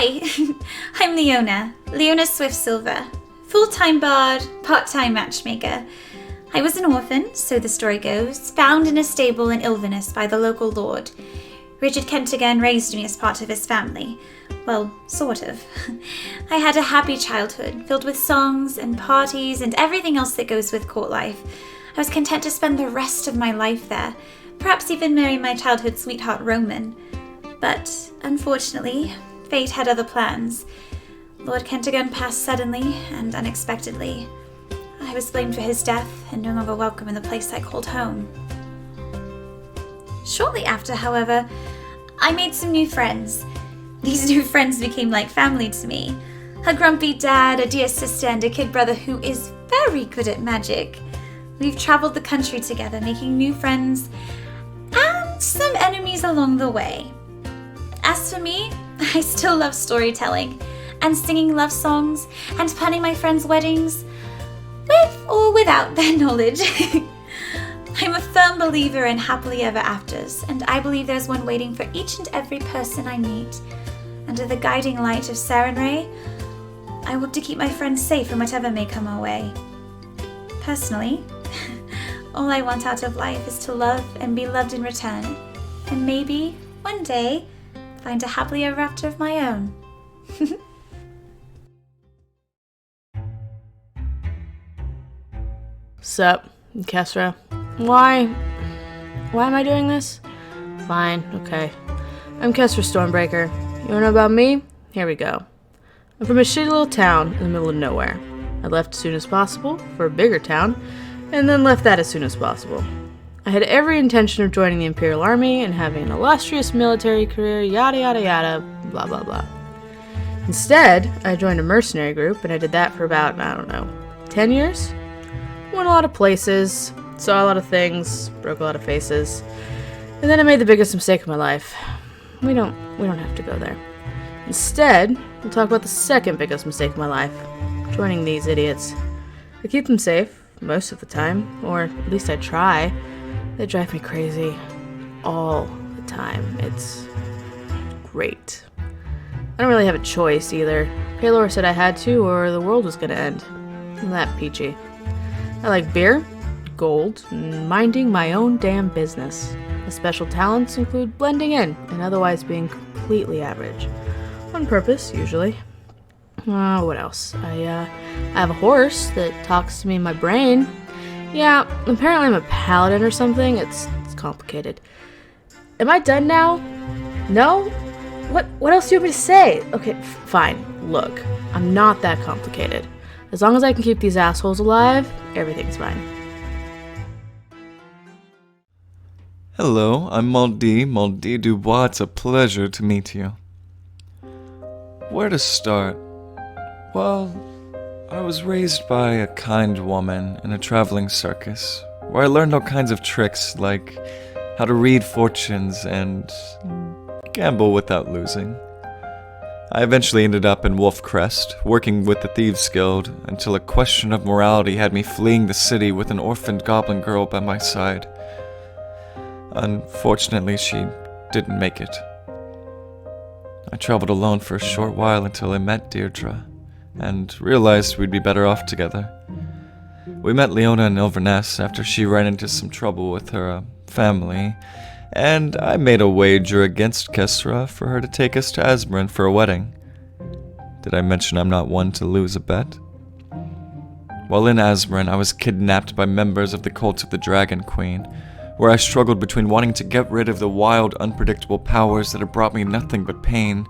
Hi, I'm Leona Swift-Silver, full-time bard, part-time matchmaker. I was an orphan, so the story goes, found in a stable in Ilvinus by the local lord. Richard Kentigern raised me as part of his family. Well, sort of. I had a happy childhood, filled with songs and parties and everything else that goes with court life. I was content to spend the rest of my life there, perhaps even marry my childhood sweetheart Roman. But, unfortunately, fate had other plans. Lord Kentigern passed suddenly and unexpectedly. I was blamed for his death and no longer welcome in the place I called home. Shortly after, however, I made some new friends. These new friends became like family to me. A grumpy dad, a dear sister, and a kid brother who is very good at magic. We've traveled the country together, making new friends and some enemies along the way. As for me, I still love storytelling and singing love songs and planning my friends' weddings, with or without their knowledge. I'm a firm believer in happily ever afters, and I believe there's one waiting for each and every person I meet. Under the guiding light of Sarenrae, I hope to keep my friends safe from whatever may come our way. Personally, all I want out of life is to love and be loved in return, and maybe, one day, find a happily ever after of my own. Sup, Kesra? Why am I doing this? Fine, okay. I'm Kesra Stormbreaker. You wanna know about me? Here we go. I'm from a shitty little town in the middle of nowhere. I left as soon as possible for a bigger town, and then left that as soon as possible. I had every intention of joining the Imperial Army and having an illustrious military career, yada yada yada, blah blah blah. Instead, I joined a mercenary group, and I did that for about, 10 years? Went a lot of places, saw a lot of things, broke a lot of faces, and then I made the biggest mistake of my life. We don't have to go there. Instead, we'll talk about the second biggest mistake of my life, joining these idiots. I keep them safe, most of the time, or at least I try. They drive me crazy all the time. It's great. I don't really have a choice either. Paylor said I had to, or the world was gonna end. I'm that peachy. I like beer, gold, and minding my own damn business. My special talents include blending in and otherwise being completely average. On purpose, usually. What else? I have a horse that talks to me in my brain. Yeah, apparently I'm a paladin or something. It's complicated. Am I done now? No? What else do you want me to say? Okay, fine. Look, I'm not that complicated. As long as I can keep these assholes alive, everything's fine. Hello, I'm Maldi Dubois. It's a pleasure to meet you. Where to start? Well, I was raised by a kind woman in a traveling circus, where I learned all kinds of tricks, like how to read fortunes and gamble without losing. I eventually ended up in Wolfcrest, working with the Thieves Guild, until a question of morality had me fleeing the city with an orphaned goblin girl by my side. Unfortunately, she didn't make it. I traveled alone for a short while until I met Deirdre, and realized we'd be better off together. We met Leona in Ilviness after she ran into some trouble with her family, and I made a wager against Kesra for her to take us to Azmoran for a wedding. Did I mention I'm not one to lose a bet? While in Azmoran, I was kidnapped by members of the Cult of the Dragon Queen, where I struggled between wanting to get rid of the wild, unpredictable powers that had brought me nothing but pain,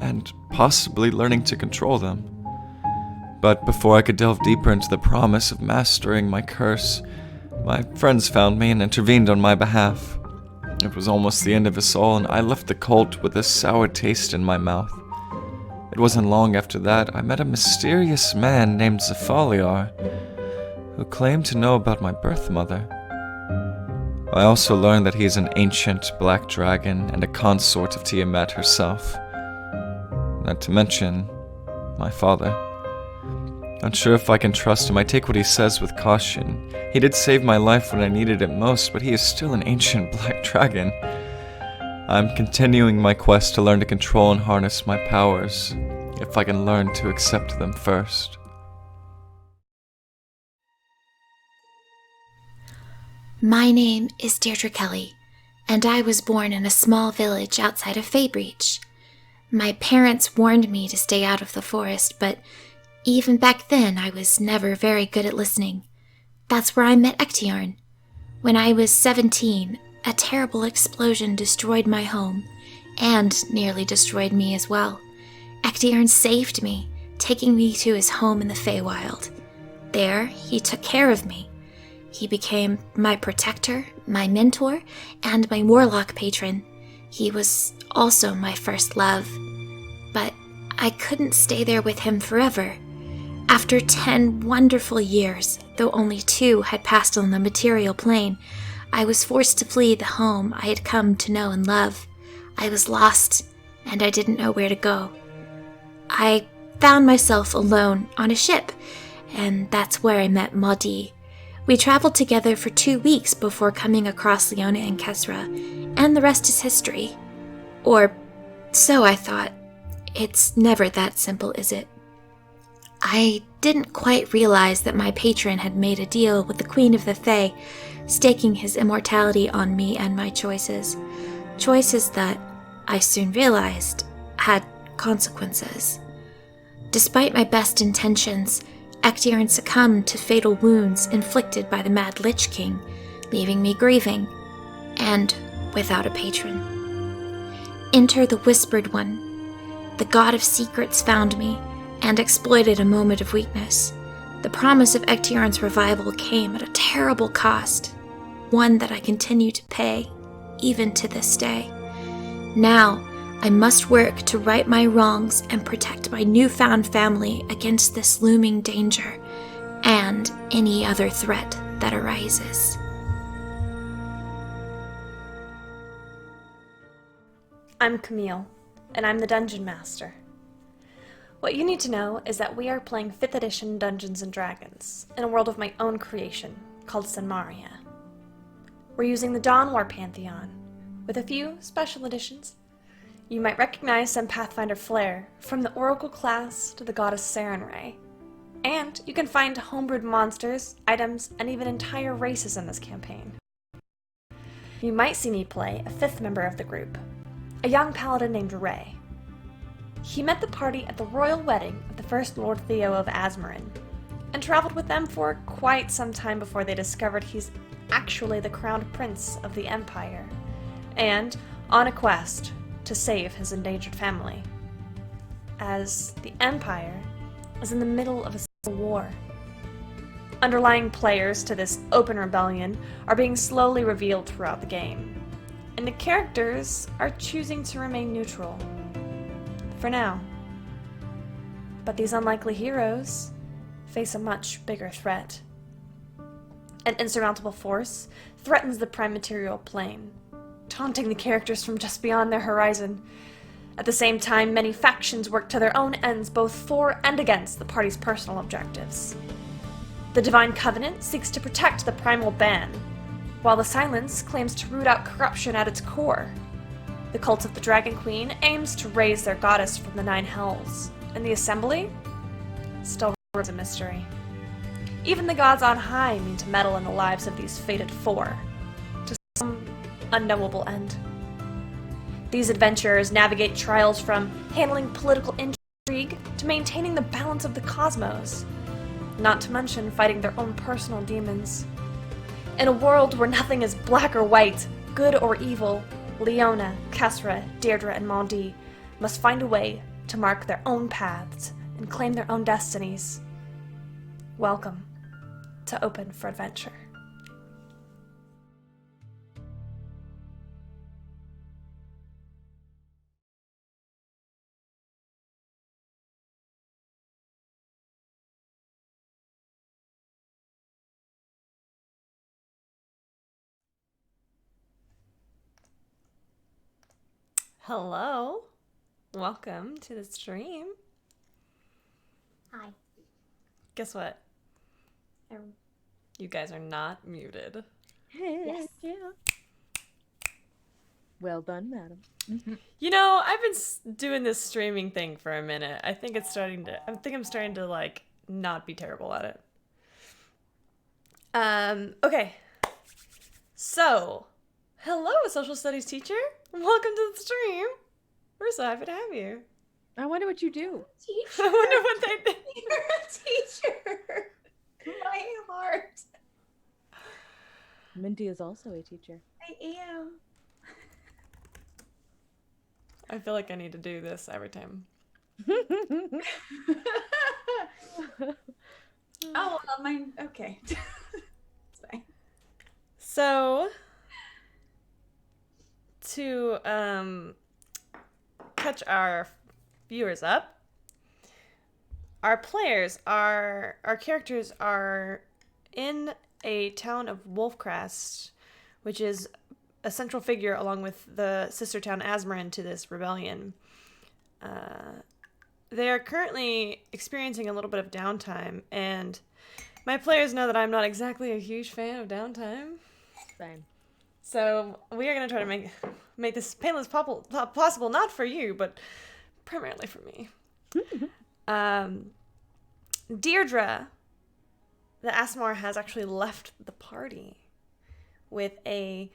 and possibly learning to control them. But before I could delve deeper into the promise of mastering my curse, my friends found me and intervened on my behalf. It was almost the end of us all, and I left the cult with a sour taste in my mouth. It wasn't long after that I met a mysterious man named Zafaliar, who claimed to know about my birth mother. I also learned that he is an ancient black dragon and a consort of Tiamat herself. Not to mention, my father. Unsure if I can trust him, I take what he says with caution. He did save my life when I needed it most, but he is still an ancient black dragon. I'm continuing my quest to learn to control and harness my powers, if I can learn to accept them first. My name is Deirdre Kelly, and I was born in a small village outside of Faybreach. My parents warned me to stay out of the forest, but even back then I was never very good at listening. That's where I met Ectiarn. When I was 17, a terrible explosion destroyed my home, and nearly destroyed me as well. Ectiarn saved me, taking me to his home in the Feywild. There, he took care of me. He became my protector, my mentor, and my warlock patron. He was also my first love. But I couldn't stay there with him forever. After 10 wonderful years, though only 2 had passed on the material plane, I was forced to flee the home I had come to know and love. I was lost, and I didn't know where to go. I found myself alone on a ship, and that's where I met Maudie. We traveled together for 2 weeks before coming across Leona and Kesra, and the rest is history. Or so I thought. It's never that simple, is it? I didn't quite realize that my patron had made a deal with the Queen of the Fae, staking his immortality on me and my choices. Choices that, I soon realized, had consequences. Despite my best intentions, Ectiarn succumbed to fatal wounds inflicted by the Mad Lich King, leaving me grieving, and without a patron. Enter the Whispered One. The God of Secrets found me, and exploited a moment of weakness. The promise of Ectiarn's revival came at a terrible cost, one that I continue to pay, even to this day. Now, I must work to right my wrongs and protect my newfound family against this looming danger, and any other threat that arises. I'm Camille, and I'm the Dungeon Master. What you need to know is that we are playing 5th edition Dungeons & Dragons in a world of my own creation called Sanmaria. We're using the Dawn War Pantheon, with a few special additions. You might recognize some Pathfinder flair, from the Oracle class to the Goddess Sarenrae. And you can find homebrewed monsters, items, and even entire races in this campaign. You might see me play a 5th member of the group, a young paladin named Ray. He met the party at the royal wedding of the first Lord Theo of Azmorin, and traveled with them for quite some time before they discovered he's actually the crowned prince of the Empire, and on a quest to save his endangered family, as the Empire is in the middle of a civil war. Underlying players to this open rebellion are being slowly revealed throughout the game, and the characters are choosing to remain neutral. For now. But these unlikely heroes face a much bigger threat. An insurmountable force threatens the prime material plane, taunting the characters from just beyond their horizon. At the same time, many factions work to their own ends, both for and against the party's personal objectives. The Divine Covenant seeks to protect the Primal Ban, while the Silence claims to root out corruption at its core. The Cult of the Dragon Queen aims to raise their goddess from the 9 hells, and the Assembly still remains a mystery. Even the gods on high mean to meddle in the lives of these fated 4, to some unknowable end. These adventurers navigate trials from handling political intrigue to maintaining the balance of the cosmos, not to mention fighting their own personal demons. In a world where nothing is black or white, good or evil, Leona, Kesra, Deirdre, and Maudie must find a way to mark their own paths and claim their own destinies. Welcome to Open for Adventure. Hello. Welcome to the stream. Hi. Guess what? You guys are not muted. Yes. Yeah. Well done, madam. You know, I've been doing this streaming thing for a minute. I think I'm starting to like not be terrible at it. Okay. So, hello, social studies teacher. Welcome to the stream. We're so happy to have you. I wonder what you do. Teacher. I wonder what they did. You're a teacher. My heart. Minty is also a teacher. I am. I feel like I need to do this every time. Oh, well, mine. Okay. It's fine. So, to catch our viewers up, our characters are in a town of Wolfcrest, which is a central figure along with the sister town Asmarin to this rebellion. They are currently experiencing a little bit of downtime, and my players know that I'm not exactly a huge fan of downtime. Same. So we are going to try to make this painless possible, not for you, but primarily for me. Deirdre, the Asmar, has actually left the party with a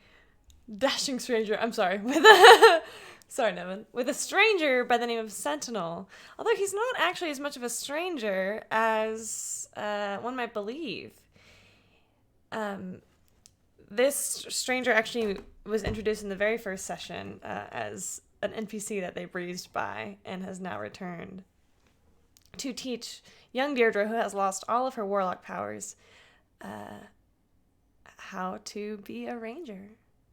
dashing stranger. I'm sorry, sorry, Nevin, with a stranger by the name of Sentinel. Although he's not actually as much of a stranger as one might believe. This stranger actually was introduced in the very first session as an NPC that they breezed by and has now returned to teach young Deirdre, who has lost all of her warlock powers, how to be a ranger,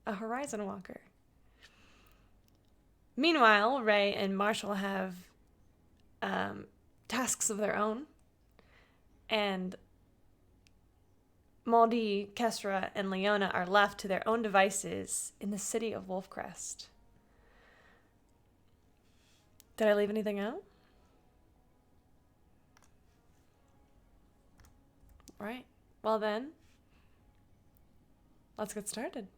a horizon walker. Meanwhile, Ray and Marshall have tasks of their own, and Maudie, Kesra, and Leona are left to their own devices in the city of Wolfcrest. Did I leave anything out? Right. Well then, let's get started.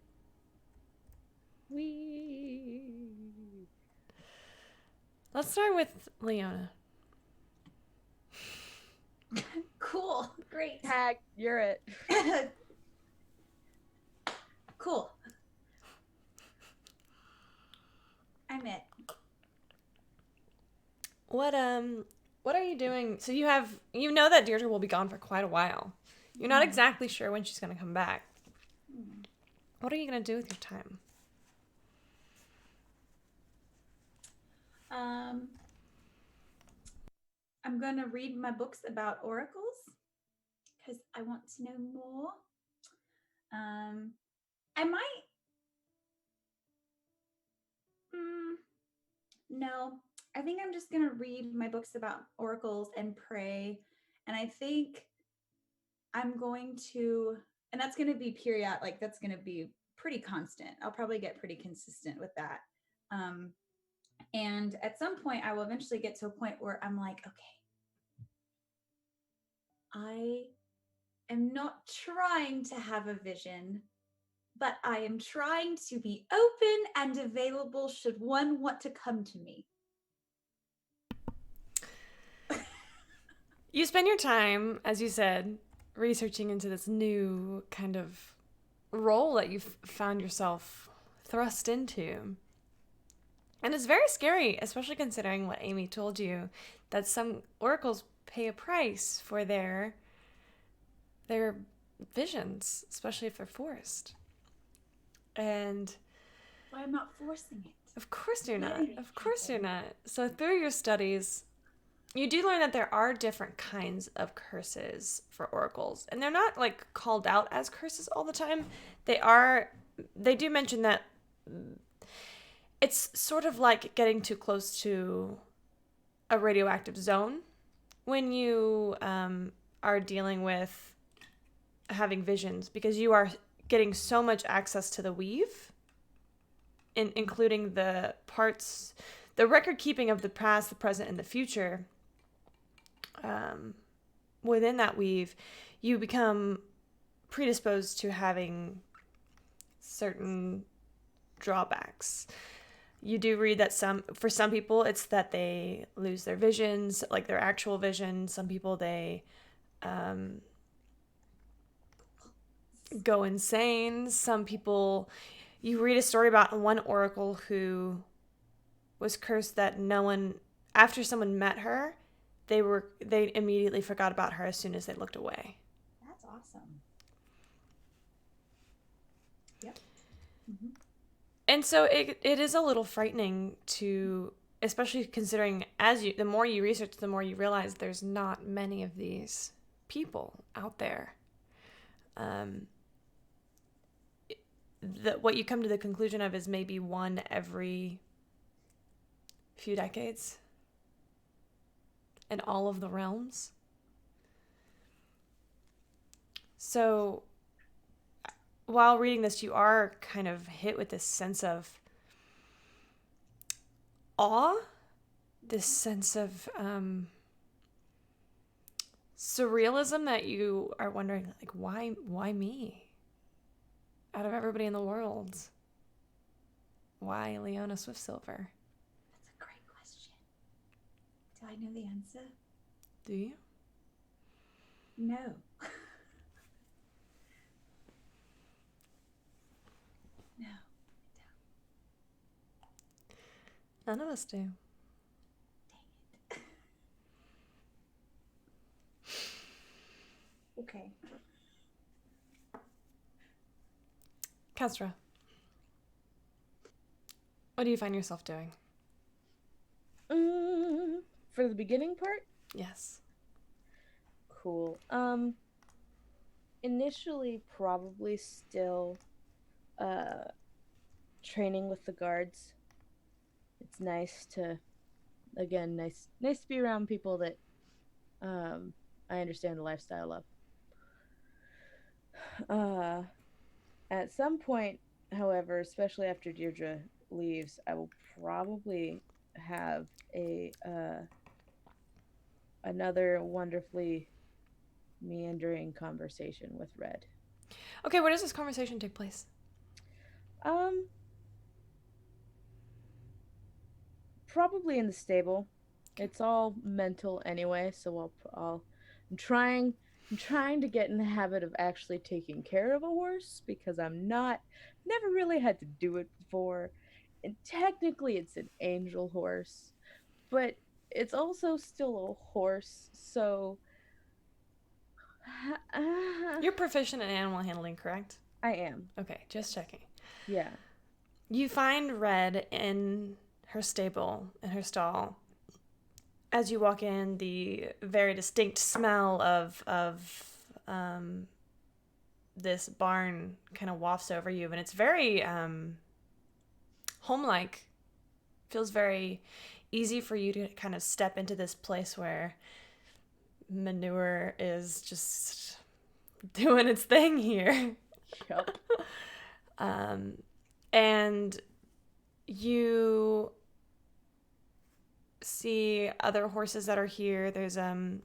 Let's start with Leona. Cool. Great. Tag, you're it. Cool. I'm it. What are you doing? So you know that Deirdre will be gone for quite a while. You're not exactly sure when she's going to come back. What are you going to do with your time? I'm going to read my books about oracles because I want to know more. I might. No, I think I'm just going to read my books about oracles and pray. And I think I'm going to, and that's going to be periodic, like that's going to be pretty constant. I'll probably get pretty consistent with that. And at some point, I will eventually get to a point where I'm like, okay, I am not trying to have a vision, but I am trying to be open and available should one want to come to me. You spend your time, as you said, researching into this new kind of role that you've found yourself thrust into. And it's very scary, especially considering what Amy told you, that some oracles pay a price for their visions, especially if they're forced. And Well, I'm not forcing it. of course you're not. Of course you're not. So through your studies, you do learn that there are different kinds of curses for oracles. And they're not like called out as curses all the time. They do mention that it's sort of like getting too close to a radioactive zone when you are dealing with having visions, because you are getting so much access to the weave, including the parts, the record keeping of the past, the present, and the future. Within that weave, you become predisposed to having certain drawbacks. You do read that for some people, it's that they lose their visions, like their actual vision. Some people, they go insane. Some people, you read a story about one oracle who was cursed that no one, after someone met her, they immediately forgot about her as soon as they looked away. That's awesome. Yep. And so it is a little frightening to, especially considering the more you research, the more you realize there's not many of these people out there. What you come to the conclusion of is maybe one every few decades in all of the realms. So while reading this, you are kind of hit with this sense of awe, this sense of surrealism that you are wondering, like, why me? Out of everybody in the world, why Leona Swiftsilver? That's a great question. Do I know the answer? Do you? No. No. None of us do. Dang it. Okay. Kesra, what do you find yourself doing? For the beginning part? Yes. Cool. Initially probably still training with the guards. It's nice to be around people that I understand the lifestyle of. At some point, however, especially after Deirdre leaves, I will probably have another wonderfully meandering conversation with Red. Okay, where does this conversation take place? Probably in the stable. It's all mental anyway, so I'm trying to get in the habit of actually taking care of a horse because never really had to do it before. And technically it's an angel horse, but it's also still a horse, so You're proficient in animal handling, correct? I am. Okay, just checking. Yeah. You find Red in her stable, in her stall. As you walk in, the very distinct smell of this barn kind of wafts over you, and it's very home-like. Feels very easy for you to kind of step into this place where manure is just doing its thing here. Yep. And you see other horses that are here. There's a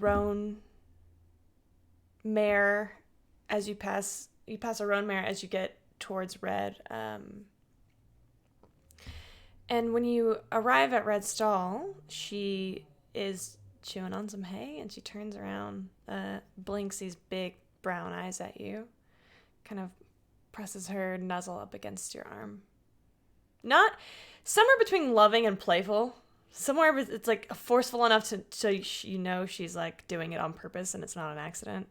roan mare as you pass a roan mare as you get towards Red. And when you arrive at Red's stall, she is chewing on some hay, and she turns around, blinks these big brown eyes at you, kind of presses her nuzzle up against your arm. Not somewhere between loving and playful. Somewhere it's like forceful enough so you know she's like doing it on purpose and it's not an accident.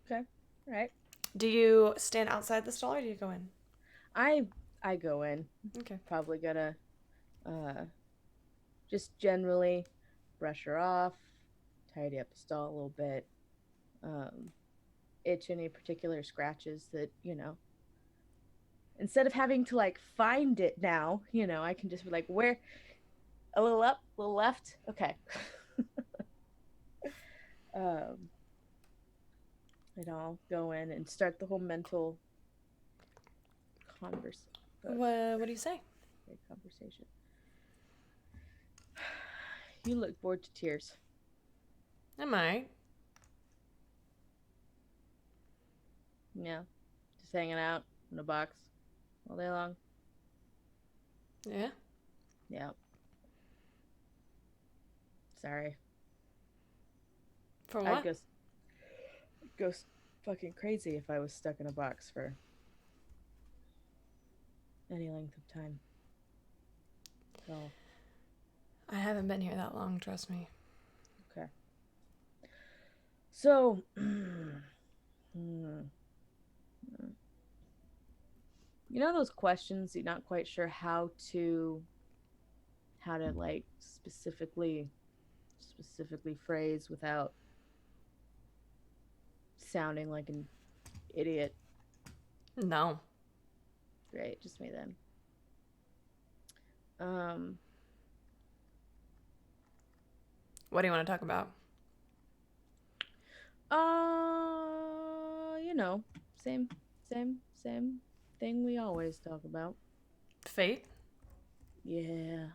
Okay. Right. Do you stand outside the stall or do you go in? I go in. Okay. Probably gonna just generally brush her off, tidy up the stall a little bit, itch any particular scratches that, instead of having to like find it now, I can just be like, where, a little up, a little left, okay. And I'll go in and start the whole mental conversation. What do you say? Conversation. You look bored to tears. Am I? Yeah. Just hanging out in a box all day long. Yeah? Yeah. Sorry. For I'd what? go fucking crazy if I was stuck in a box for any length of time. So, I haven't been here that long, trust me. okay. So, you know those questions you're not quite sure how to like specifically phrase without sounding like an idiot. No. Great, just me then. Um, What do you want to talk about? you know, same thing we always talk about. Fate? Yeah.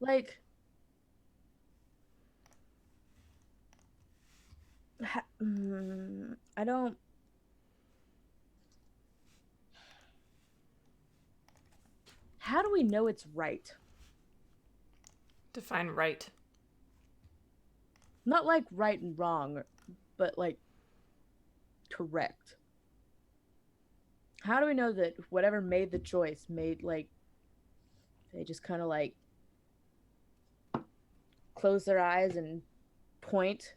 Like, I don't. How do we know it's right? Define right. Not like right and wrong, but like correct. How do we know that whatever made the choice made like they just kind of like close their eyes and point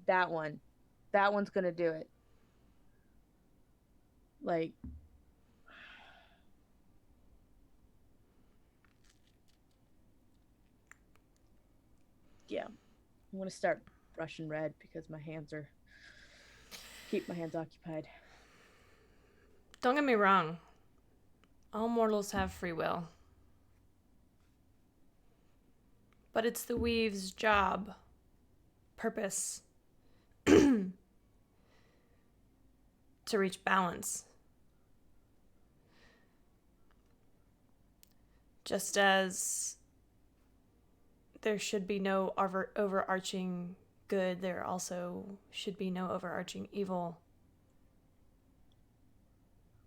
that one's gonna do it, like yeah, I'm gonna start brushing red because my hands are keep my hands occupied. Don't get me wrong. All mortals have free will. But it's the weave's job, purpose, to reach balance. Just as there should be no overarching good, there also should be no overarching evil.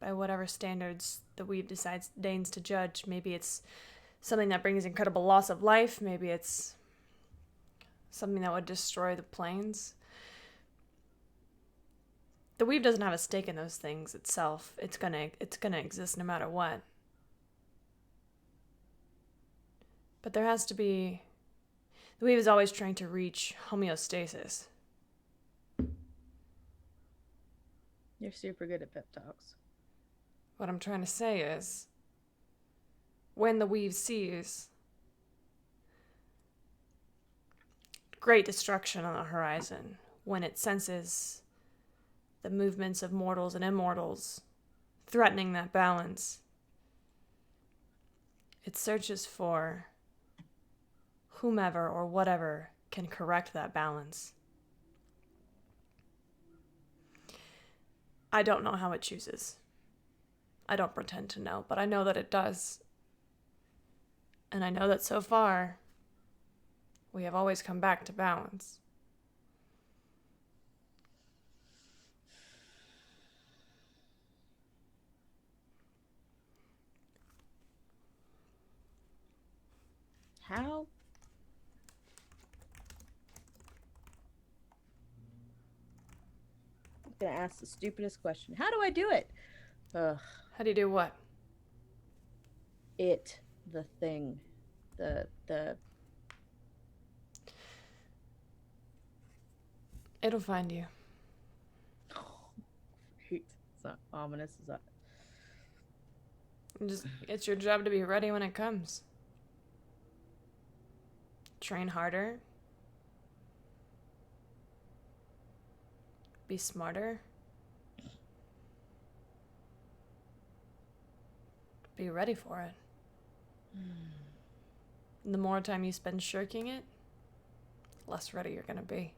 By whatever standards the weave deigns to judge, maybe it's something that brings incredible loss of life, maybe it's something that would destroy the planes. The weave doesn't have a stake in those things itself. It's gonna exist no matter what. But there has to be. The weave is always trying to reach homeostasis. You're super good at pep talks. What I'm trying to say is, when the weave sees great destruction on the horizon, when it senses the movements of mortals and immortals threatening that balance, it searches for whomever or whatever can correct that balance. I don't know how it chooses. I don't pretend to know, but I know that it does. And I know that so far, we have always come back to balance. How? I'm gonna ask the stupidest question. How do I do it? Ugh. How do you do what? The thing. The It'll find you. Great. It's not ominous, is that? It's your job to be ready when it comes. Train harder. Be smarter. Be ready for it. The more time you spend shirking it, less ready you're gonna be.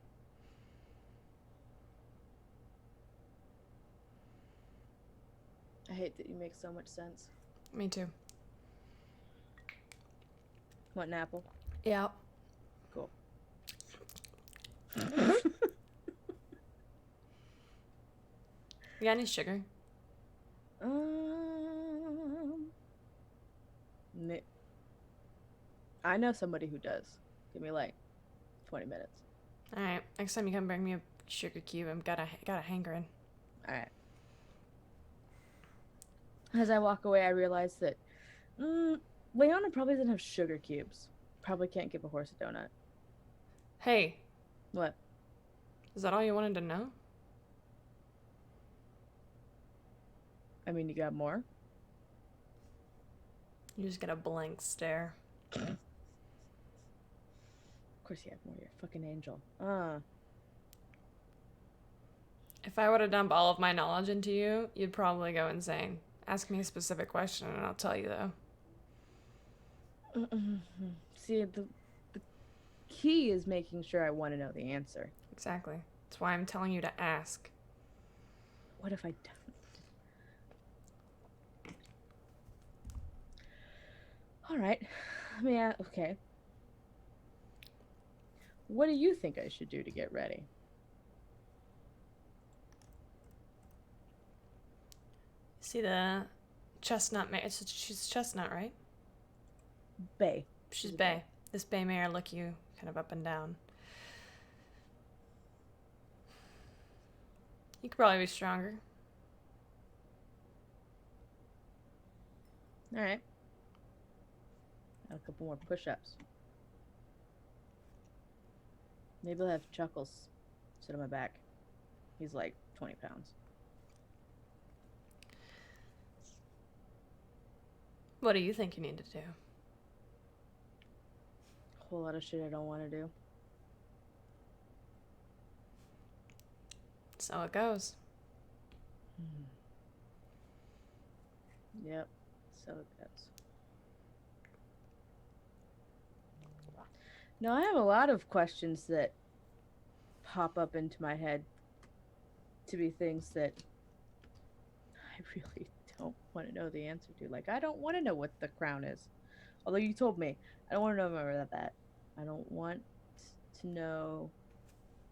I hate that you make so much sense. Me too. Want an apple? Yeah. Cool. You got any sugar? Mi- I know somebody who does. Give me like 20 minutes. Alright, next time you come bring me a sugar cube, I've got a hankering. All right. As I walk away, I realize that Leona probably doesn't have sugar cubes. Probably can't give a horse a donut. Hey, What? is that all you wanted to know? I mean, you got more? You just get a blank stare. Of course you have more. You're a fucking angel. If I were to dump all of my knowledge into you, you'd probably go insane. Ask me a specific question and I'll tell you, though. See, the key is making sure I want to know the answer. Exactly. That's why I'm telling you to ask. What if I don't? All right. Okay. What do you think I should do to get ready? See the chestnut mare? She's chestnut, right? Bay. She's bay. This bay mare look you kind of up and down. You could probably be stronger. All right. Got a couple more push-ups. Maybe I'll have Chuckles sit on my back. He's like 20 pounds. What do you think you need to do? A whole lot of shit I don't want to do. So it goes. Yep. So it goes. Now, I have a lot of questions that pop up into my head to be things that I really don't want to know the answer to. Like, I don't want to know what the crown is. Although you told me. I don't want to know about that. I don't want to know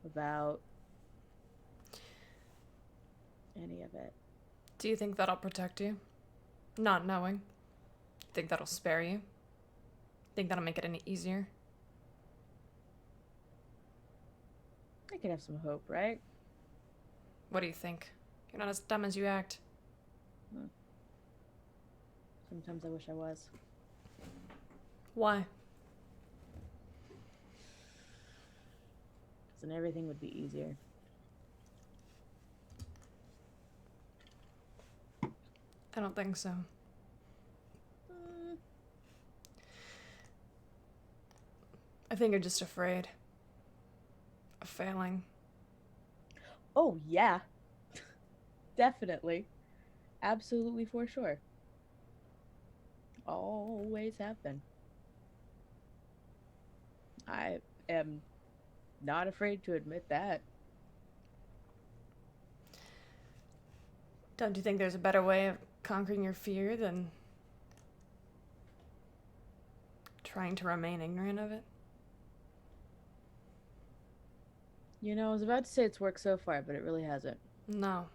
about any of it. Do you think that'll protect you? Not knowing? Think that'll spare you? Think that'll make it any easier? I could have some hope, right? What do you think? You're not as dumb as you act. Sometimes I wish I was. Why? Because then everything would be easier. I don't think so. I think you're just afraid of failing. Oh, yeah. Definitely. Absolutely, for sure. Always have been. I am not afraid to admit that. Don't you think there's a better way of conquering your fear than trying to remain ignorant of it? You know, I was about to say it's worked so far, but it really hasn't. No.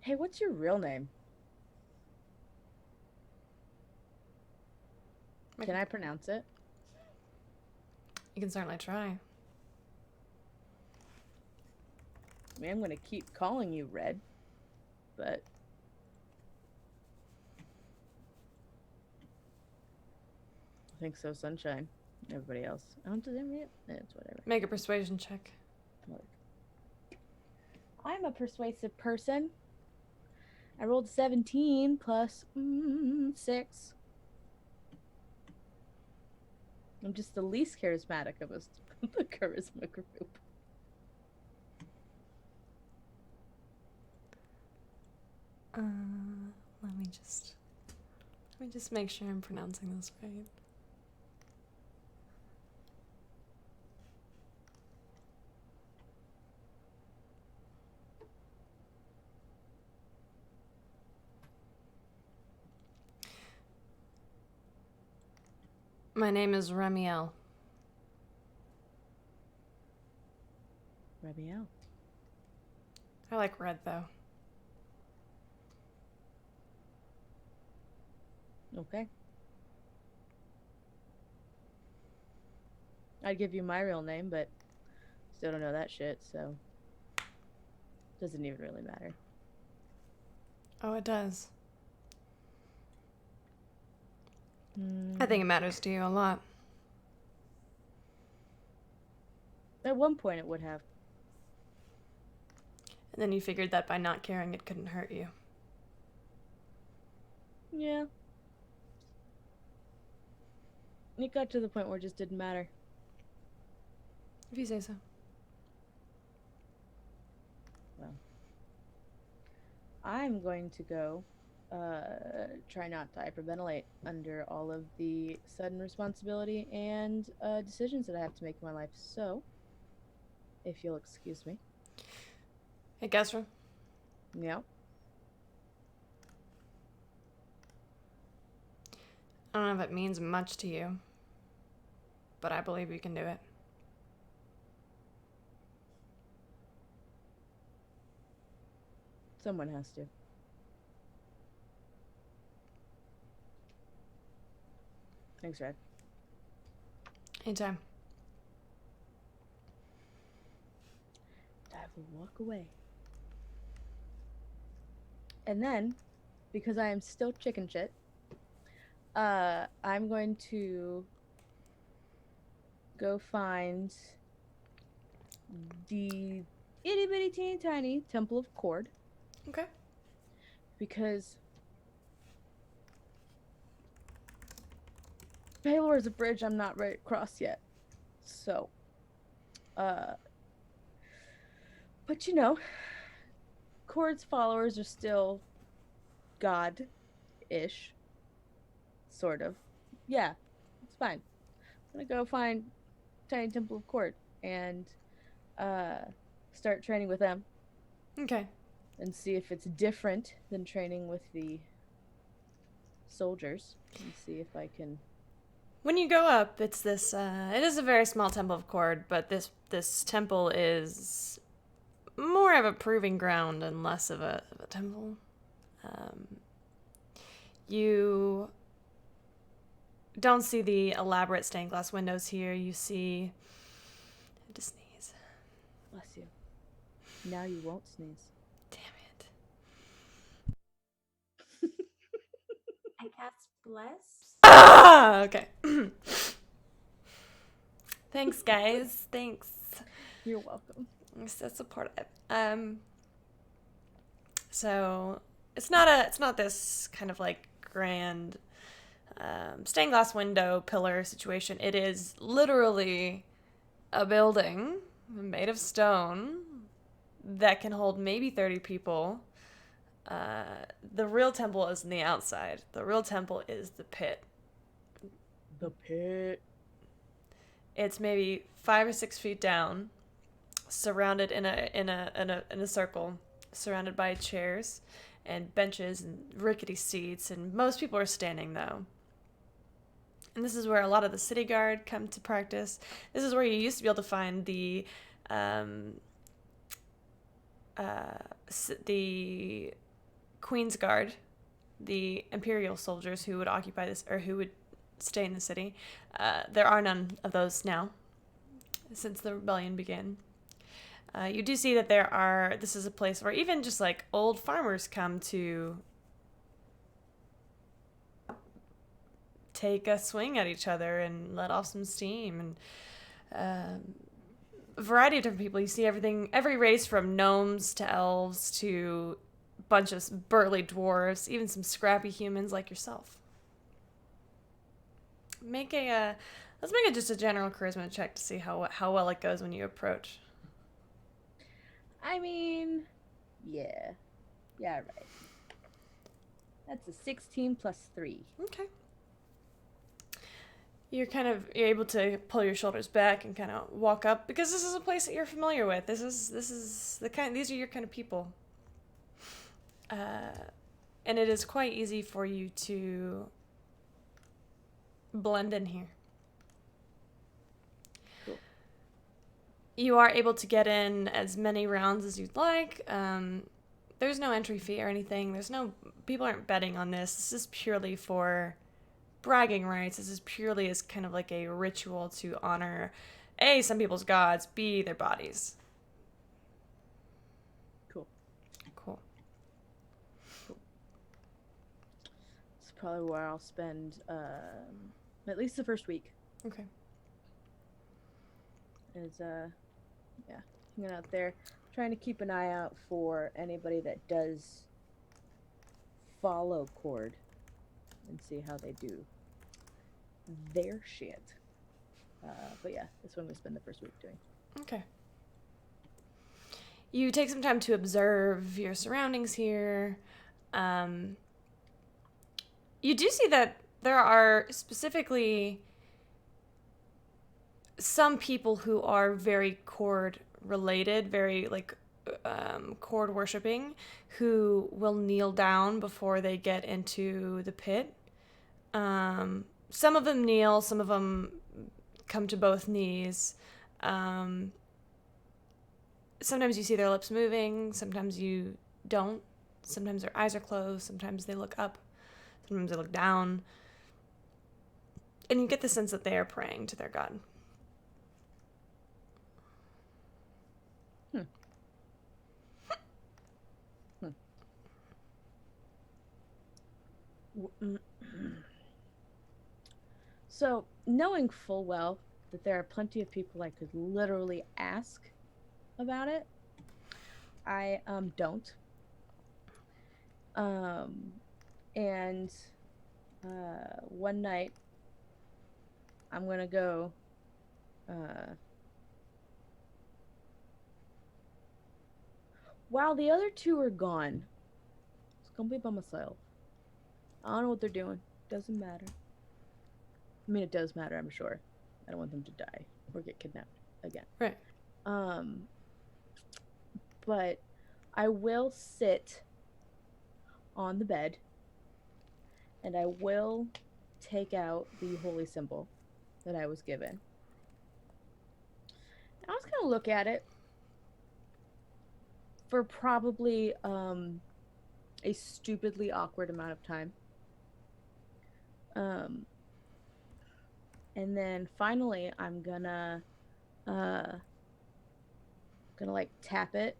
Hey, what's your real name? Can I pronounce it? You can certainly try. I mean, I'm going to keep calling you Red, but... I think so, Sunshine. Everybody else. I don't do them yet. It's whatever. Make a persuasion check. Look. I'm a persuasive person. I rolled 17 plus 6. I'm just the least charismatic of us, the charisma group. Let me just make sure I'm pronouncing this right. My name is Remiel. Remiel. I like red, though. Okay. I'd give you my real name, but still don't know that shit, so doesn't even really matter. Oh, it does. I think it matters to you a lot. At one point it would have. And then you figured that by not caring, it couldn't hurt you. Yeah. It got to the point where it just didn't matter. If you say so. Well, I'm going to go try not to hyperventilate under all of the sudden responsibility and decisions that I have to make in my life. So, if you'll excuse me. Hey, Kesra. Yeah. I don't know if it means much to you, but I believe you can do it. Someone has to. Thanks, Red. Anytime. I will walk away. And then, because I am still chicken shit, I'm going to go find the itty bitty teeny tiny Temple of Cord. Okay. Because Paylor is a bridge I'm not ready to cross yet. So, but you know, Cord's followers are still God-ish. Sort of. Yeah, it's fine. I'm gonna go find Tiny Temple of Cord and start training with them. Okay. And see if it's different than training with the soldiers. And see if I can... When you go up, it's this, it is a very small temple of Cord, but this temple is more of a proving ground and less of a temple. You don't see the elaborate stained glass windows here. You see... I have to sneeze. Bless you. Now you won't sneeze. Damn it. I cast bless. Ah! Okay. Thanks, guys. Thanks. You're welcome. So supportive. So it's not this kind of like grand stained glass window pillar situation. It is literally a building made of stone that can hold maybe 30 people. The real temple is in the outside. The real temple is the pit. The pit. It's maybe 5 or 6 feet down, surrounded in a circle, surrounded by chairs and benches and rickety seats, and most people are standing though. And this is where a lot of the city guard come to practice. This is where you used to be able to find the Queen's Guard, the Imperial soldiers who would occupy this, or who would stay in the city. There are none of those now, since the rebellion began. You do see that this is a place where even just like old farmers come to take a swing at each other and let off some steam, and a variety of different people. You see every race from gnomes to elves to a bunch of burly dwarves, even some scrappy humans like yourself. Let's make it just a general charisma check to see how well it goes when you approach. I mean, yeah. Yeah, right. That's a 16 plus 3. Okay. You're able to pull your shoulders back and kind of walk up because this is a place that you're familiar with. These are your kind of people. And it is quite easy for you to blend in here. You are able to get in as many rounds as you'd like. There's no entry fee or anything. People aren't betting on this. This is purely for bragging rights. This is purely as kind of like a ritual to honor A, some people's gods, B, their bodies. Cool. Cool. It's probably where I'll spend at least the first week. Okay. Is hanging out there, trying to keep an eye out for anybody that does follow Cord and see how they do their shit. But yeah, that's when we spend the first week doing. Okay. You take some time to observe your surroundings here. You do see that there are specifically some people who are very Cord related, very Cord worshipping, who will kneel down before they get into the pit. Some of them kneel, some of them come to both knees. Sometimes you see their lips moving, sometimes you don't. Sometimes their eyes are closed, sometimes they look up, sometimes they look down. And you get the sense that they are praying to their god. So, knowing full well that there are plenty of people I could literally ask about it, I don't. And one night I'm gonna go while the other two are gone. It's gonna be by myself. I don't know what they're doing. Doesn't matter. I mean, it does matter, I'm sure. I don't want them to die or get kidnapped again. Right. But I will sit on the bed and I will take out the holy symbol that I was given. I was gonna look at it for probably a stupidly awkward amount of time. And then finally I'm gonna like tap it.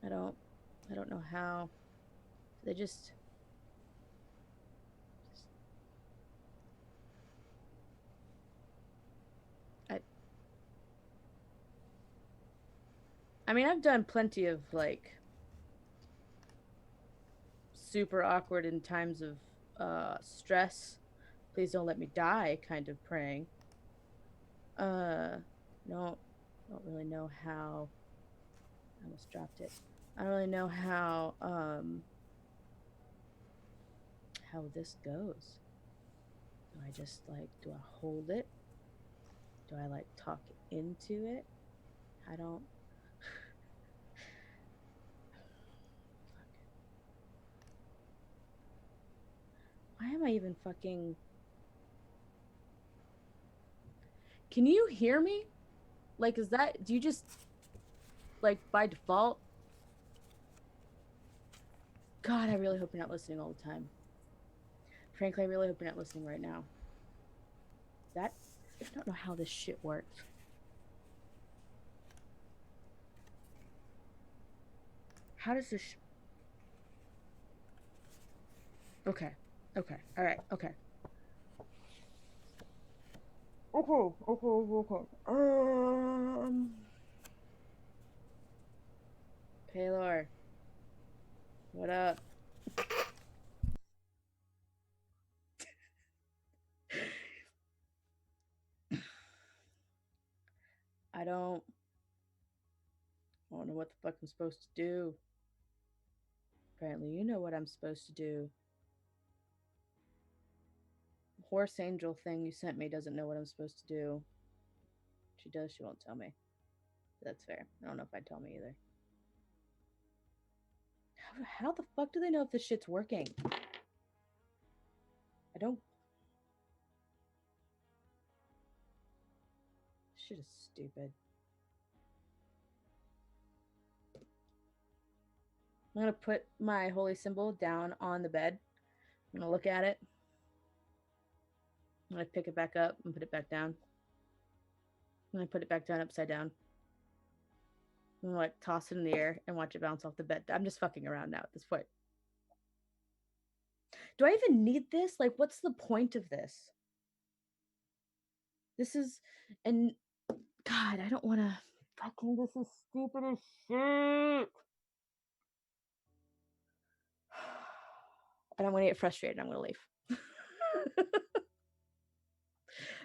I don't know how. They just I mean, I've done plenty of like super awkward in times of stress. Please don't let me die kind of praying. Don't really know how. I almost dropped it. I don't really know how this goes. Do I just do I hold it? Do I talk into it? I don't. Fuck. Why am I even fucking? Can you hear me? Is that, do you just by default? God, I really hope you're not listening all the time. Frankly, I really hope you're not listening right now. I don't know how this shit works. How does this Okay. Alright, okay. Paylor. What up? I don't know what the fuck I'm supposed to do. Apparently you know what I'm supposed to do. The horse angel thing you sent me doesn't know what I'm supposed to do. She does, she won't tell me. That's fair. I don't know if I'd tell me either. How the fuck do they know if this shit's working? I don't... shit is stupid. I'm gonna put my holy symbol down on the bed. I'm gonna look at it. I'm gonna pick it back up and put it back down. I'm gonna put it back down upside down. I'm gonna like toss it in the air and watch it bounce off the bed. I'm just fucking around now at this point. Do I even need this? Like, what's the point of this? This is, and God, I don't want to. Fucking, this is stupid as shit. And I'm gonna get frustrated. I'm gonna leave.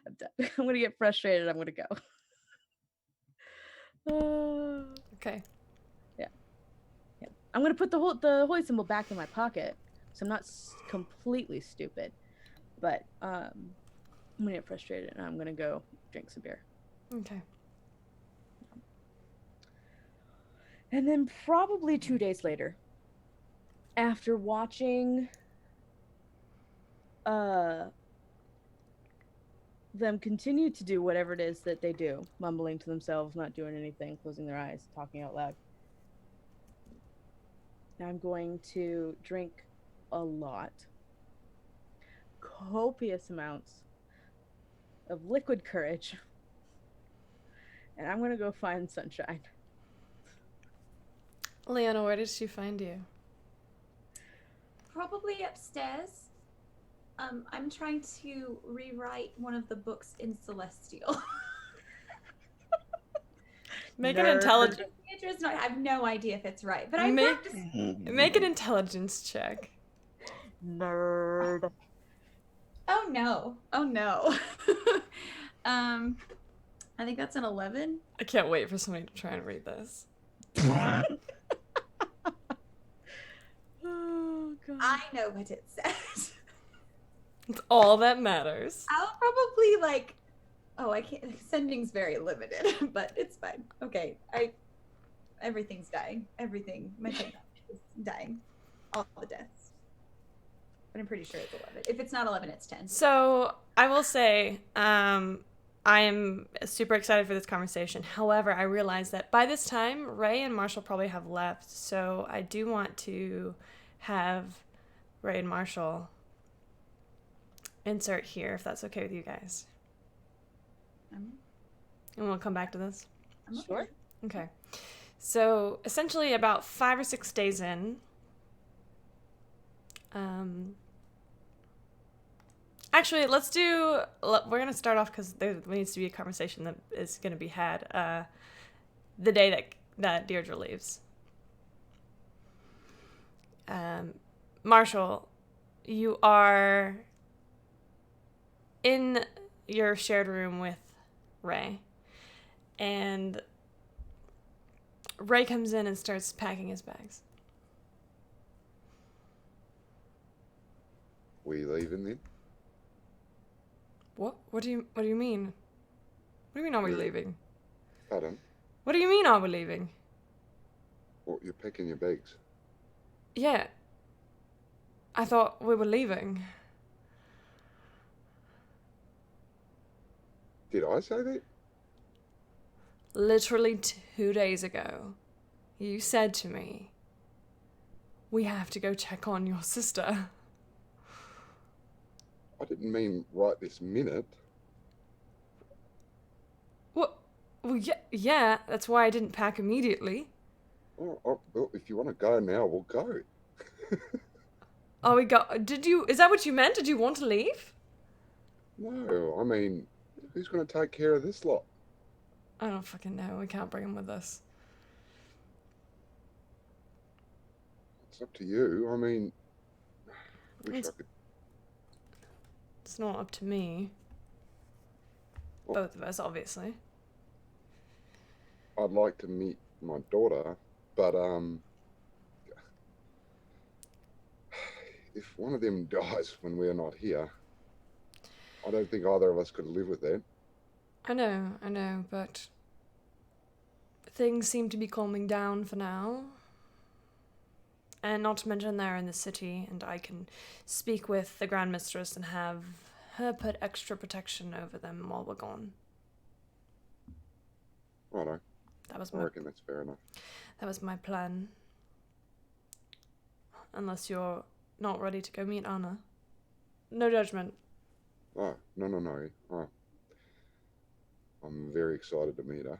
I'm done. I'm gonna get frustrated. I'm gonna go. Okay. Yeah. I'm gonna put the holy symbol back in my pocket, so I'm not completely stupid. But I'm gonna get frustrated, and I'm gonna go drink some beer. Okay. And then probably 2 days later, after watching them continue to do whatever it is that they do, mumbling to themselves, not doing anything, closing their eyes, talking out loud. Now I'm going to drink a lot, copious amounts of liquid courage, and I'm going to go find Sunshine. Leona, where did she find you? Probably upstairs. I'm trying to rewrite one of the books in Celestial. Make an Nerd. intelligence. I have no idea if it's right, but I Make, practiced. make an intelligence check. Nerd. Oh no! Oh no! I think that's an 11. I can't wait for somebody to try and read this. Oh, God. I know what it says. It's all that matters. I'll probably I can't. Sending's very limited, but it's fine. Okay, everything's dying. Everything. My thing is dying. All the deaths. But I'm pretty sure it's 11. If it's not 11, it's 10. So I will say, I am super excited for this conversation. However, I realize that by this time, Ray and Marshall probably have left. So I do want to have Ray and Marshall insert here, if that's okay with you guys. And we'll come back to this. Sure. Okay. So essentially about 5 or 6 days in, actually, we're going to start off because there needs to be a conversation that is going to be had the day that Deirdre leaves. Marshall, you are in your shared room with Ray, and Ray comes in and starts packing his bags. We leaving then? What? What do you mean? What do you mean, are we leaving? Pardon? What do you mean, are we leaving? What, you're packing your bags? Yeah. I thought we were leaving. Did I say that? Literally 2 days ago, you said to me, we have to go check on your sister. I didn't mean right this minute. What? Well, yeah, that's why I didn't pack immediately. Oh, well, if you want to go now, we'll go. Oh, is that what you meant? Did you want to leave? No, I mean, who's going to take care of this lot? I don't fucking know. We can't bring him with us. It's up to you. I mean, I wish I could. It's not up to me. Well, Both of us, obviously. I'd like to meet my daughter, but if one of them dies when we're not here, I don't think either of us could live with that. I know, but things seem to be calming down for now. And not to mention they're in the city, and I can speak with the Grand Mistress and have her put extra protection over them while we're gone. Righto. That was I my reckon that's fair enough. plan. Unless you're not ready to go meet Anna. No judgment. Oh, no. Oh, I'm very excited to meet her.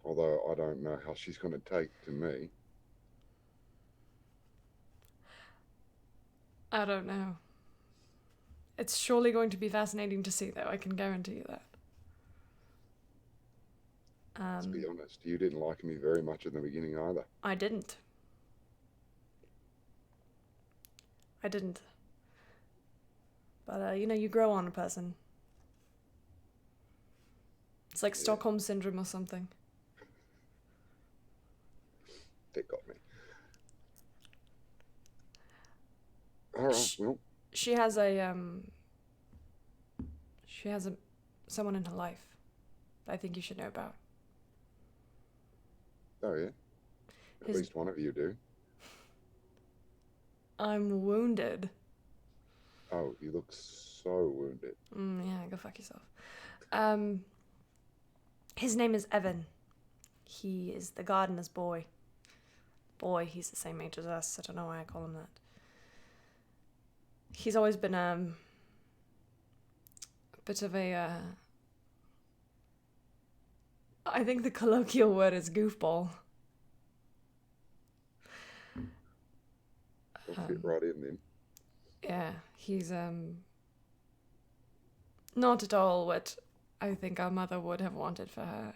Although I don't know how she's going to take to me. I don't know. It's surely going to be fascinating to see, though. I can guarantee you that. Let's be honest, you didn't like me very much in the beginning either. I didn't. But, you grow on a person. It's like Stockholm Syndrome or something. That got me. Alright, well, She has someone in her life that I think you should know about. oh yeah. At His- least one of you do. I'm wounded. Oh, you look so wounded. Yeah, go fuck yourself. His name is Evan. He is the gardener's boy. He's the same age as us. I don't know why I call him that. He's always been a bit of a I think the colloquial word is goofball. I'll fit right in then. Yeah, he's not at all what I think our mother would have wanted for her.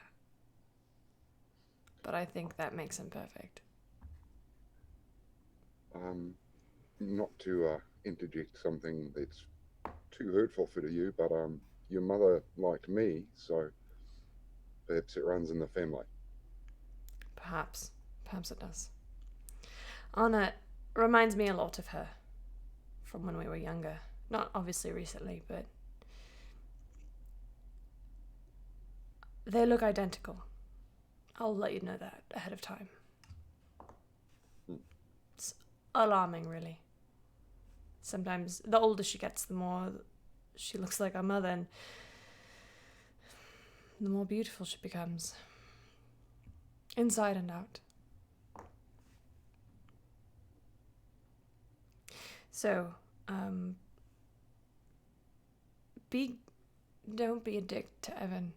But I think that makes him perfect. Not to interject something that's too hurtful for you, but your mother liked me, so perhaps it runs in the family. Perhaps it does. Anna reminds me a lot of her from when we were younger. Not obviously recently, but they look identical. I'll let you know that ahead of time. It's alarming, really. Sometimes the older she gets, the more she looks like our mother, and the more beautiful she becomes. Inside and out. So, don't be a dick to Evan,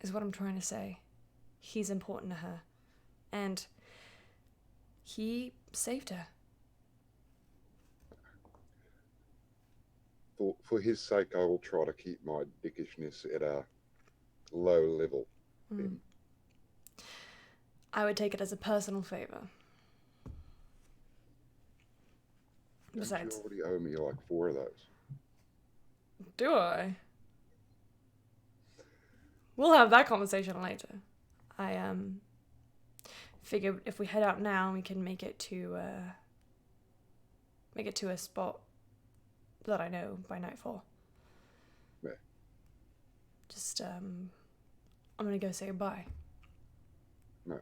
is what I'm trying to say. He's important to her. And he saved her. For his sake, I will try to keep my dickishness at a low level. Then. I would take it as a personal favor. Don't Besides, you already owe me like 4 of those? do I? We'll have that conversation later. I figured if we head out now, we can make it to a spot that I know by nightfall. Yeah. Just I'm gonna go say goodbye. No.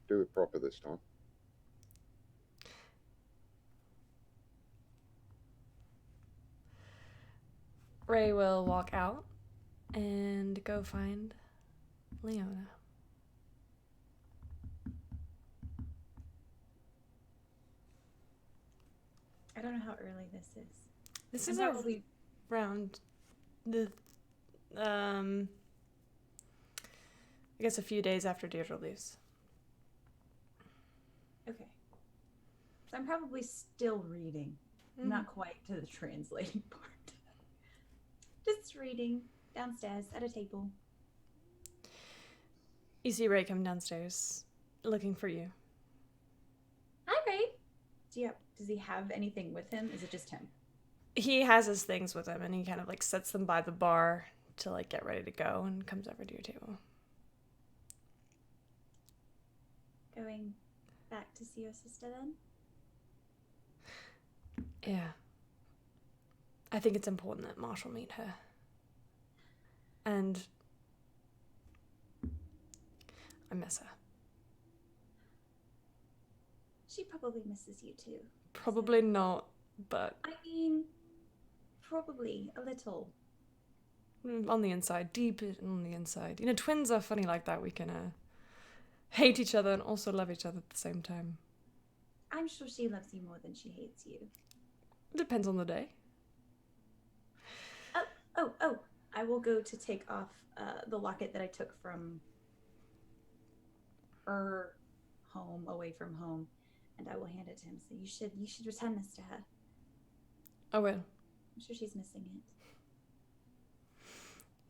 Do it proper this time. Ray will walk out and go find Leona. I don't know how early this is. This I'm is probably around the I guess a few days after Deirdre leaves. Okay. So I'm probably still reading. Not quite to the translating part. just reading downstairs at a table. You see Ray come downstairs looking for you. Hi, Ray. Does he have anything with him? Is it just him? He has his things with him and he kind of like sets them by the bar to like get ready to go and comes over to your table. Going back to see your sister then? Yeah. I think it's important that Marshall meet her. And I miss her. She probably misses you too. Probably not, but I mean, probably a little. on the inside, deep on the inside. You know, twins are funny like that. We can hate each other and also love each other at the same time. I'm sure she loves you more than she hates you. Depends on the day. Oh, I will go to take off the locket that I took from her home, away from home, and I will hand it to him. So you should return this to her. I will. I'm sure she's missing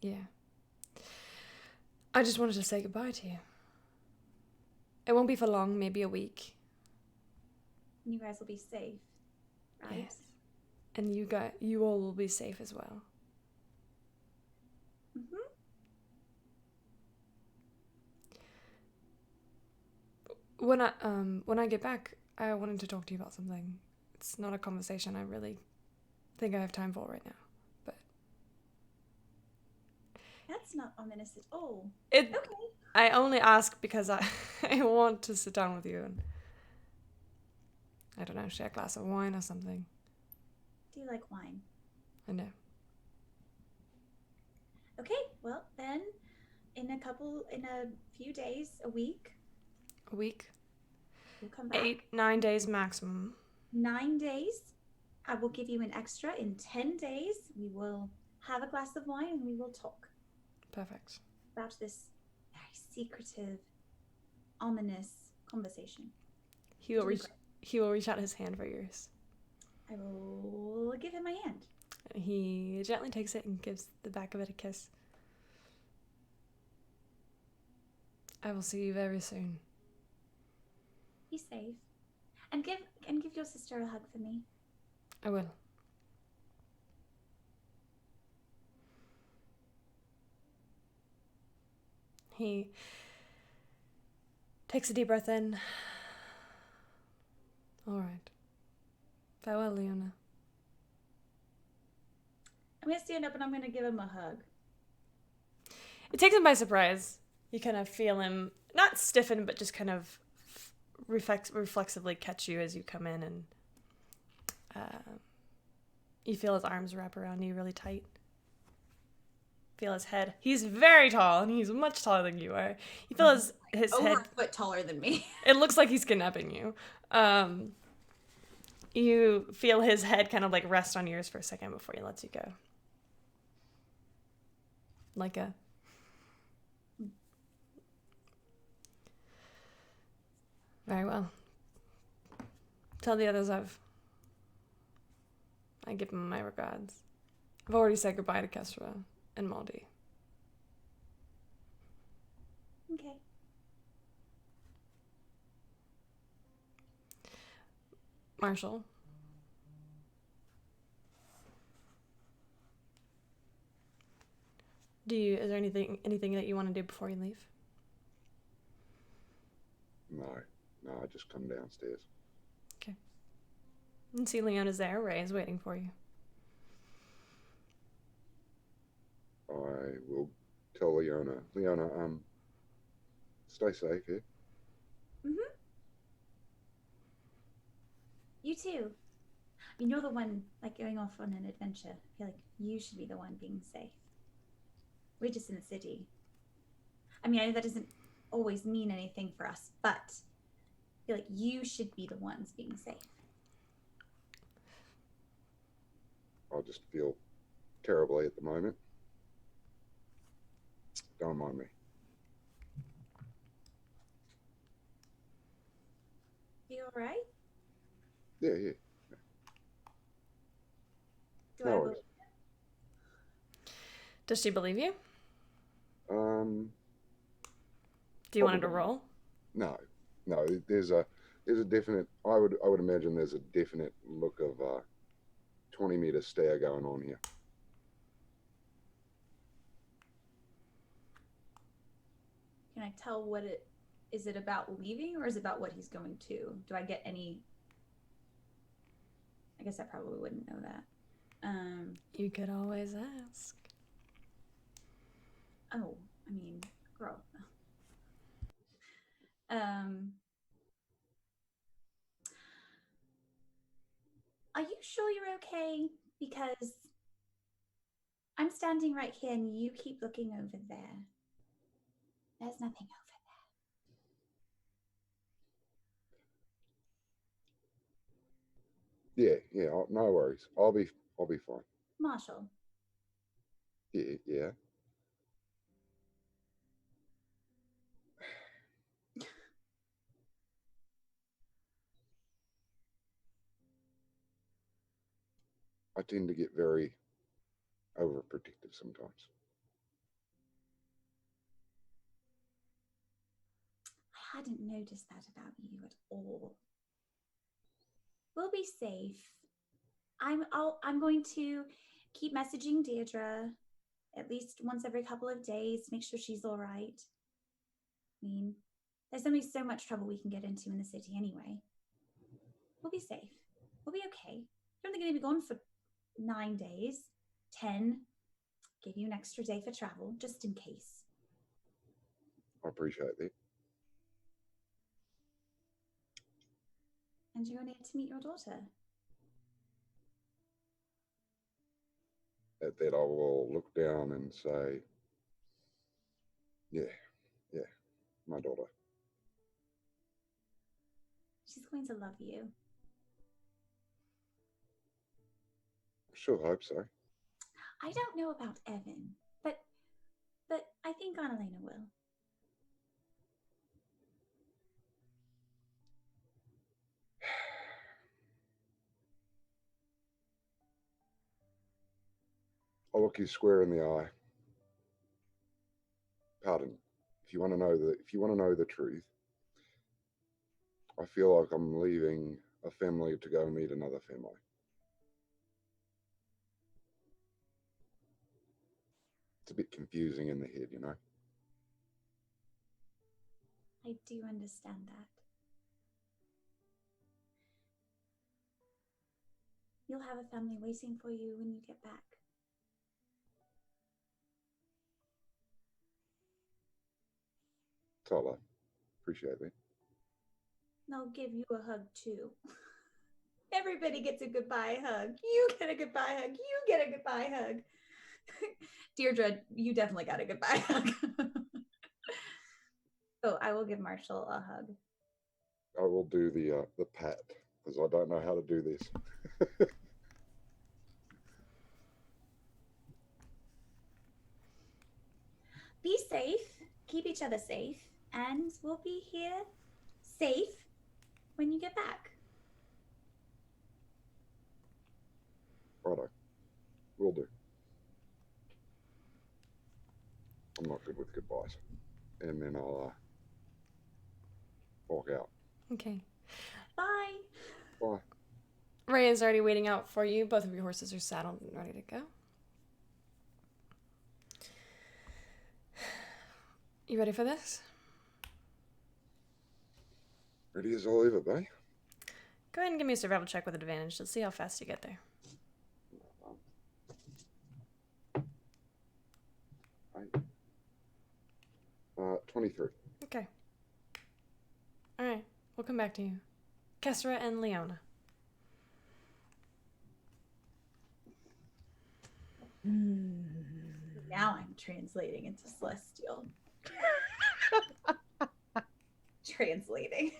it. Yeah. I just wanted to say goodbye to you. It won't be for long, maybe a week. You guys will be safe, right? Yes. And you all will be safe as well. Mm-hmm. When I get back, I wanted to talk to you about something. It's not a conversation I really think I have time for right now. But That's not ominous at all. it Okay. I only ask because I want to sit down with you and I don't know, share a glass of wine or something. Do you like wine? I know. Okay, well then, in a few days, a week, A week? we'll come back. 8-9 days maximum. 9 days. I will give you an extra. In 10 days, we will have a glass of wine and we will talk Perfect. about this very secretive, ominous conversation. He will reach out his hand for yours. I will give him my hand. He gently takes it and gives the back of it a kiss. I will see you very soon. Be safe. And give your sister a hug for me. I will. He takes a deep breath in. All right. Farewell, Leona. I'm gonna stand up and I'm gonna give him a hug. It takes him by surprise. You kind of feel him, not stiffen, but just kind of reflexively catch you as you come in, and you feel his arms wrap around you really tight. Feel his head. He's very tall, and he's much taller than you are. You feel his Over head. a foot taller than me. It looks like he's kidnapping you. You feel his head kind of like rest on yours for a second before he lets you go. Like a... Very well. Tell the others I give them my regards. I've already said goodbye to Kesra and Maldi. Okay. Marshall. Is there anything that you want to do before you leave? No, I just come downstairs. Okay. And see Leona's there. Ray is waiting for you. I will tell Leona. Leona, stay safe here. Mm-hmm. You too. You're the one, like, going off on an adventure. I feel like you should be the one being safe. We're just in the city. I mean, I know that doesn't always mean anything for us, but I feel like you should be the ones being safe. I just feel terribly at the moment. Don't mind me. You all right? Yeah. Do No I worries. Does she believe you? Do you want her to Probably. roll? No. There's a definite. I would imagine there's a definite look of 20-meter stare going on here. Can I tell what it is? It about leaving, or is it about what he's going to? Do I get any? I guess I probably wouldn't know that. You could always ask. Oh, I mean, girl. Are you sure you're okay? Because I'm standing right here and you keep looking over there. There's nothing over Yeah, yeah. No worries. I'll be fine. Marshall, Yeah, yeah. I tend to get very overprotective sometimes. I hadn't noticed that about you at all. We'll be safe. I'm going to keep messaging Deirdre at least once every couple of days, make sure she's all right. I mean, there's only so much trouble we can get into in the city anyway. We'll be safe. We'll be okay. You're only going to be gone for 9 days, 10. Give you an extra day for travel, just in case. I appreciate that. And you're going to get to meet your daughter. At that, I will look down and say, yeah, my daughter. She's going to love you. Sure hope so. I don't know about Evan, but I think Annalena will. I'll look you square in the eye. Pardon. If you want to know the truth, I feel like I'm leaving a family to go meet another family. It's a bit confusing in the head, you know. I do understand that. You'll have a family waiting for you when you get back. Tyler, appreciate that. They'll give you a hug too. Everybody gets a goodbye hug. You get a goodbye hug. You get a goodbye hug. Deirdre, you definitely got a goodbye hug. So I will give Marshall a hug. I will do the pat because I don't know how to do this. Be safe. Keep each other safe. And we'll be here safe when you get back. Righto, will do. I'm not good with goodbyes, and then I'll walk out. Okay. Bye. Bye. Ray is already waiting out for you. Both of your horses are saddled and ready to go. You ready for this? Ready as I'll ever be. Go ahead and give me a survival check with advantage. Let's see how fast you get there. 23. Okay. All right. We'll come back to you. Kessera and Leona. Now I'm translating into Celestial. Translating.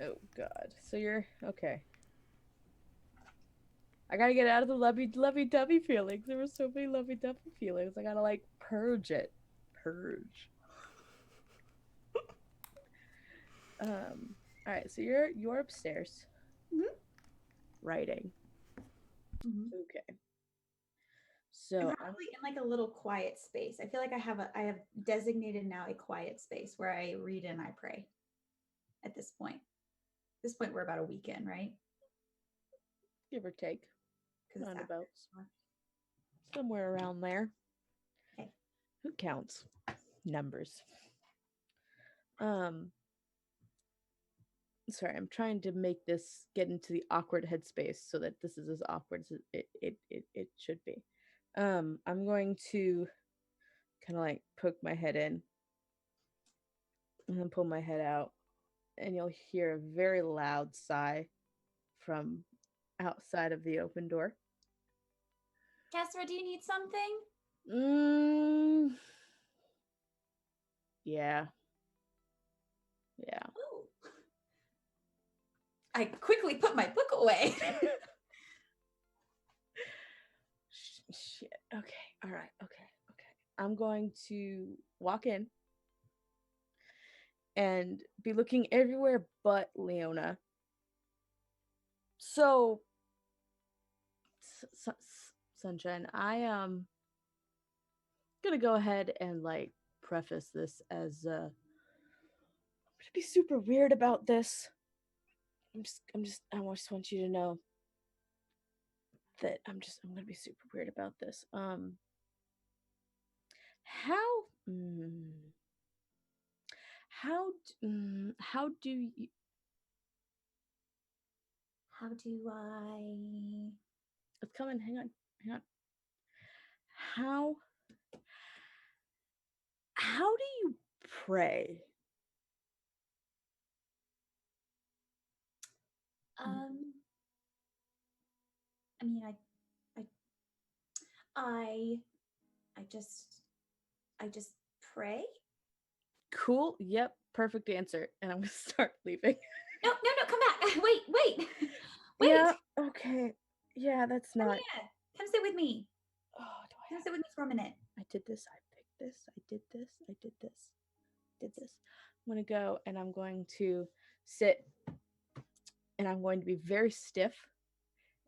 Oh God. So you're okay. I gotta get out of the lovey-dovey feelings. There were so many lovey-dovey feelings. I gotta like purge it. Purge. Alright, so you're upstairs. Mhm. Writing. Mhm. Okay. So I'm probably in like a little quiet space. I feel like I have designated now a quiet space where I read and I pray. At this point, we're about a week in, right? give or take. 'Cause it's after. Roundabouts. Somewhere around there. Okay. Who counts? Numbers. Sorry, I'm trying to make this get into the awkward headspace so that this is as awkward as it should be. I'm going to kind of like poke my head in and then pull my head out, and you'll hear a very loud sigh from outside of the open door. Kessera, do you need something? Yeah. Oh, I quickly put my book away. Shit. Okay. All right. Okay. I'm going to walk in and be looking everywhere but Leona. So, Sunshine, gonna go ahead and like preface this as I'm gonna be super weird about this. I just want you to know that I'm gonna be super weird about this. How how do you How do I? it's coming, hang on. How do you pray? I mean, I, I just pray. Cool. Yep. Perfect answer. And I'm gonna start leaving. No, come back. Wait. Yeah. Okay. Yeah, that's Come not. here. Come sit with me. Oh, Come sit with me for a minute. I did this. I picked this. I did this. I did this. Did this. I'm gonna go and I'm going to sit and I'm going to be very stiff.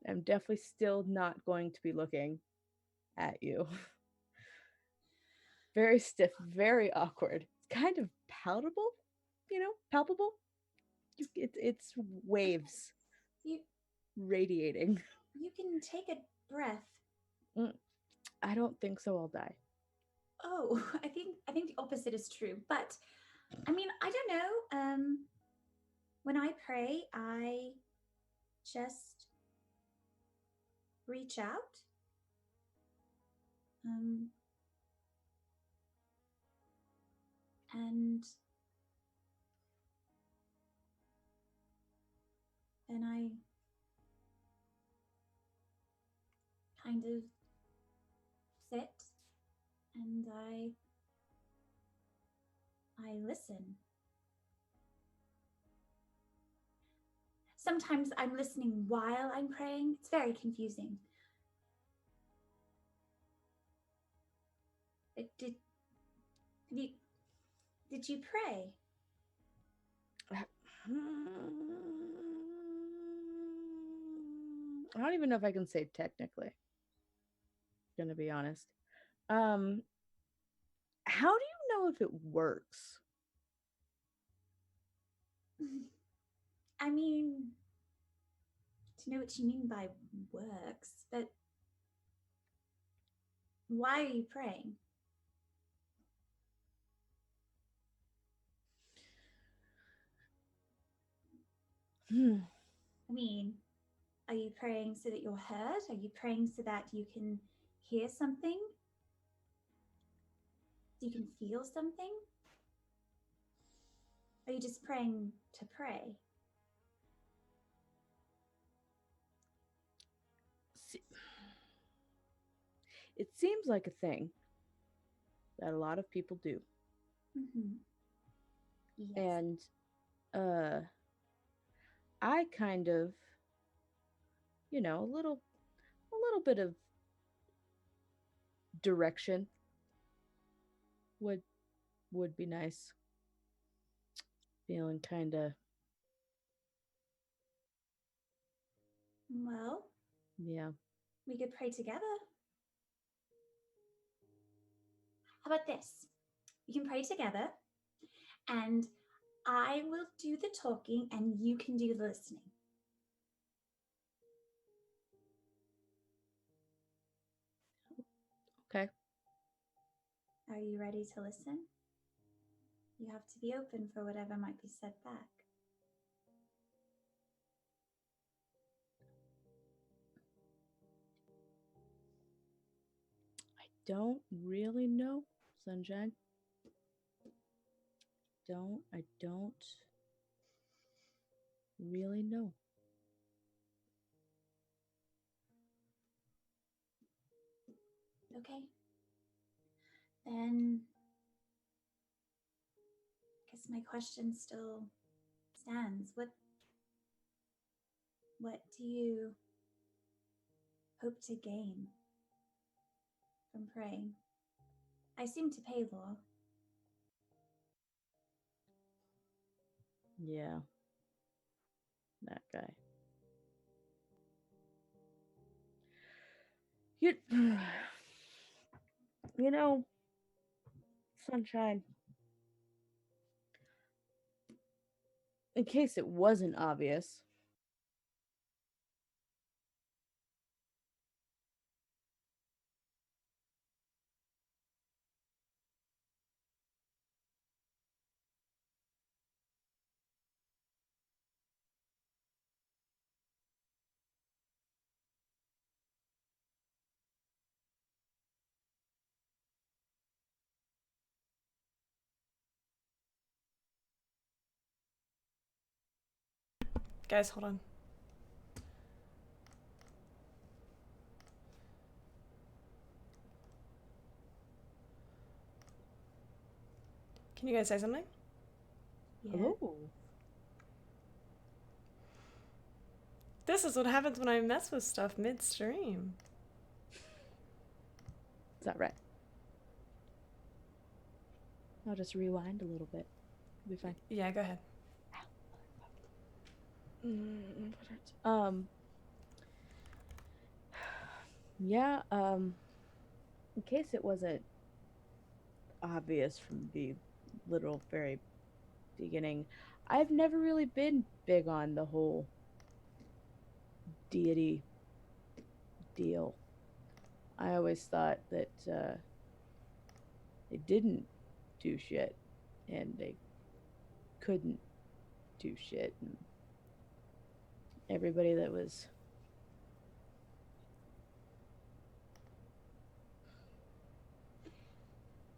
I'm definitely still not going to be looking at you. Very stiff, very awkward. It's kind of palpable, palpable. It's waves You radiating. you can take a breath. I don't think so. I'll die. Oh, I think the opposite is true. But I mean, I don't know. When I pray, I just reach out. And then I kind of sit and I listen. Sometimes I'm listening while I'm praying. It's very confusing. Did you pray? I don't even know if I can say technically. Gonna be honest. How do you know if it works? I mean, to know what you mean by works, but why are you praying? I mean, are you praying so that you're heard? Are you praying so that you can hear something? You can feel something? Are you just praying to pray? It seems like a thing that a lot of people do. Mm-hmm. Yes. And I kind of, a little bit of direction would be nice. Feeling kind of, Well, yeah. we could pray together. How about this? We can pray together, and I will do the talking and you can do the listening. Okay. Are you ready to listen? You have to be open for whatever might be said back. I don't really know, Sunshine. I don't really know. Okay. Then I guess my question still stands. What do you hope to gain from praying? I assume to Paylor. Yeah. That guy. You, you know, Sunshine, in case it wasn't obvious, Guys, hold on. Can you guys say something? Yeah. hello. This is what happens when I mess with stuff midstream. Is that right? I'll just rewind a little bit. It'll be fine. Yeah, go ahead. Yeah, in case it wasn't obvious from the literal very beginning, I've never really been big on the whole deity deal. I always thought that they didn't do shit and they couldn't do shit, and everybody that was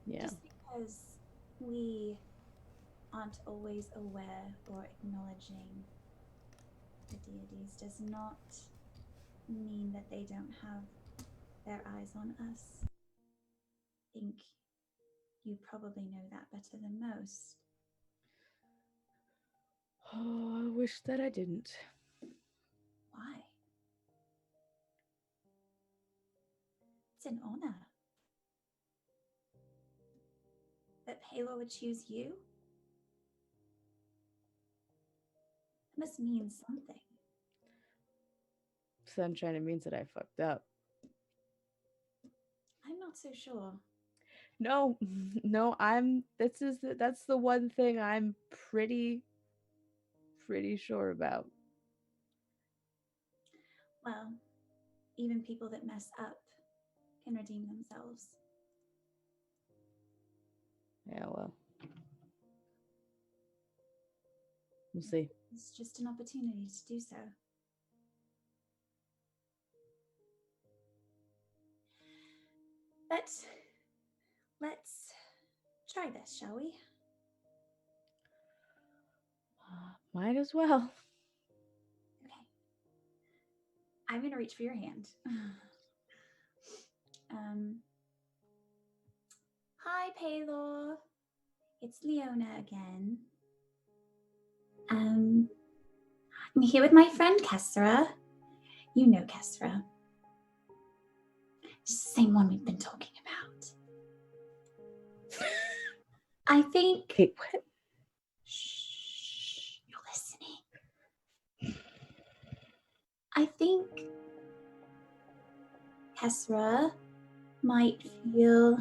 yeah. Just because we aren't always aware or acknowledging the deities does not mean that they don't have their eyes on us. I think you probably know that better than most. Oh, I wish that I didn't. Why? It's an honor. That Paylor would choose you? It must mean something. Sunshine, it means that I fucked up. I'm not so sure. No, no, that's the one thing I'm pretty sure about. Well, even people that mess up can redeem themselves. Yeah, well. We'll see. It's just an opportunity to do so. But let's try this, shall we? Might as well. Okay. I'm gonna reach for your hand. Hi, Paylor. It's Leona again. I'm here with my friend Kessra. You know Kessra. It's the same one we've been talking about. I think. Wait, what? Shh, you're listening. I think Kessra might feel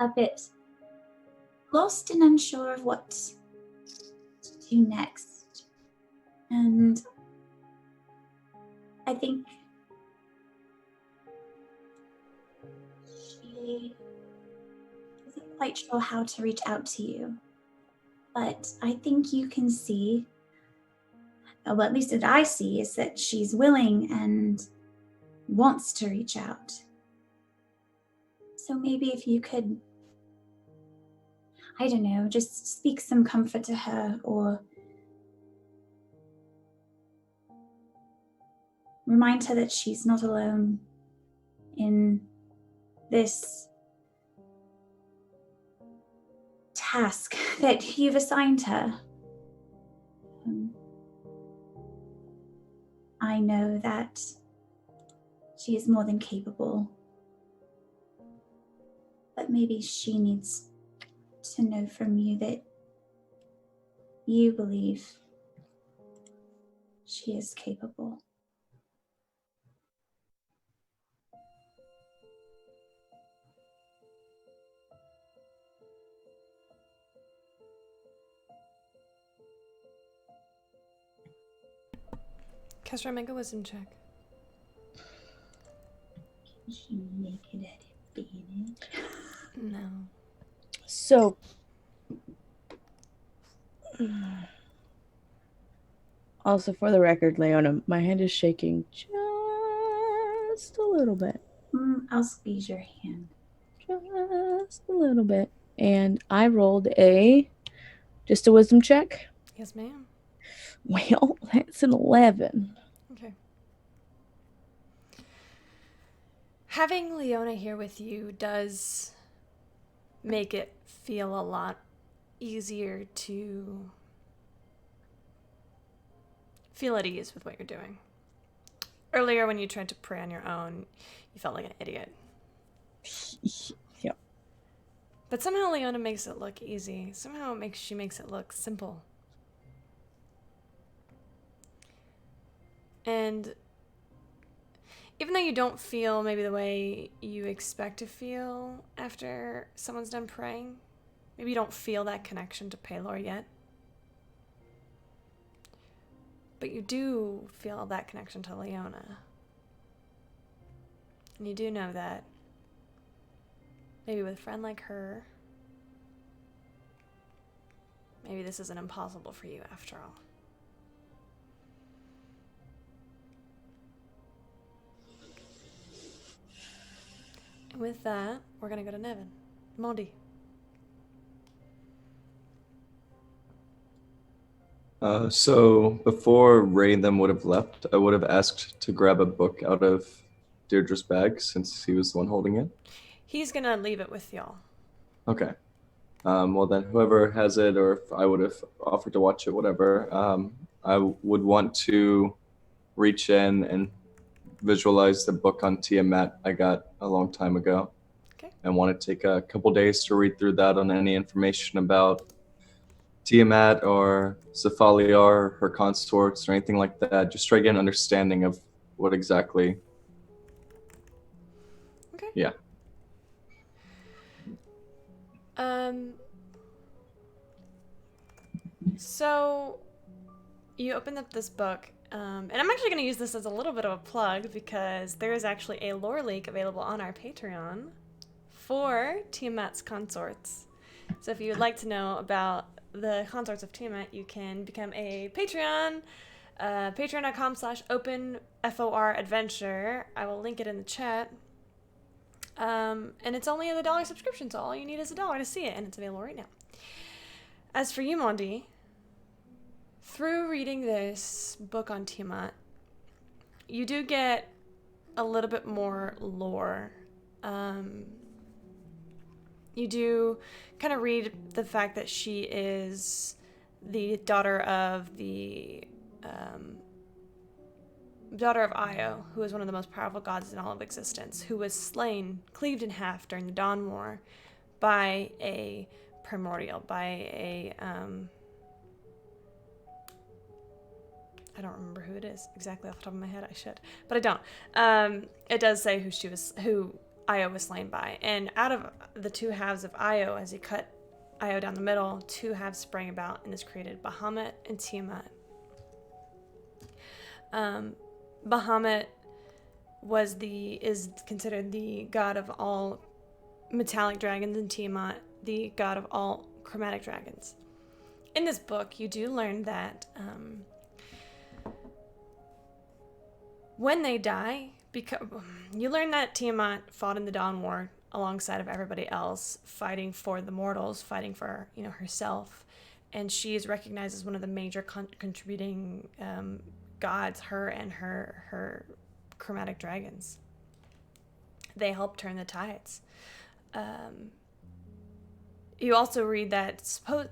a bit lost and unsure of what to do next. And I think she isn't quite sure how to reach out to you. But I think you can see, well, at least what I see, is that she's willing and wants to reach out. So maybe if you could, I don't know, just speak some comfort to her or remind her that she's not alone in this task that you've assigned her. I know that she is more than capable. But maybe she needs to know from you that you believe she is capable. Kesra, make a wisdom check. Can she make it at advantage? No. So, also for the record, Leona, my hand is shaking just a little bit. I'll squeeze your hand. Just a little bit. And I rolled just a wisdom check. Yes, ma'am. Well, that's an 11. Okay. Having Leona here with you does make it feel a lot easier to feel at ease with what you're doing. Earlier, when you tried to pray on your own, you felt like an idiot. Yeah. But somehow Leona makes it look easy. Somehow she makes it look simple. And even though you don't feel maybe the way you expect to feel after someone's done praying, maybe you don't feel that connection to Pelor yet, but you do feel that connection to Leona. And you do know that maybe with a friend like her, maybe this isn't impossible for you after all. And with that, we're going to go to Nevin. Mondi. So before Ray and them would have left, I would have asked to grab a book out of Deirdre's bag since he was the one holding it. He's going to leave it with y'all. Okay. Well then, whoever has it, or if I would have offered to watch it, whatever, I would want to reach in and visualize the book on Tiamat I got a long time ago. Okay. I want to take a couple days to read through that on any information about Tiamat or Cephaliar, her consorts, or anything like that. Just try to get an understanding of what exactly. Okay. Yeah. So you open up this book, and I'm actually going to use this as a little bit of a plug because there is actually a lore leak available on our Patreon for Tiamat's consorts. So if you would like to know about the consorts of Tiamat, you can become a Patreon, patreon.com/openforadventure. I will link it in the chat. And it's only a $1 subscription, so all you need is $1 to see it, and it's available right now. As for you, Mondi, through reading this book on Tiamat, you do get a little bit more lore. You do kind of read the fact that she is the daughter of Io, who is one of the most powerful gods in all of existence, who was slain, cleaved in half during the Dawn War by a primordial, by a I don't remember who it is exactly off the top of my head. I should, but I don't. It does say who Io was slain by, and out of the two halves of Io, as he cut Io down the middle, two halves sprang about and is created Bahamut and Tiamat. Bahamut is considered the god of all metallic dragons, and Tiamat the god of all chromatic dragons. In this book, you do learn that when they die, because you learn that Tiamat fought in the Dawn War alongside of everybody else, fighting for the mortals, fighting for herself, and she is recognized as one of the major contributing gods. Her and her chromatic dragons. They help turn the tides. You also read that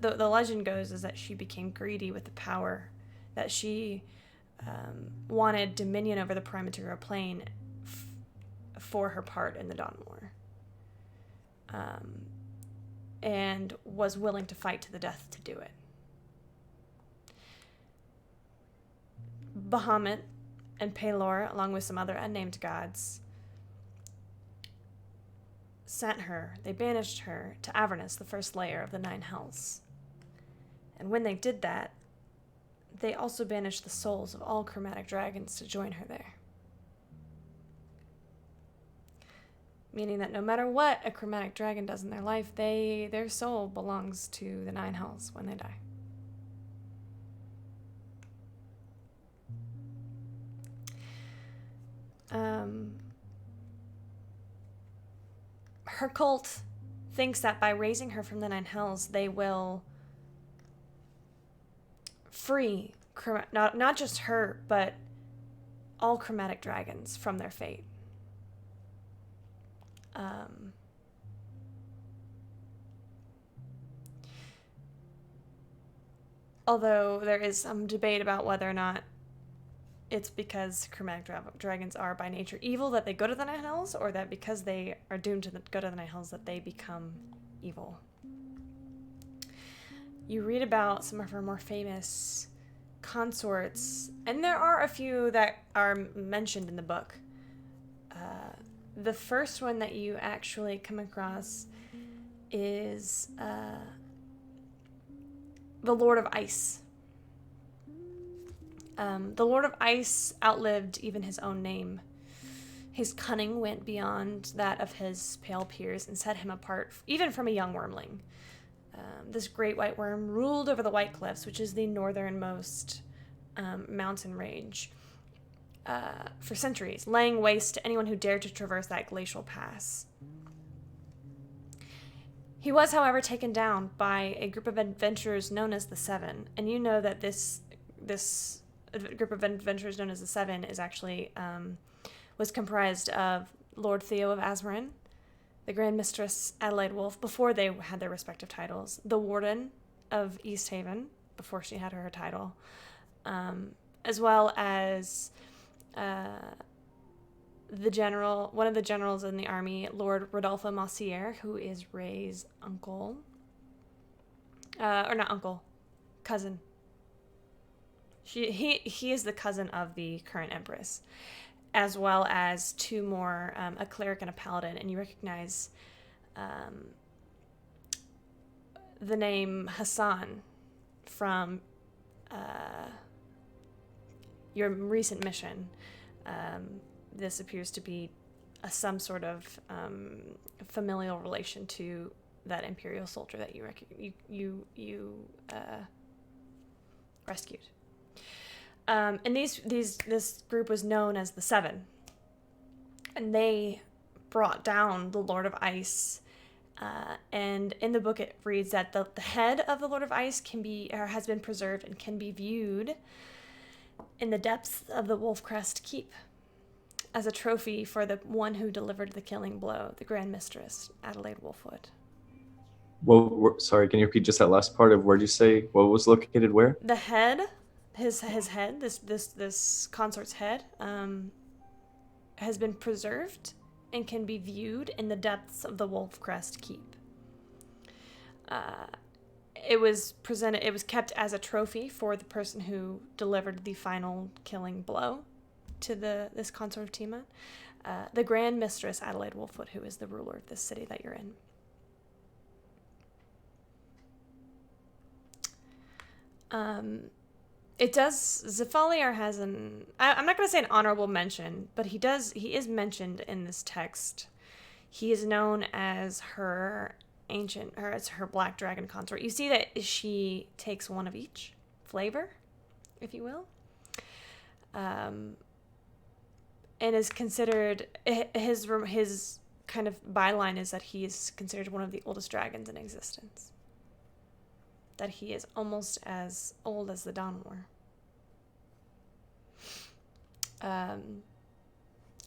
the legend goes is that she became greedy with the power, that she wanted dominion over the prime material plane for her part in the Dawn War, and was willing to fight to the death to do it. Bahamut and Pelor, along with some other unnamed gods, they banished her to Avernus, the first layer of the 9 hells. And when they did that, they also banished the souls of all chromatic dragons to join her there. Meaning that no matter what a chromatic dragon does in their life, their soul belongs to the 9 hells when they die. Her cult thinks that by raising her from the 9 hells, they will free not just her, but all chromatic dragons from their fate. Although there is some debate about whether or not it's because chromatic dragons are by nature evil that they go to the 9 hells, or that because they are doomed to go to the 9 hells that they become evil. You read about some of her more famous consorts, and there are a few that are mentioned in the book. The first one that you actually come across is the Lord of Ice. The Lord of Ice outlived even his own name. His cunning went beyond that of his pale peers and set him apart even from a young wormling. This great white worm ruled over the White Cliffs, which is the northernmost mountain range, for centuries, laying waste to anyone who dared to traverse that glacial pass. He was, however, taken down by a group of adventurers known as the Seven, and you know that this group of adventurers known as the Seven is actually was comprised of Lord Theo of Azmorin, the Grand Mistress Adelaide Wolf, before they had their respective titles, the Warden of East Haven, before she had her title, as well as one of the generals in the army, Lord Rodolfo Massiere, who is Ray's uncle. Or not uncle, cousin. He is the cousin of the current empress, as well as 2 more, a cleric and a paladin, and you recognize the name Hassan from your recent mission. This appears to be some sort of familial relation to that imperial soldier that you rescued. And this group was known as the Seven, and they brought down the Lord of Ice. And in the book, it reads that the head of the Lord of Ice has been preserved and can be viewed in the depths of the Wolfcrest Keep as a trophy for the one who delivered the killing blow, the Grand Mistress Adelaide Wolfwood. Well, sorry, can you repeat just that last part of where did you say what was located where? The head, his head, this consort's head, has been preserved and can be viewed in the depths of the Wolfcrest Keep. It was kept as a trophy for the person who delivered the final killing blow to this consort of Tiamat, the Grand Mistress Adelaide Wolfwood, who is the ruler of this city that you're in. Zafaliar has I'm not going to say an honorable mention, but he is mentioned in this text. He is known as her black dragon consort. You see that she takes one of each flavor, if you will. And is considered, his kind of byline is that he is considered one of the oldest dragons in existence. That he is almost as old as the Dawn War.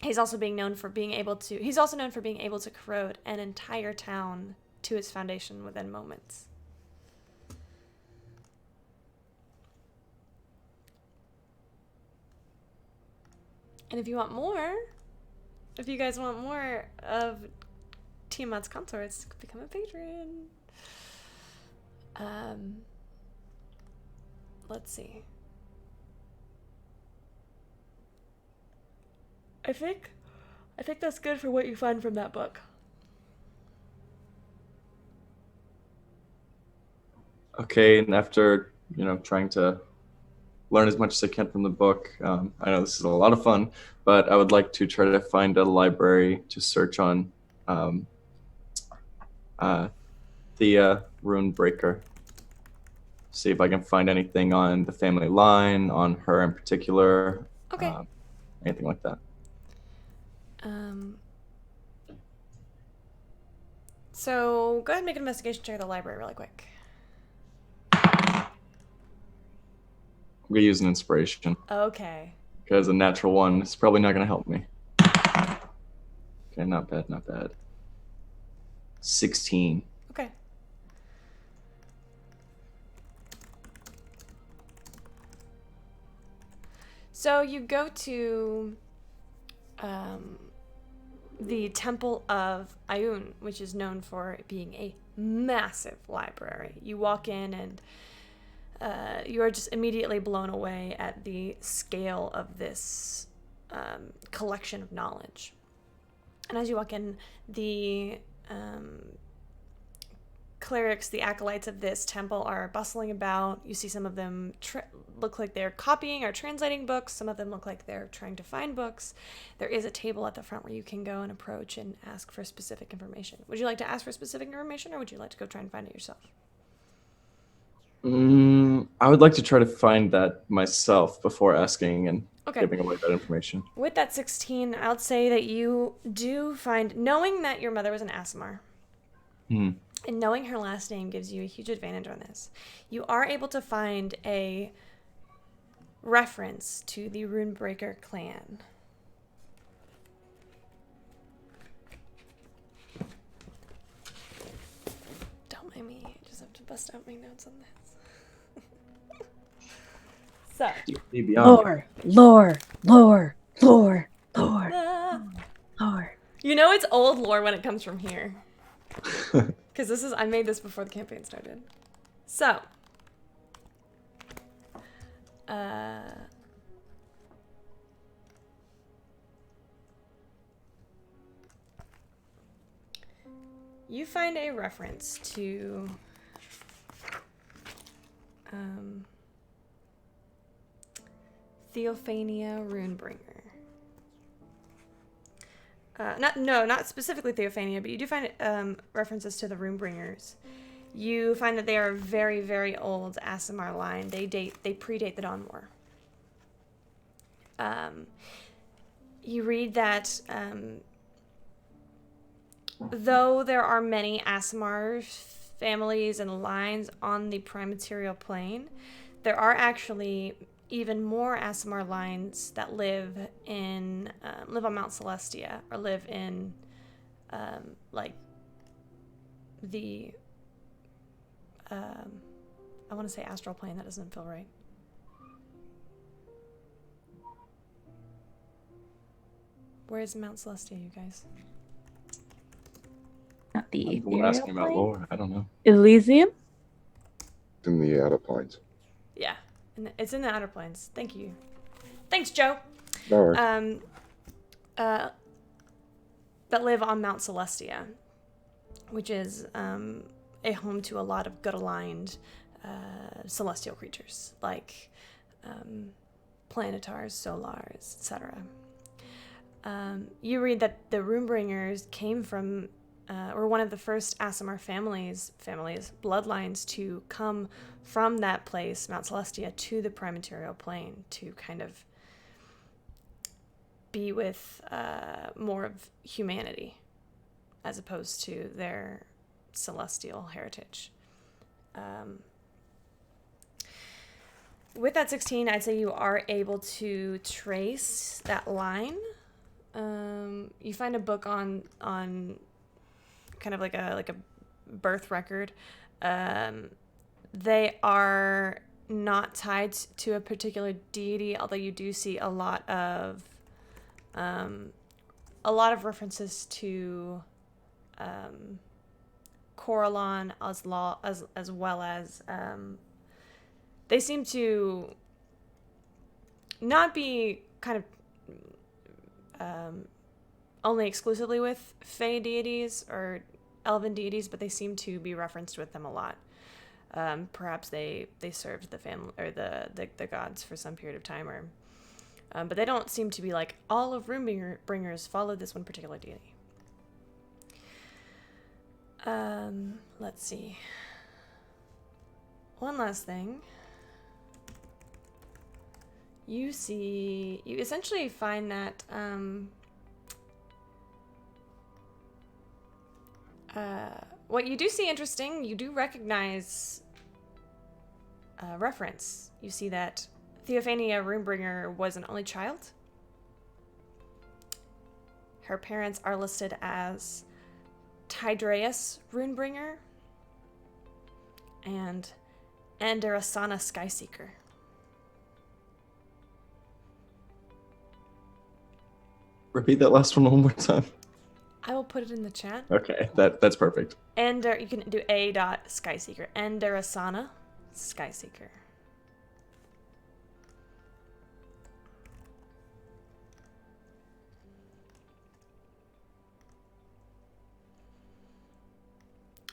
He's also known for being able to corrode an entire town to its foundation within moments. And if you guys want more of Tiamat's consorts, become a patron. Let's see. I think that's good for what you find from that book. Okay, and after, trying to learn as much as I can from the book, I know this is a lot of fun, but I would like to try to find a library to search on the Rune Breaker. See if I can find anything on the family line, on her in particular. Okay. Anything like that. So go ahead and make an investigation check of the library really quick. I'm going to use an inspiration. Okay. Because a natural one is probably not going to help me. Okay, not bad, not bad. 16. Okay. So you go to the Temple of Ayun, which is known for being a massive library. You walk in and you are just immediately blown away at the scale of this collection of knowledge. And as you walk in, the clerics, the acolytes of this temple are bustling about. You see some of them look like they're copying or translating books. Some of them look like they're trying to find books. There is a table at the front where you can go and approach and ask for specific information. Would you like to ask for specific information, or would you like to go try and find it yourself? I would like to try to find that myself before asking and giving away that information. With that 16, I would say that you do find, knowing that your mother was an Aasimar, and knowing her last name gives you a huge advantage on this, you are able to find a reference to the Runebreaker clan. Don't mind me, I just have to bust out my notes on this. So. Lore. You know it's old lore when it comes from here. Because I made this before the campaign started. So. You find a reference to Theophania Runebringer. Not specifically Theophania, but you do find references to the Runebringers. You find that they are a very, very old Aasimar line. They predate the Dawn War. You read that though there are many Aasimar families and lines on the Prime Material Plane, there are actually even more Aasimar lines that live on Mount Celestia, or live in the I want to say astral plane. That doesn't feel right. Where is Mount Celestia, you guys? Not the I'm asking about lore. I don't know. Elysium? In the outer planes. Yeah, it's in the outer planes. Thank you. Thanks, Joe. No worries. That live on Mount Celestia, which is a home to a lot of good-aligned celestial creatures, like planetars, solars, etc. You read that the Runebringers came from, or one of the first Aasimar families, bloodlines, to come from that place, Mount Celestia, to the Prime Material Plane to kind of be with more of humanity as opposed to their celestial heritage. With that 16, I'd say you are able to trace that line. You find a book on kind of like a birth record. They are not tied to a particular deity, although you do see a lot of A lot of references to Coralon as well as they seem to not be kind of only exclusively with Fey deities or elven deities, but they seem to be referenced with them a lot. Perhaps they served the family or the gods for some period of time, or but they don't seem to be like all of Runebringers follow this one particular deity. Let's see. One last thing. You essentially find that what you do see interesting, you do recognize reference. You see that Theophania Runebringer was an only child. Her parents are listed as Tydreus Runebringer and Andarasana Skyseeker. Repeat that last one more time. I will put it in the chat. Okay, that's perfect. And you can do A. Skyseeker. Andarasana Skyseeker.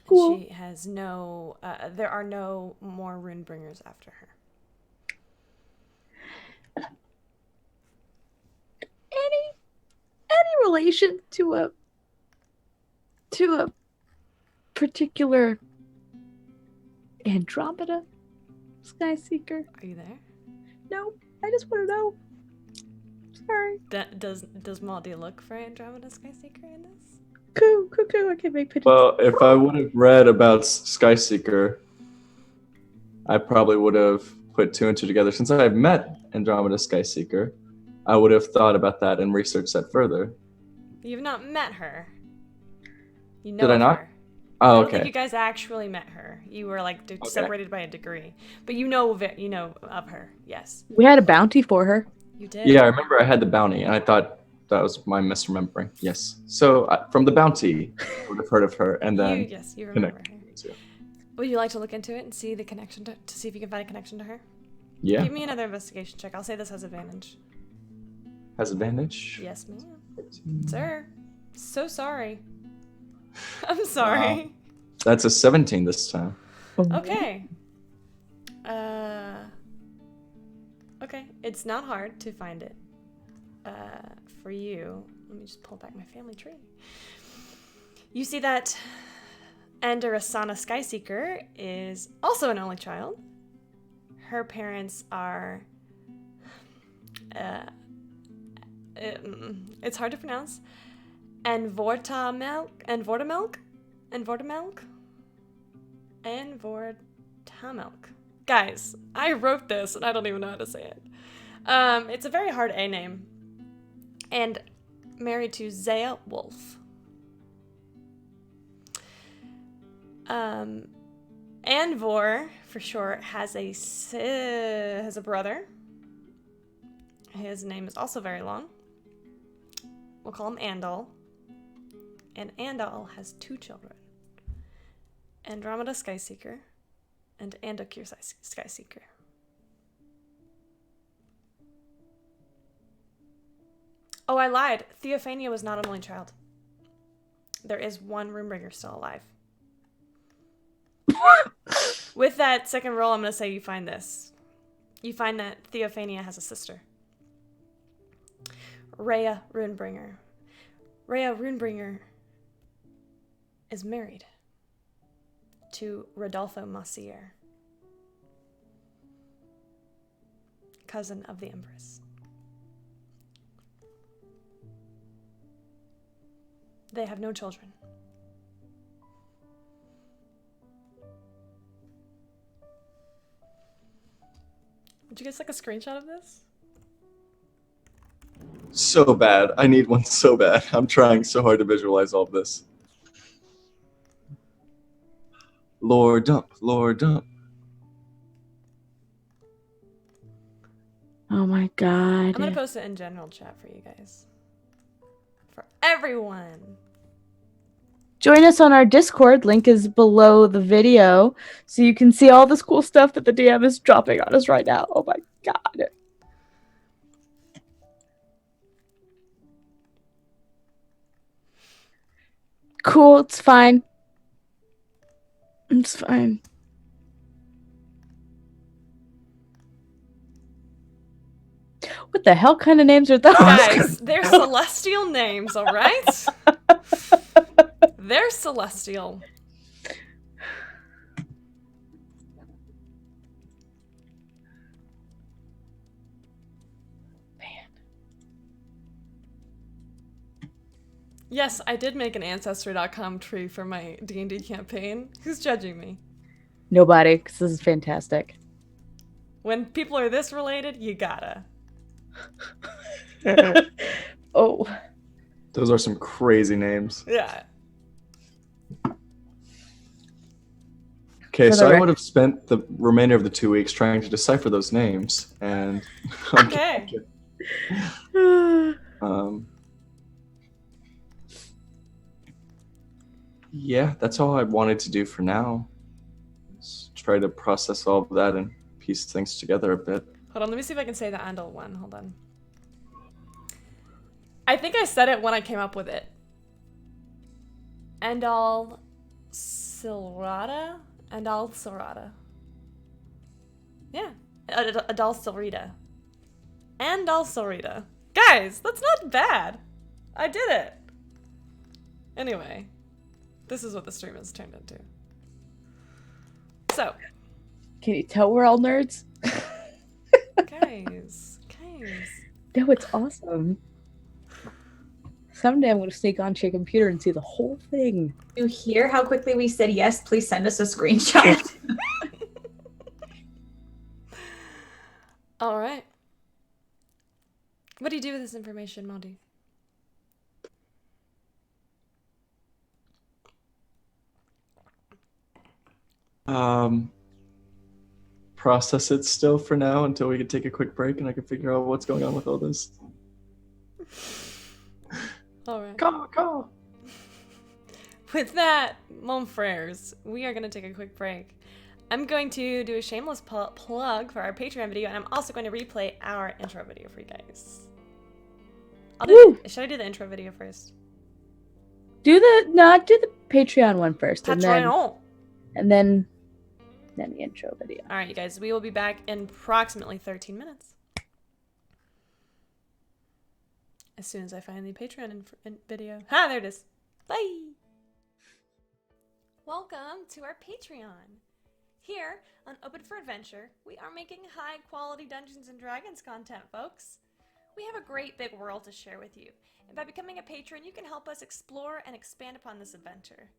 Cool. She has no. There are no more Runebringers after her. Any relation to a particular Andromeda Skyseeker? Are you there? No, I just want to know. Sorry. Does Maldi look for Andromeda Skyseeker in this? Coo. I can make pictures. Well, if I would have read about Skyseeker, I probably would have put two and two together. Since I have met Andromeda Skyseeker, I would have thought about that and researched that further. You've not met her. You know Did I of not? her. Oh, I don't think okay. you guys actually met her. You were like separated by a degree, but you know of her. Yes, We had a bounty for her. you did. Yeah, I remember I had the bounty, and I thought that was my misremembering. Yes. So from the bounty, I would have heard of her, and then you remember her. connect. Yeah. Would you like to look into it and see the connection to see if you can find a connection to her? Yeah. Give me another investigation check. I'll say this has advantage. Has advantage. Yes, ma'am. Sir, so sorry. I'm sorry. That's a 17 this time. Okay. Okay. It's not hard to find it. For you, let me just pull back my family tree. You see that Andarasana Skyseeker is also an only child. Her parents are it's hard to pronounce. Envortamelk. Guys, I wrote this and I don't even know how to say it. It's a very hard A name. And married to Zaya Wolf. Anvor, for short, has a brother. His name is also very long. We'll call him Andal. And Andal has two children. Andromeda Skyseeker and Andokir Skyseeker. Oh, I lied. Theophania was not an only child. There is one Runebringer still alive. With that second roll, I'm going to say you find this. You find that Theophania has a sister. Rhea Runebringer. Rhea Runebringer is married to Rodolfo Massier, cousin of the Empress. They have no children. Would you guys like a screenshot of this? So bad. I need one so bad. I'm trying so hard to visualize all of this. Lore dump. Oh my god. I'm gonna post it in general chat for you guys. for everyone. Join us on our Discord. Link is below the video, so you can see all this cool stuff that the DM is dropping on us right now. Oh my god. Cool, it's fine. It's fine. What the hell kind of names are those? Guys, they're celestial names, alright? They're celestial. Yes, I did make an Ancestry.com tree for my D&D campaign. Who's judging me? Nobody, because this is fantastic. When people are this related, you gotta. Oh. Those are some crazy names. Yeah. Okay, For so the I rec- would have spent the remainder of the 2 weeks trying to decipher those names, and Okay. Yeah, that's all I wanted to do for now. Just try to process all of that and piece things together a bit. Hold on, let me see if I can say the Andal one. Hold on. I think I said it when I came up with it. Andal Silrata? Andal Silrata. Yeah. Adal Silrita. Andal Silrita. Guys, that's not bad. I did it. Anyway, this is what the stream has turned into. So, Can you tell we're all nerds? guys. No, it's awesome. Someday I'm going to sneak onto your computer and see the whole thing. You hear how quickly we said yes? Please send us a screenshot. All right. What do you do with this information, Monty? Process it still for now until we can take a quick break and I can figure out what's going on with all this. All right. Call. With that, mon frères, we are going to take a quick break. I'm going to do a shameless plug for our Patreon video, and I'm also going to replay our intro video for you guys. Should I do the intro video first? Do the Patreon one first, and Patreon. then the intro video. All right, you guys, we will be back in approximately 13 minutes. As soon as I find the Patreon video. Ha, there it is. Bye. Welcome to our Patreon. Here on Open for Adventure, we are making high quality Dungeons and Dragons content, folks. We have a great big world to share with you, and by becoming a patron, you can help us explore and expand upon this adventure.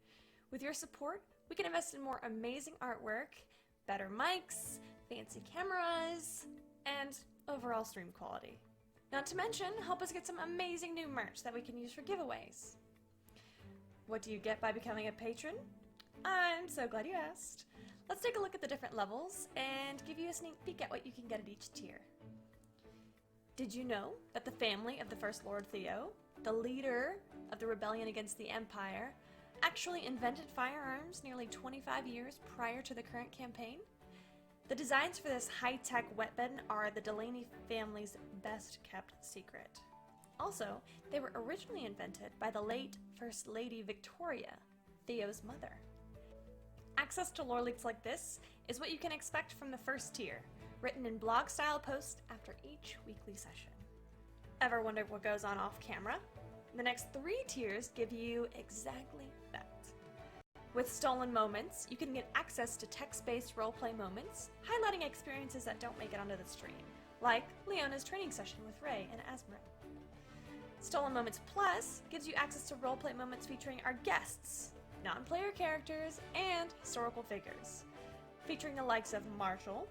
With your support, we can invest in more amazing artwork, better mics, fancy cameras, and overall stream quality. Not to mention, help us get some amazing new merch that we can use for giveaways. What do you get by becoming a patron? I'm so glad you asked. Let's take a look at the different levels and give you a sneak peek at what you can get at each tier. Did you know that the family of the First Lord Theo, the leader of the rebellion against the Empire, actually invented firearms nearly 25 years prior to the current campaign? The designs for this high-tech weapon are the Delaney family's best-kept secret. Also, they were originally invented by the late First Lady Victoria, Theo's mother. Access to lore leaks like this is what you can expect from the first tier, written in blog-style posts after each weekly session. Ever wondered what goes on off-camera? The next 3 tiers give you exactly that. With Stolen Moments, you can get access to text-based roleplay moments, highlighting experiences that don't make it onto the stream, like Leona's training session with Ray and Asmara. Stolen Moments Plus gives you access to roleplay moments featuring our guests, non-player characters, and historical figures, featuring the likes of Marshall,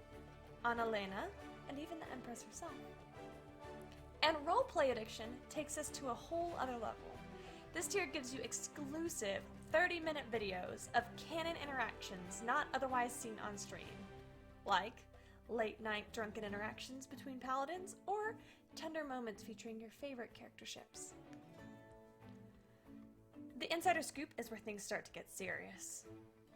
Annalena, and even the Empress herself. And Roleplay Addiction takes us to a whole other level. This tier gives you exclusive 30-minute videos of canon interactions not otherwise seen on stream, like late-night drunken interactions between paladins or tender moments featuring your favorite character ships. The Insider Scoop is where things start to get serious.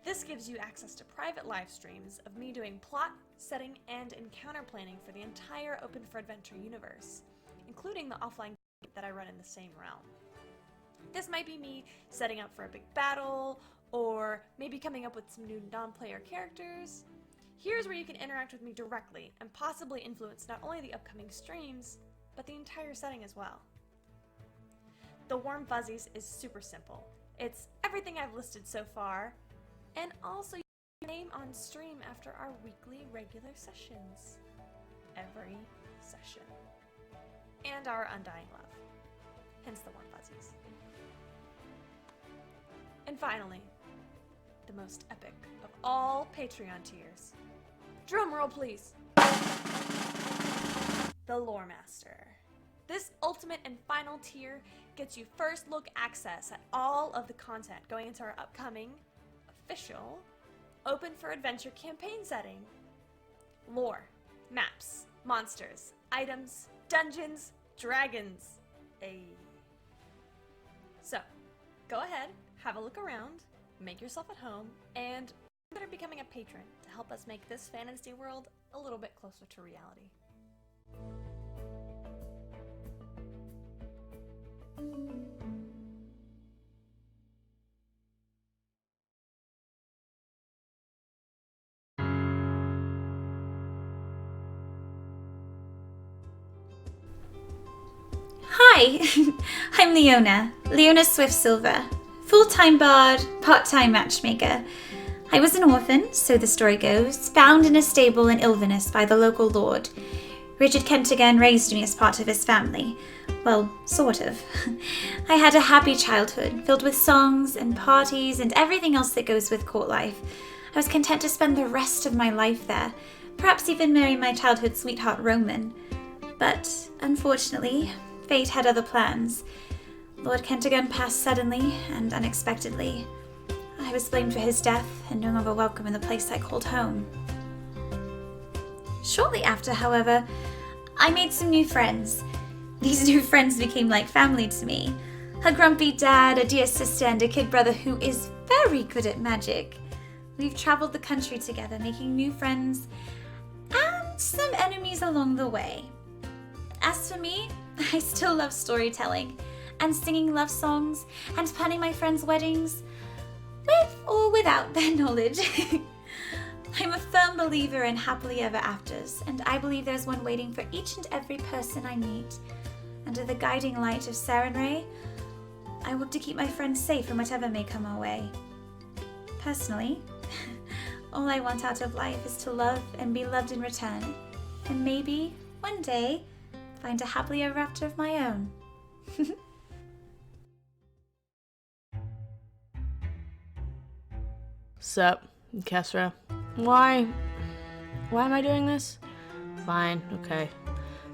This gives you access to private live streams of me doing plot, setting, and encounter planning for the entire Open for Adventure universe, including the offline that I run in the same realm. This might be me setting up for a big battle, or maybe coming up with some new non-player characters. Here's where you can interact with me directly and possibly influence not only the upcoming streams, but the entire setting as well. The Warm Fuzzies is super simple. It's everything I've listed so far, and also your name on stream after our weekly regular sessions. Every session. And our undying love. Hence the Warm Fuzzies. And finally, the most epic of all Patreon tiers. Drum roll, please. The Lore Master. This ultimate and final tier gets you first look access at all of the content going into our upcoming, official, Open for Adventure campaign setting. Lore, maps, monsters, items, dungeons, dragons. So, go ahead, have a look around, make yourself at home, and consider becoming a patron to help us make this fantasy world a little bit closer to reality. Hi, I'm Leona Swift Silver, full-time bard, part-time matchmaker. I was an orphan, so the story goes, found in a stable in Ilvinus by the local lord. Richard Kentigan raised me as part of his family. Well, sort of. I had a happy childhood, filled with songs and parties and everything else that goes with court life. I was content to spend the rest of my life there, perhaps even marry my childhood sweetheart Roman. But, unfortunately, fate had other plans. Lord Kentigan passed suddenly and unexpectedly. I was blamed for his death and no longer welcome in the place I called home. Shortly after, however, I made some new friends. These new friends became like family to me. A grumpy dad, a dear sister, and a kid brother who is very good at magic. We've traveled the country together, making new friends and some enemies along the way. As for me, I still love storytelling and singing love songs and planning my friends' weddings, with or without their knowledge. I'm a firm believer in happily ever afters, and I believe there's one waiting for each and every person I meet. Under the guiding light of Sarenrae, I work to keep my friends safe from whatever may come our way. Personally, all I want out of life is to love and be loved in return, and maybe, one day, find a happily ever after of my own. Sup, Kesra? Why am I doing this? Fine, okay.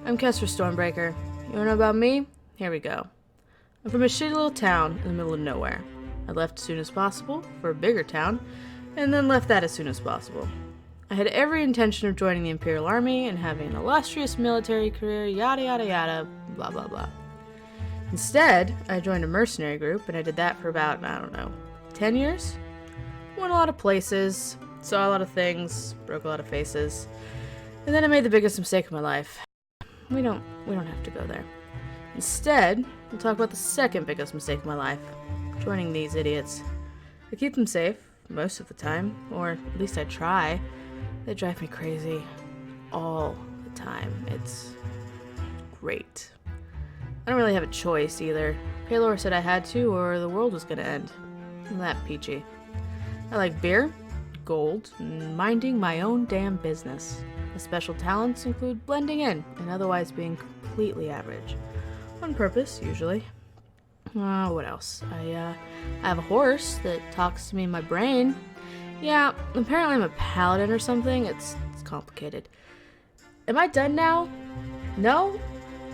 I'm Kesra Stormbreaker. You wanna know about me? Here we go. I'm from a shitty little town in the middle of nowhere. I left as soon as possible for a bigger town, and then left that as soon as possible. I had every intention of joining the Imperial Army and having an illustrious military career, yada yada yada, blah blah blah. Instead, I joined a mercenary group, and I did that for about, 10 years? Went a lot of places, saw a lot of things, broke a lot of faces, and then I made the biggest mistake of my life. We don't have to go there. Instead, we'll talk about the second biggest mistake of my life, joining these idiots. I keep them safe, most of the time, or at least I try. They drive me crazy, all the time. It's great. I don't really have a choice either. Paylor said I had to, or the world was gonna end. I'm that peachy. I like beer, gold, and minding my own damn business. My special talents include blending in and otherwise being completely average. On purpose, usually. What else? I have a horse that talks to me in my brain. Yeah, apparently I'm a paladin or something. It's complicated. Am I done now? No?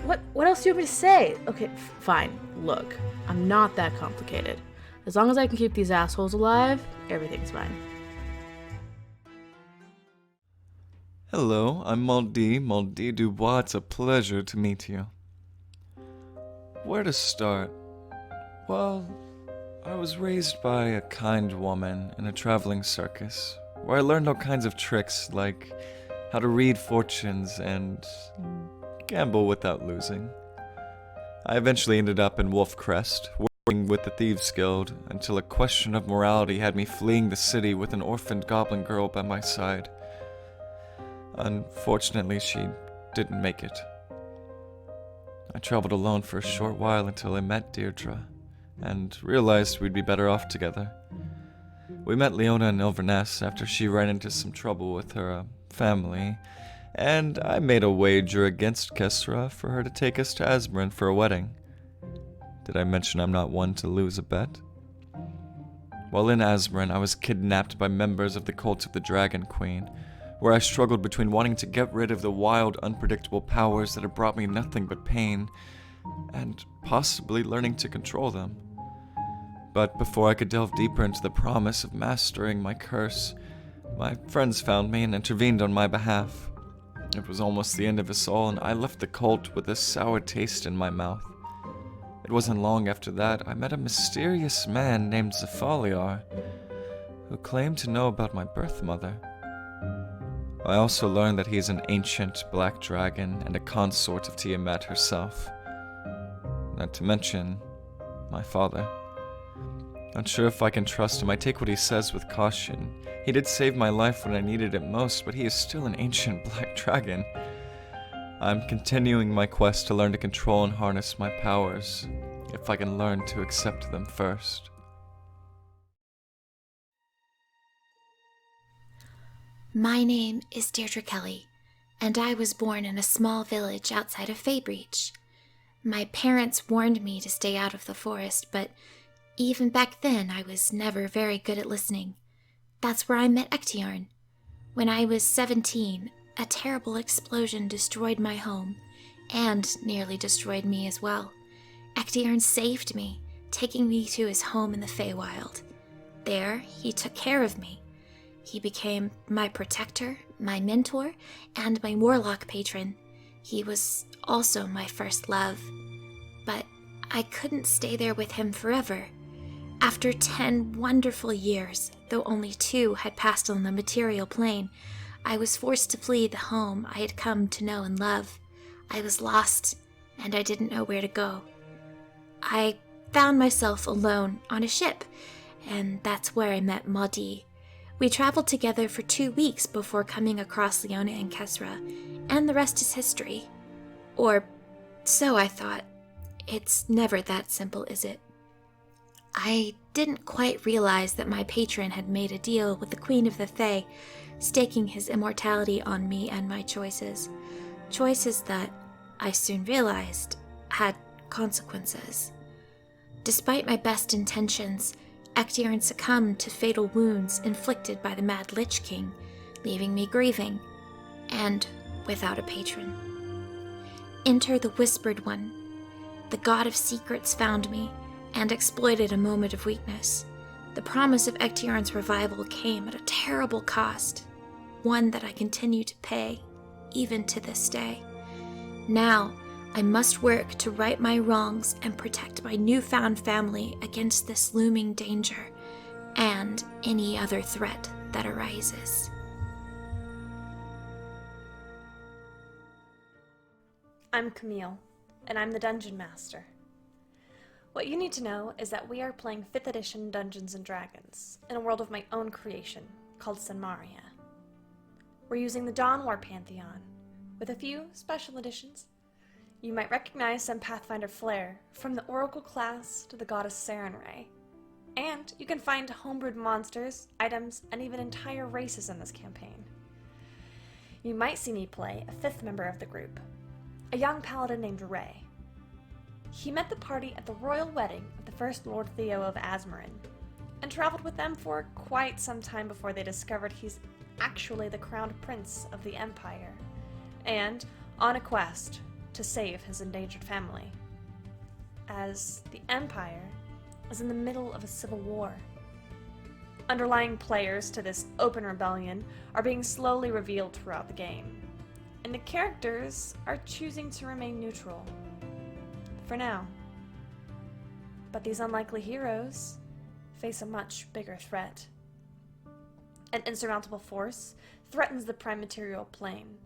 What else do you want me to say? Okay, fine. Look, I'm not that complicated. As long as I can keep these assholes alive, everything's fine. Hello, I'm Maldi Dubois. It's a pleasure to meet you. Where to start? Well, I was raised by a kind woman in a traveling circus, where I learned all kinds of tricks like how to read fortunes and gamble without losing. I eventually ended up in Wolf Crest, working with the Thieves Guild, until a question of morality had me fleeing the city with an orphaned goblin girl by my side. Unfortunately, she didn't make it. I traveled alone for a short while until I met Deirdre, and realized we'd be better off together. We met Leona in Inverness after she ran into some trouble with her family, and I made a wager against Kesra for her to take us to Asmrin for a wedding. Did I mention I'm not one to lose a bet? While in Asmrin, I was kidnapped by members of the Cult of the Dragon Queen, where I struggled between wanting to get rid of the wild, unpredictable powers that had brought me nothing but pain, and possibly learning to control them. But before I could delve deeper into the promise of mastering my curse, my friends found me and intervened on my behalf. It was almost the end of us all, and I left the cult with a sour taste in my mouth. It wasn't long after that I met a mysterious man named Zafaliar, who claimed to know about my birth mother. I also learned that he is an ancient black dragon and a consort of Tiamat herself. Not to mention, my father. Unsure if I can trust him, I take what he says with caution. He did save my life when I needed it most, but he is still an ancient black dragon. I'm continuing my quest to learn to control and harness my powers, if I can learn to accept them first. My name is Deirdre Kelly, and I was born in a small village outside of Faybreach. My parents warned me to stay out of the forest, but even back then I was never very good at listening. That's where I met Ectiarn. When I was 17, a terrible explosion destroyed my home, and nearly destroyed me as well. Ectiarn saved me, taking me to his home in the Feywild. There, he took care of me. He became my protector, my mentor, and my warlock patron. He was also my first love. But I couldn't stay there with him forever. After 10 wonderful years, though only 2 had passed on the material plane, I was forced to flee the home I had come to know and love. I was lost, and I didn't know where to go. I found myself alone on a ship, and that's where I met Maudie. We traveled together for 2 weeks before coming across Leona and Kesra, and the rest is history. Or so I thought. It's never that simple, is it? I didn't quite realize that my patron had made a deal with the Queen of the Fae, staking his immortality on me and my choices. Choices that, I soon realized, had consequences. Despite my best intentions, Ectiarn succumbed to fatal wounds inflicted by the Mad Lich King, leaving me grieving, and without a patron. Enter the Whispered One. The God of Secrets found me, and exploited a moment of weakness. The promise of Ectiarn's revival came at a terrible cost, one that I continue to pay, even to this day. Now, I must work to right my wrongs and protect my newfound family against this looming danger, and any other threat that arises. I'm Camille, and I'm the Dungeon Master. What you need to know is that we are playing 5th edition Dungeons & Dragons in a world of my own creation called Sanmaria. We're using the Dawn War Pantheon, with a few special additions. You might recognize some Pathfinder flair, from the Oracle class to the Goddess Sarenrae. And you can find homebrewed monsters, items, and even entire races in this campaign. You might see me play a 5th member of the group, a young paladin named Ray. He met the party at the royal wedding of the first Lord Theo of Asmrin, and traveled with them for quite some time before they discovered he's actually the crowned prince of the Empire, and on a quest to save his endangered family, as the Empire is in the middle of a civil war. Underlying players to this open rebellion are being slowly revealed throughout the game, and the characters are choosing to remain neutral. For now. But these unlikely heroes face a much bigger threat. An insurmountable force threatens the prime material plane,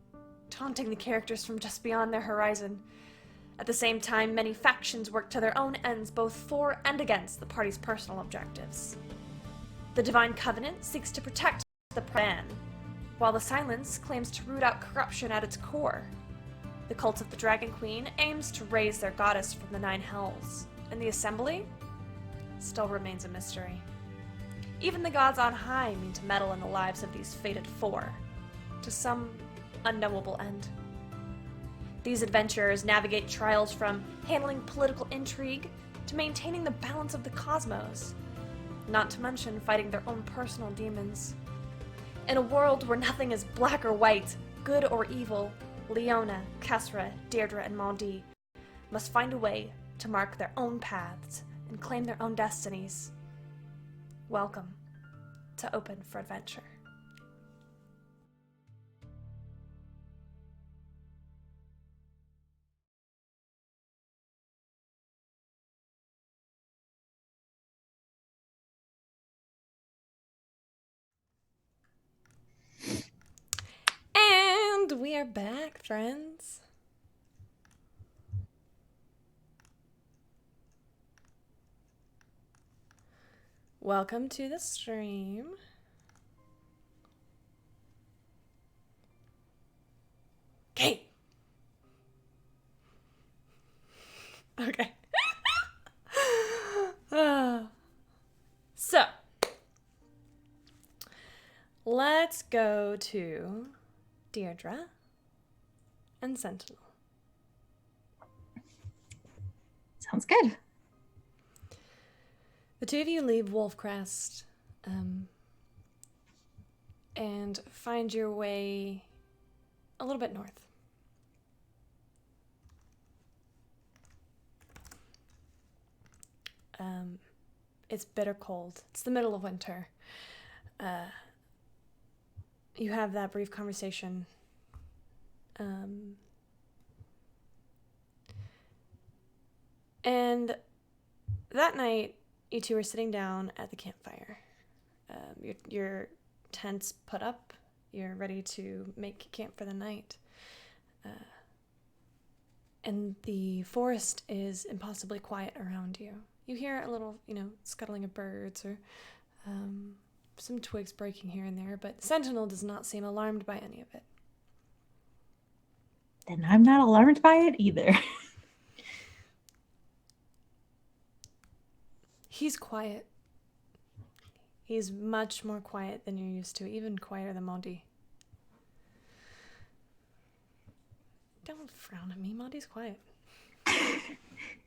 taunting the characters from just beyond their horizon. At the same time, many factions work to their own ends, both for and against the party's personal objectives. The Divine Covenant seeks to protect the Prime, while the Silence claims to root out corruption at its core. The Cult of the Dragon Queen aims to raise their goddess from the Nine Hells, and the Assembly still remains a mystery. Even the gods on high mean to meddle in the lives of these fated four, to some unknowable end. These adventurers navigate trials from handling political intrigue to maintaining the balance of the cosmos, not to mention fighting their own personal demons. In a world where nothing is black or white, good or evil, Leona, Kesra, Deirdre, and Mondi must find a way to mark their own paths and claim their own destinies. Welcome to Open for Adventure. And we are back, friends. Welcome to the stream. Okay. Okay. So, let's go to Deirdre and Sentinel. Sounds good. The two of you leave Wolfcrest and find your way a little bit north. It's bitter cold. It's the middle of winter. You have that brief conversation. And that night, you two are sitting down at the campfire. Your tent's put up. You're ready to make camp for the night. And the forest is impossibly quiet around you. You hear a little, scuttling of birds or some twigs breaking here and there, but Sentinel does not seem alarmed by any of it. Then I'm not alarmed by it either. He's quiet. He's much more quiet than you're used to, even quieter than Mondi. Don't frown at me. Mondi's quiet.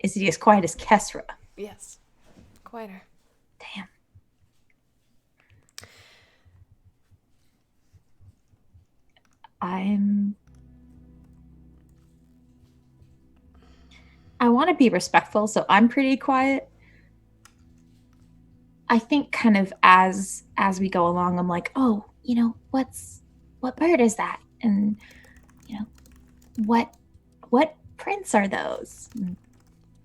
Is he as quiet as Kesra? Yes. Quieter. Damn. I want to be respectful, so I'm pretty quiet. I think kind of as we go along, I'm like, oh, what bird is that? And, what prints are those? I'm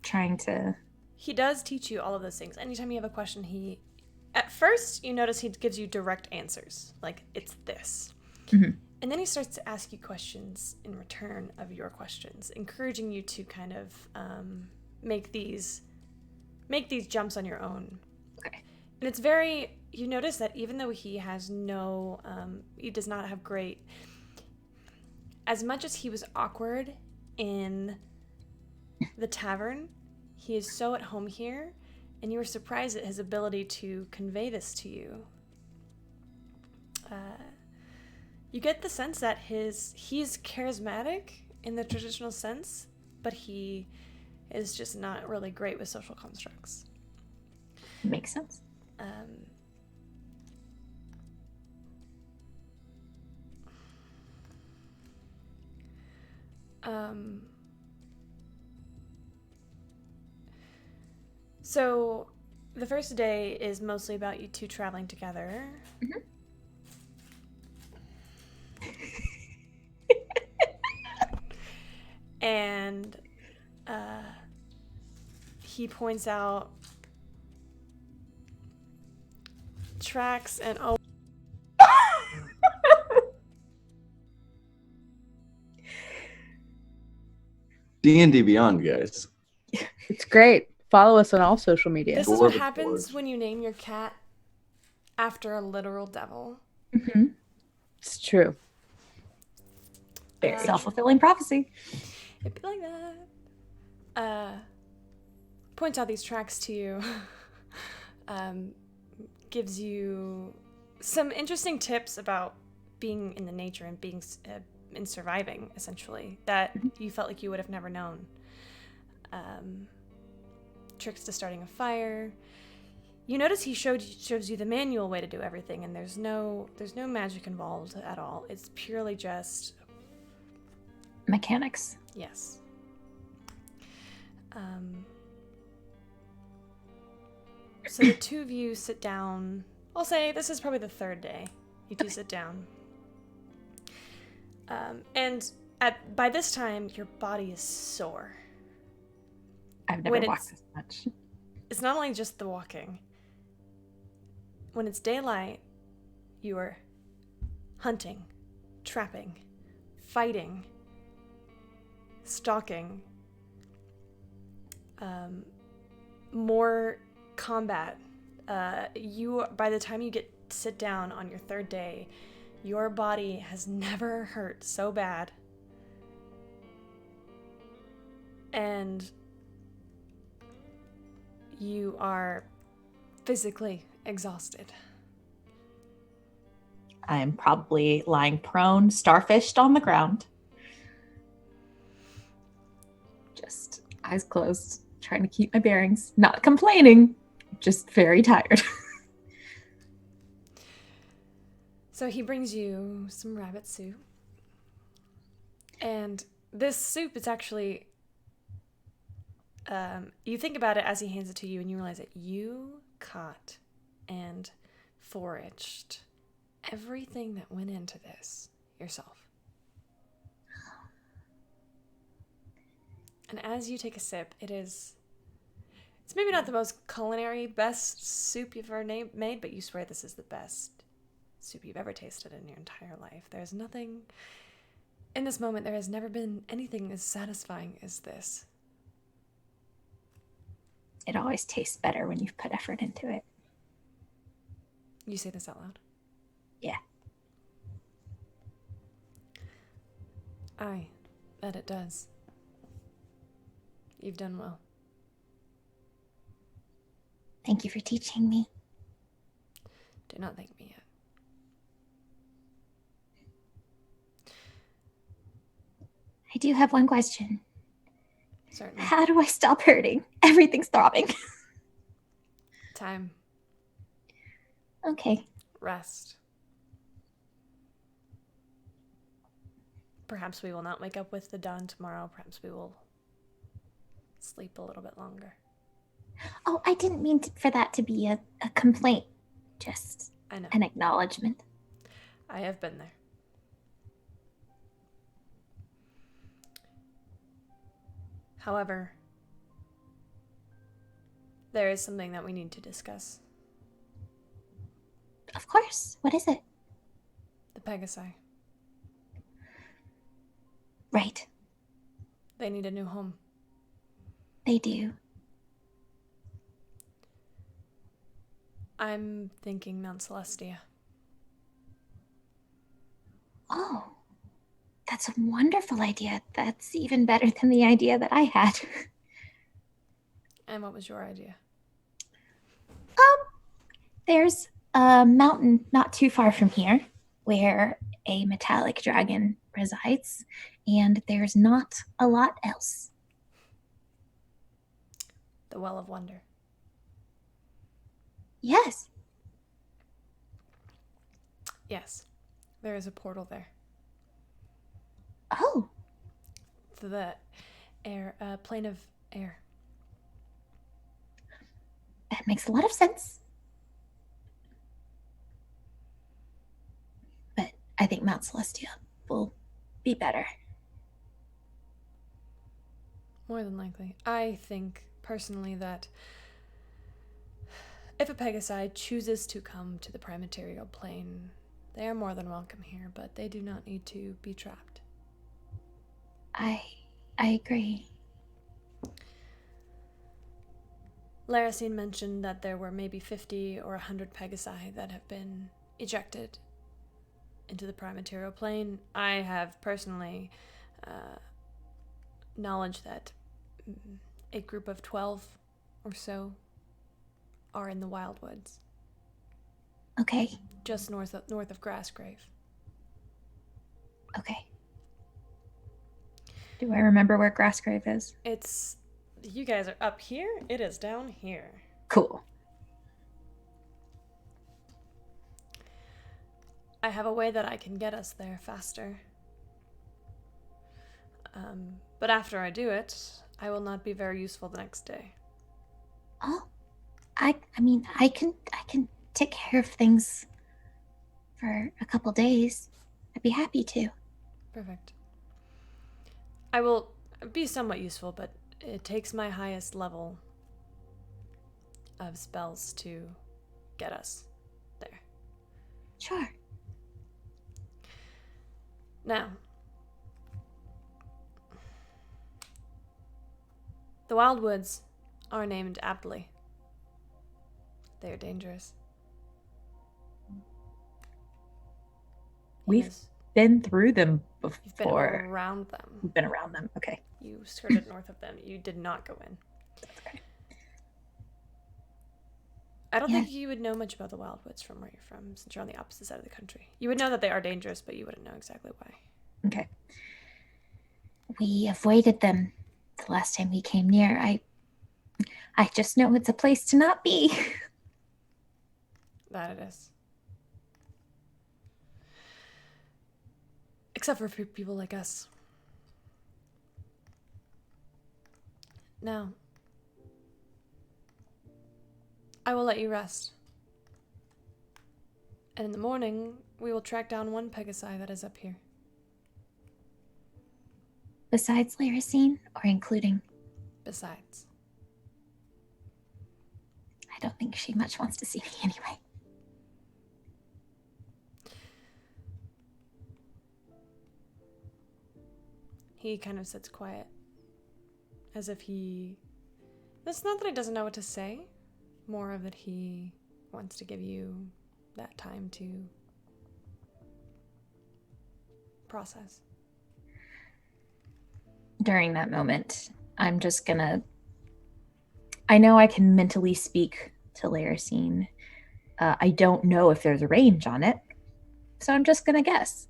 trying to... He does teach you all of those things. Anytime you have a question, at first, you notice he gives you direct answers. Like, it's this. Mm-hmm. And then he starts to ask you questions in return of your questions, encouraging you to kind of make these jumps on your own. Okay. And it's very, you notice that even though he has he does not have great, as much as he was awkward in the tavern, he is so at home here, and you were surprised at his ability to convey this to you. You get the sense that he's charismatic in the traditional sense, but he is just not really great with social constructs. Makes sense. So the first day is mostly about you two traveling together. Mm-hmm. And he points out tracks, and oh, D&D Beyond, guys. It's great. Follow us on all social media. this is what Dwarven happens Forge. when you name your cat after a literal devil. Mm-hmm. It's true. Very self-fulfilling prophecy. It'd be like that. Points out these tracks to you. Gives you some interesting tips about being in the nature and being in surviving, essentially, that you felt like you would have never known. Tricks to starting a fire. You notice he shows you the manual way to do everything, and there's no magic involved at all. It's purely just Mechanics. yes. So the two of you sit down. I'll say this is probably the third day. You two sit down. And by this time, your body is sore. I've never When walked this much. It's not only just the walking. When it's daylight, you are hunting, trapping, fighting, stalking, more combat. By the time you sit down on your third day, your body has never hurt so bad. And you are physically exhausted. I'm probably lying prone, starfished on the ground. Just eyes closed, trying to keep my bearings. Not complaining, just very tired. So he brings you some rabbit soup. And this soup is actually, you think about it as he hands it to you and you realize that you caught and foraged everything that went into this yourself. And as you take a sip, it's maybe not the most culinary best soup you've ever made, but you swear this is the best soup you've ever tasted in your entire life. There's nothing, in this moment, there has never been anything as satisfying as this. It always tastes better when you've put effort into it. You say this out loud? Yeah. Aye, that it does. You've done well. Thank you for teaching me. Do not thank me yet. I do have one question. Certainly. How do I stop hurting? Everything's throbbing. Time. Okay. Rest. Perhaps we will not wake up with the dawn tomorrow. Perhaps we will sleep a little bit longer. Oh, I didn't mean for that to be a complaint. Just I know. an acknowledgement. I have been there. However, there is something that we need to discuss. Of course. What is it? The Pegasi. Right. They need a new home. They do. I'm thinking Mount Celestia. Oh, that's a wonderful idea. That's even better than the idea that I had. And what was your idea? There's a mountain not too far from here where a metallic dragon resides, and there's not a lot else. The Well of Wonder. Yes. Yes. There is a portal there. Oh, To the air, plane of air. that makes a lot of sense. But I think Mount Celestia will be better. More than likely. I think, personally, that If a Pegasi chooses to come to the Primaterial Plane, they are more than welcome here, but they do not need to be trapped. I agree. Laracine mentioned that there were maybe 50 or 100 Pegasi that have been ejected into the Primaterial Plane. I have personally knowledge that a group of 12 or so are in the Wildwoods, Okay. just north of Grassgrave. Okay. Do I remember where Grassgrave is? It's... You guys are up here. It is down here. Cool. I have a way that I can get us there faster. But after I do it, I will not be very useful the next day. Oh, I mean, I can take care of things for a couple days. I'd be happy to. Perfect. I will be somewhat useful, but it takes my highest level of spells to get us there. Sure. Now, the Wildwoods are named aptly. They are dangerous. We've Yes, been through them you've been before. around them. We've been around them. Okay. You skirted north of them. You did not go in. Okay. I don't Yeah. think you would know much about the Wildwoods from where you're from, since you're on the opposite side of the country. You would know that they are dangerous, but you wouldn't know exactly why. Okay. We avoided them the last time we came near. I just know it's a place to not be. That it is. Except for people like us. Now, I will let you rest. And in the morning, we will track down one Pegasi that is up here. Besides Laracine, or including? Besides. I don't think she much wants to see me anyway. He kind of sits quiet. As if he... It's not that he doesn't know what to say. More of that he wants to give you that time to process. During that moment, I'm just gonna... I know I can mentally speak to Laracine. I don't know if there's a range on it, so I'm just gonna guess.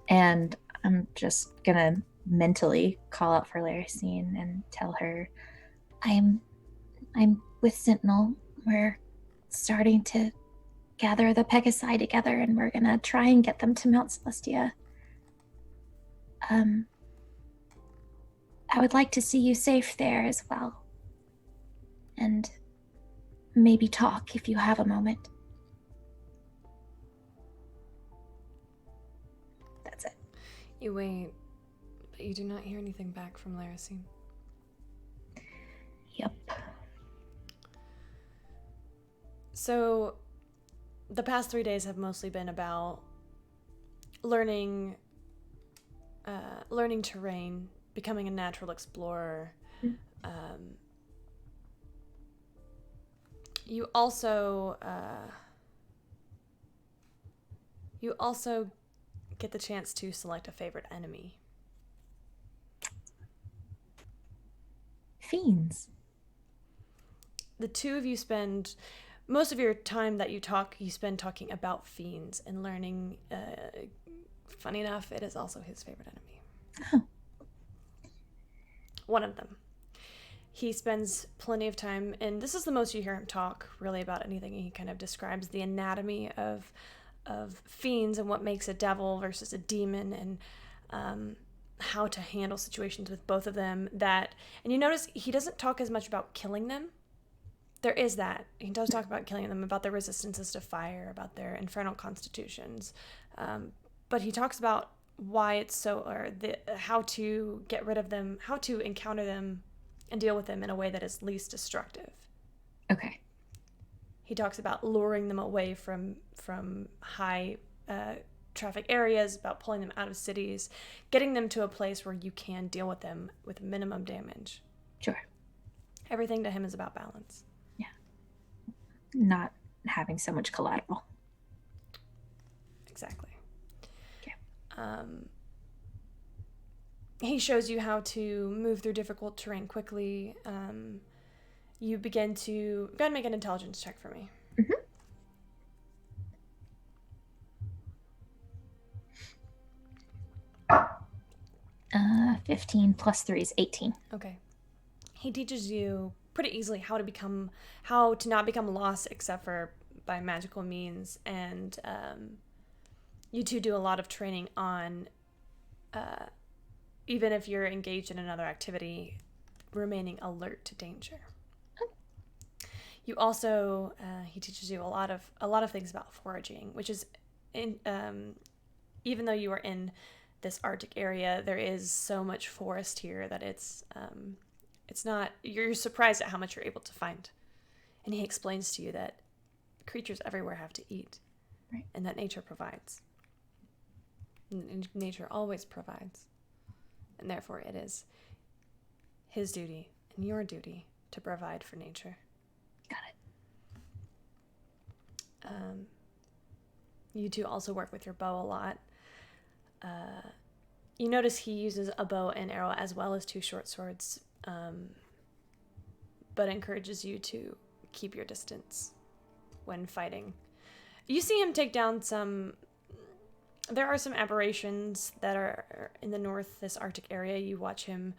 And I'm just gonna mentally call out for Laracine and tell her, I'm with Sentinel. We're starting to gather the Pegasi together, and we're gonna try and get them to Mount Celestia. I would like to see you safe there as well. And maybe talk if you have a moment. That's it. You wait, but you do not hear anything back from Laracine. Yep. So, the past 3 days have mostly been about learning terrain, becoming a natural explorer. You also get the chance to select a favorite enemy. Fiends. The two of you spend most of your time that you talk, you spend talking about fiends and learning. Funny enough, it is also his favorite enemy. Oh. One of them. He spends plenty of time, and this is the most you hear him talk really about anything. He kind of describes the anatomy of fiends and what makes a devil versus a demon, and how to handle situations with both of them. And you notice he doesn't talk as much about killing them. There is that. He does talk about killing them, about their resistances to fire, about their infernal constitutions. But he talks about why it's so, or how to get rid of them, how to encounter them and deal with them in a way that is least destructive. Okay. He talks about luring them away from high traffic areas, about pulling them out of cities, getting them to a place where you can deal with them with minimum damage. Sure. Everything to him is about balance. Yeah. Not having so much collateral. Exactly. Okay. He shows you how to move through difficult terrain quickly. You begin to... Go ahead and make an intelligence check for me. 15 plus 3 is 18. Okay. He teaches you pretty easily how to not become lost except for by magical means, and you two do a lot of training on even if you're engaged in another activity, remaining alert to danger. You also he teaches you a lot of things about foraging, which is even though you are in this Arctic area, there is so much forest here that it's not, you're surprised at how much you're able to find. And he explains to you that creatures everywhere have to eat, right, and that nature provides. Nature always provides, and therefore it is his duty and your duty to provide for nature. Got it. You two also work with your bow a lot. You notice he uses a bow and arrow as well as 2 short swords, but encourages you to keep your distance when fighting. You see him take down there are some aberrations that are in the north, this Arctic area. You watch him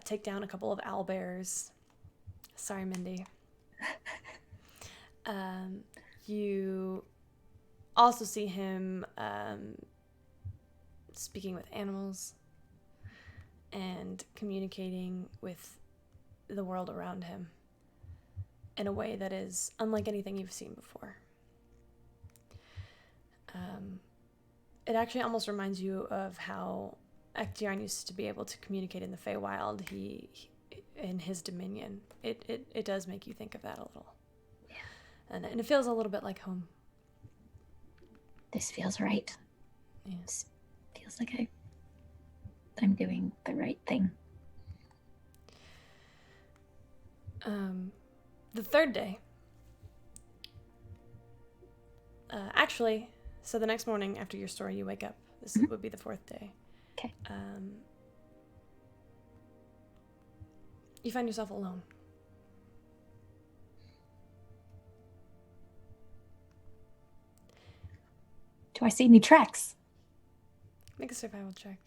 take down a couple of owlbears. Sorry, Mindy. You also see him speaking with animals and communicating with the world around him in a way that is unlike anything you've seen before. It actually almost reminds you of how Ektiarn used to be able to communicate in the Feywild. He in his dominion. It does make you think of that a little. Yeah. And it feels a little bit like home. This feels right. Yeah. This feels like I'm doing the right thing. The third day. Actually, so the next morning after your story, you wake up. This would be the 4th day. Okay. You find yourself alone. Do I see any tracks? Make a survival check.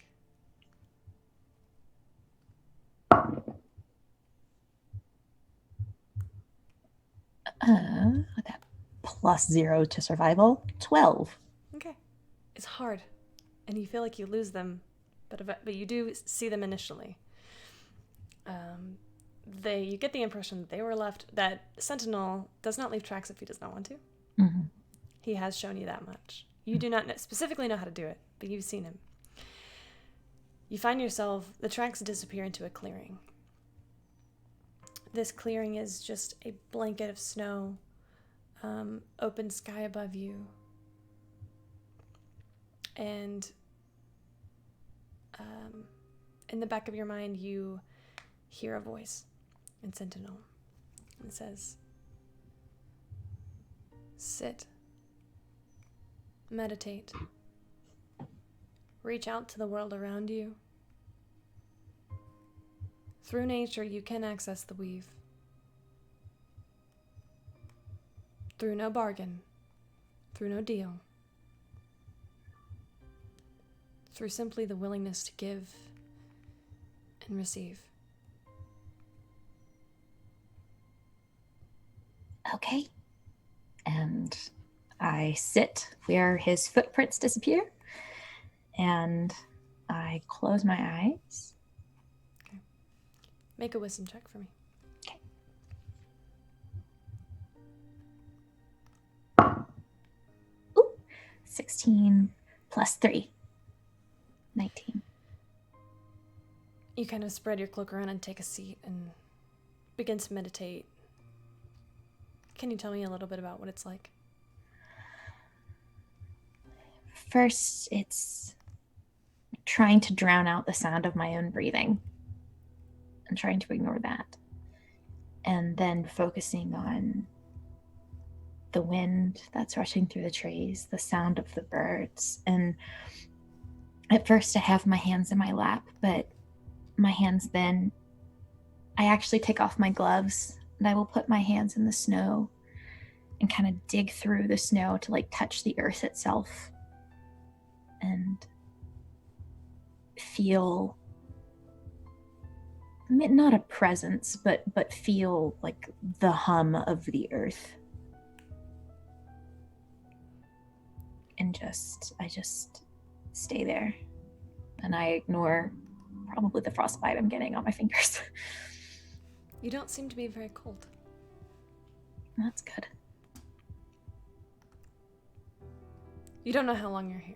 I got +0 to survival. 12. Okay. It's hard, and you feel like you lose them, but you do see them initially. You get the impression that they were left, that Sentinel does not leave tracks if he does not want to. Mm-hmm. He has shown you that much. You do not specifically know how to do it, but you've seen him. You find yourself, the tracks disappear into a clearing. This clearing is just a blanket of snow, open sky above you, and in the back of your mind you hear a voice in Sentinel. It says, sit, meditate, reach out to the world around you. Through nature, you can access the weave. Through no bargain, through no deal, through simply the willingness to give and receive. Okay. And I sit where his footprints disappear, and I close my eyes. Make a wisdom check for me. 16 plus 3. 19. You kind of spread your cloak around and take a seat and begin to meditate. Can you tell me a little bit about what it's like? First, it's trying to drown out the sound of my own breathing and trying to ignore that. And then focusing on the wind that's rushing through the trees, the sound of the birds. And at first, I have my hands in my lap, but my hands then, I actually take off my gloves and I will put my hands in the snow and kind of dig through the snow to like touch the earth itself and feel not a presence, but feel like the hum of the earth. And I just stay there. And I ignore probably the frostbite I'm getting on my fingers. You don't seem to be very cold. That's good. You don't know how long you're here.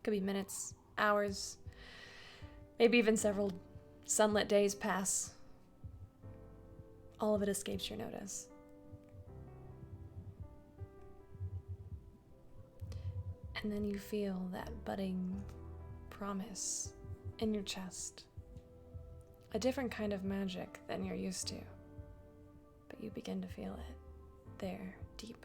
Could be minutes, hours, maybe even several sunlit days pass. All of it escapes your notice. And then you feel that budding promise in your chest. A different kind of magic than you're used to. But you begin to feel it there, deep.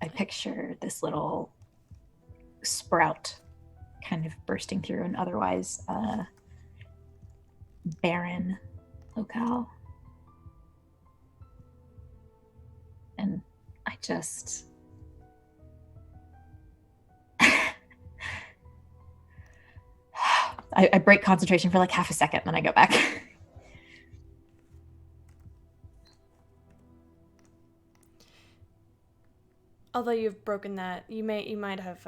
I picture this little sprout kind of bursting through an otherwise barren locale. And I just... I break concentration for like half a second, then I go back. Although you've broken that, you might have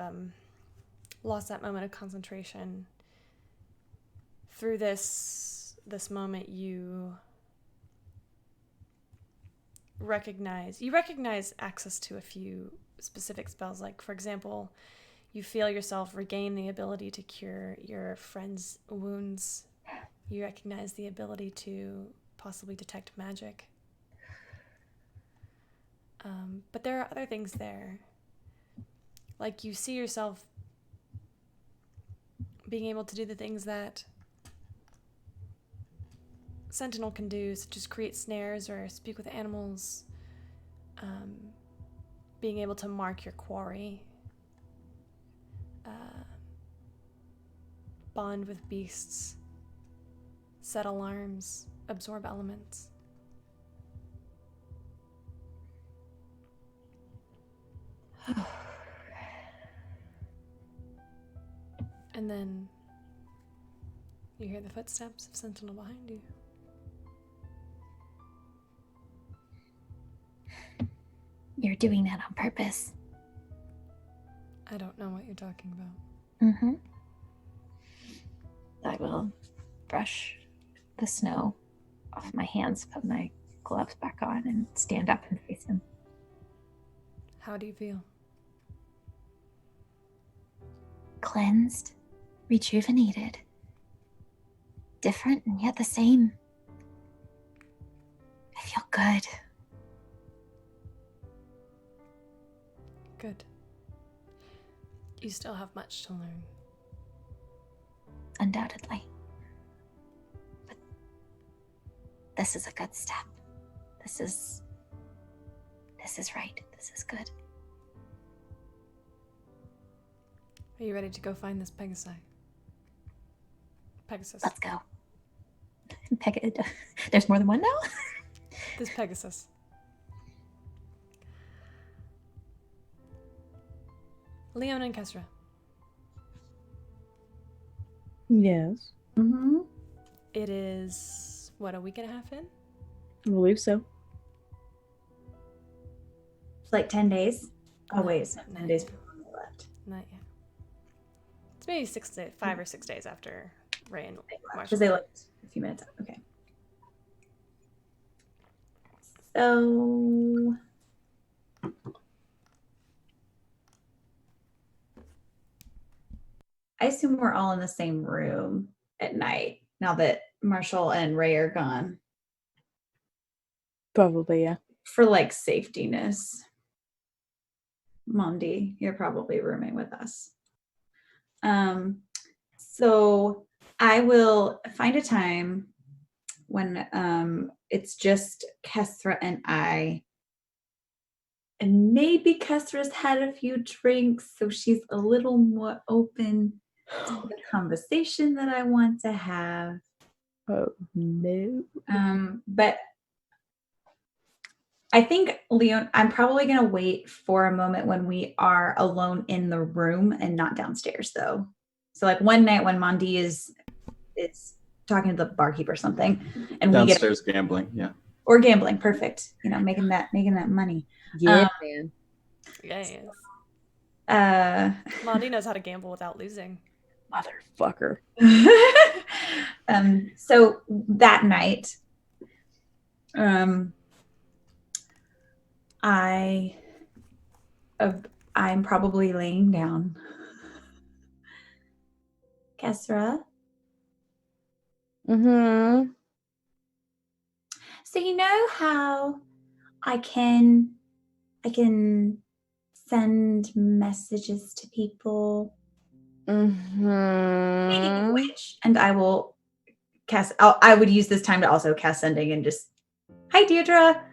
lost that moment of concentration. Through this moment, you recognize access to a few specific spells. Like, for example, you feel yourself regain the ability to cure your friend's wounds. You recognize the ability to possibly detect magic. But there are other things there. Like, you see yourself being able to do the things that Sentinel can do, such as create snares or speak with animals, being able to mark your quarry, bond with beasts, set alarms, absorb elements. And then you hear the footsteps of Sentinel behind you. You're doing that on purpose. I don't know what you're talking about. Mm-hmm. I will brush the snow off my hands, put my gloves back on, and stand up and face him. How do you feel? Cleansed, rejuvenated, different and yet the same. I feel good. Good. You still have much to learn. Undoubtedly. But this is a good step. This is right. This is good. Are you ready to go find this Pegasus? Let's go. There's more than one now? This Pegasus. Leona and Kesra. Yes. Mm-hmm. It is, what, a week and a half in? I believe so. It's like 10 days. Oh, wait, it's not 10 Not days yet. left. Not yet. It's maybe 5 or 6 days after Ray and Because they left a few minutes. Okay. So I assume we're all in the same room at night now that Marshall and Ray are gone Probably, yeah. for like safetyness. Mondi, you're probably rooming with us. So I will find a time when it's just Kesra and I. And maybe Kesra's had a few drinks, so she's a little more open to the conversation that I want to have. Oh, no. But I think, Leon, I'm probably going to wait for a moment when we are alone in the room and not downstairs, though. So, like one night when Mondi is talking to the barkeep or something, and Downstairs gambling, yeah. Or gambling, perfect. You know, making that money. Yeah, man. Yes. Mondi knows how to gamble without losing. Motherfucker. So that night, I'm probably laying down. Kesra. Mm-hmm. So you know how I can send messages to people. Mm-hmm. Speaking of which, and I will cast. I would use this time to also cast sending and just, hi Deirdre,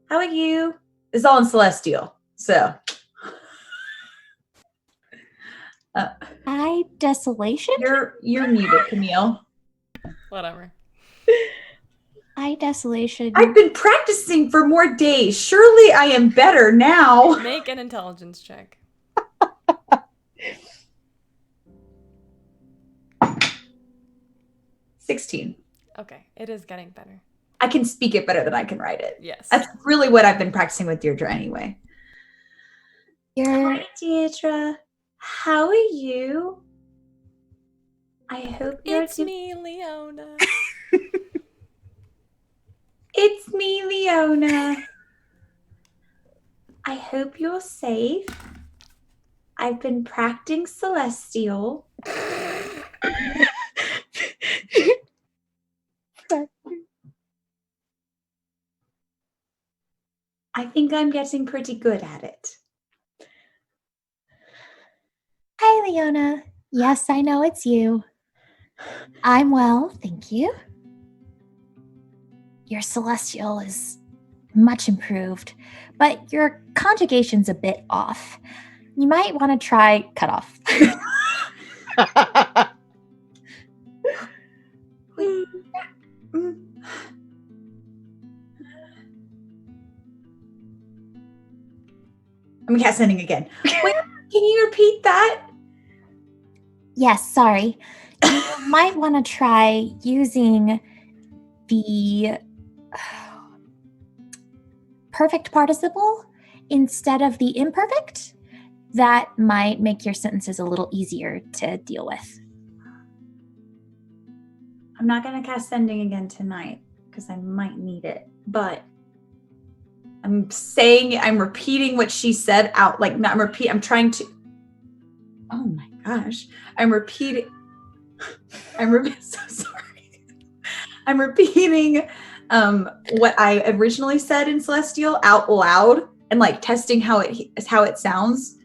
how are you? It's all in Celestial, so. Hi, Desolation? You're muted, Camille. Whatever. Hi, Desolation. I've been practicing for more days. Surely I am better now. Make an intelligence check. 16. Okay, it is getting better. I can speak it better than I can write it. Yes. That's really what I've been practicing with Deirdre anyway. Hi, Deirdre. How are you? I hope you're It's me, Leona. It's me, Leona. I hope you're safe. I've been practicing Celestial. I think I'm getting pretty good at it. Hi, Leona. Yes, I know it's you. I'm well, thank you. Your Celestial is much improved, but your conjugation's a bit off. You might want to try cutoff. I'm cast sending again. Wait, can you repeat that? Yes, sorry. You might want to try using the perfect participle instead of the imperfect. That might make your sentences a little easier to deal with. I'm not going to cast sending again tonight because I might need it, but I'm repeating what she said out, like I'm trying to, oh my gosh, so sorry. I'm repeating what I originally said in Celestial out loud and like testing how it sounds.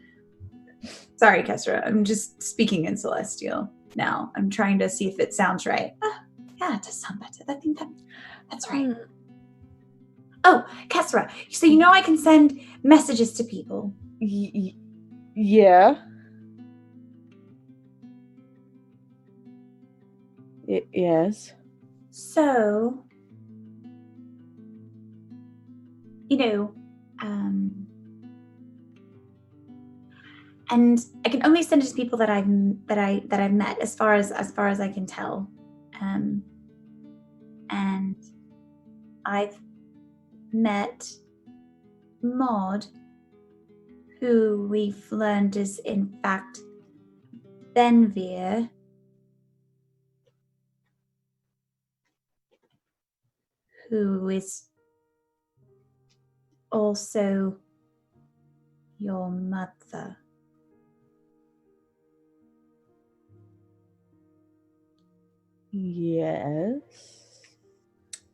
Sorry, Kesra, I'm just speaking in Celestial now. I'm trying to see if it sounds right. Yeah, it does sound better. I think that's right. Oh, Kesra, so you know I can send messages to people. Yeah. Yes. So, you know, and I can only send it to people that I've met, as far as I can tell, and I've met Maud, who we've learned is in fact Benvir, who is also your mother. Yes.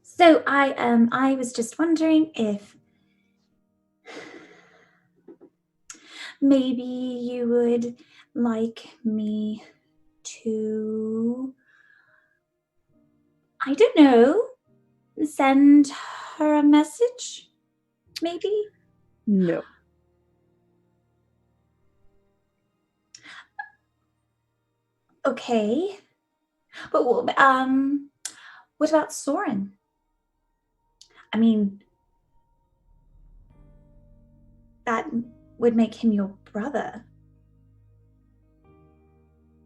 So I was just wondering if maybe you would like me to, I don't know, send her a message? Maybe? No. Okay. But what about Soren? I mean, that would make him your brother.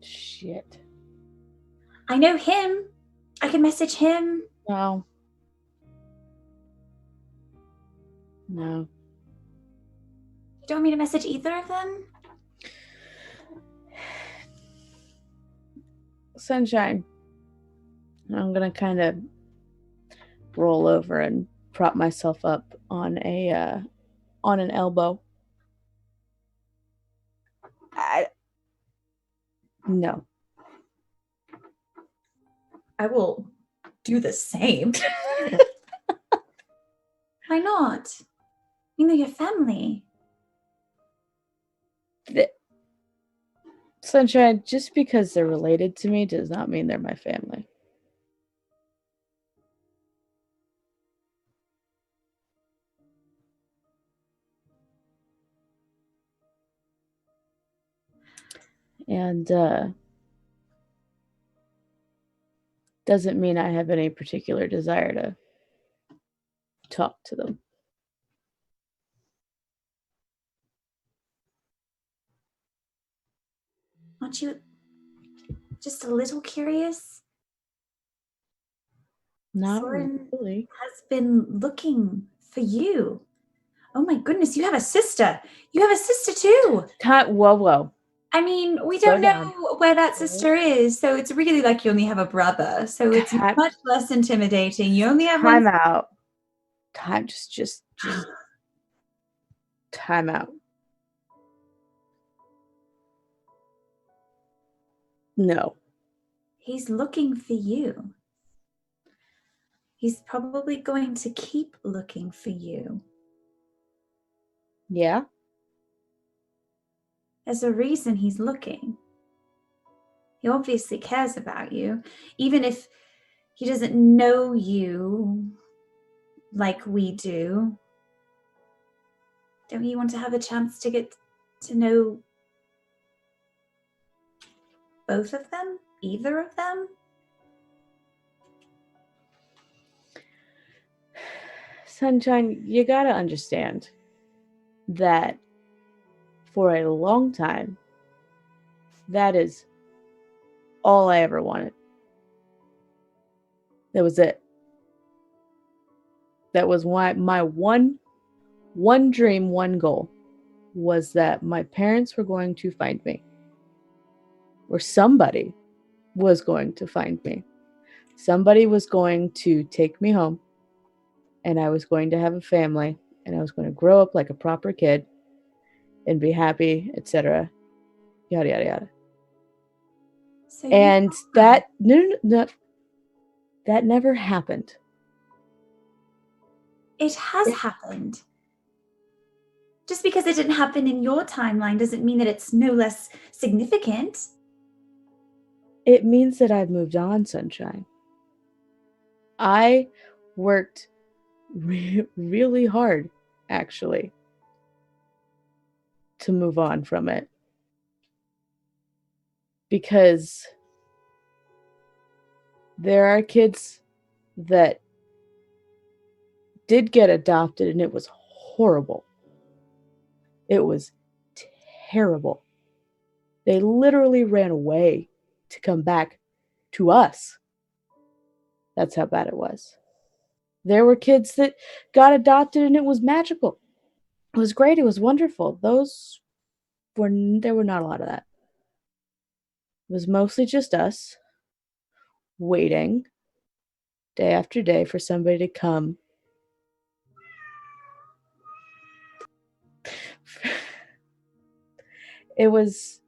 Shit. I know him. I can message him. No. No. You don't want me to message either of them? Sunshine. I'm gonna kind of roll over and prop myself up on an elbow. No. I will do the same. Why not? You know, your family. Sunshine, just because they're related to me does not mean they're my family. And doesn't mean I have any particular desire to talk to them. Aren't you just a little curious? Not Soren really. has been looking for you. Oh my goodness, you have a sister. You have a sister too. Whoa. I mean, we Slow don't down. know where that sister is, so it's really like you only have a brother. So it's Cat- much less intimidating. You only have Time one. out. Just time out. No. He's looking for you. He's probably going to keep looking for you. Yeah? There's a reason he's looking. He obviously cares about you, even if he doesn't know you like we do. Don't you want to have a chance to get to know both of them? Either of them? Sunshine, you gotta understand that for a long time, that is all I ever wanted. That was it. That was why my one dream, one goal was that my parents were going to find me. Or somebody was going to find me. Somebody was going to take me home, and I was going to have a family, and I was going to grow up like a proper kid and be happy, etc. Yada yada yada. So And that no, that never happened. it has happened. Just because it didn't happen in your timeline doesn't mean that it's no less significant. It means that I've moved on, Sunshine. I worked really hard, actually, to move on from it. Because there are kids that did get adopted and it was horrible. It was terrible. They literally ran away to come back to us. That's how bad it was. There were kids that got adopted and it was magical. It was great. It was wonderful. There were not a lot of that. It was mostly just us waiting day after day for somebody to come. It was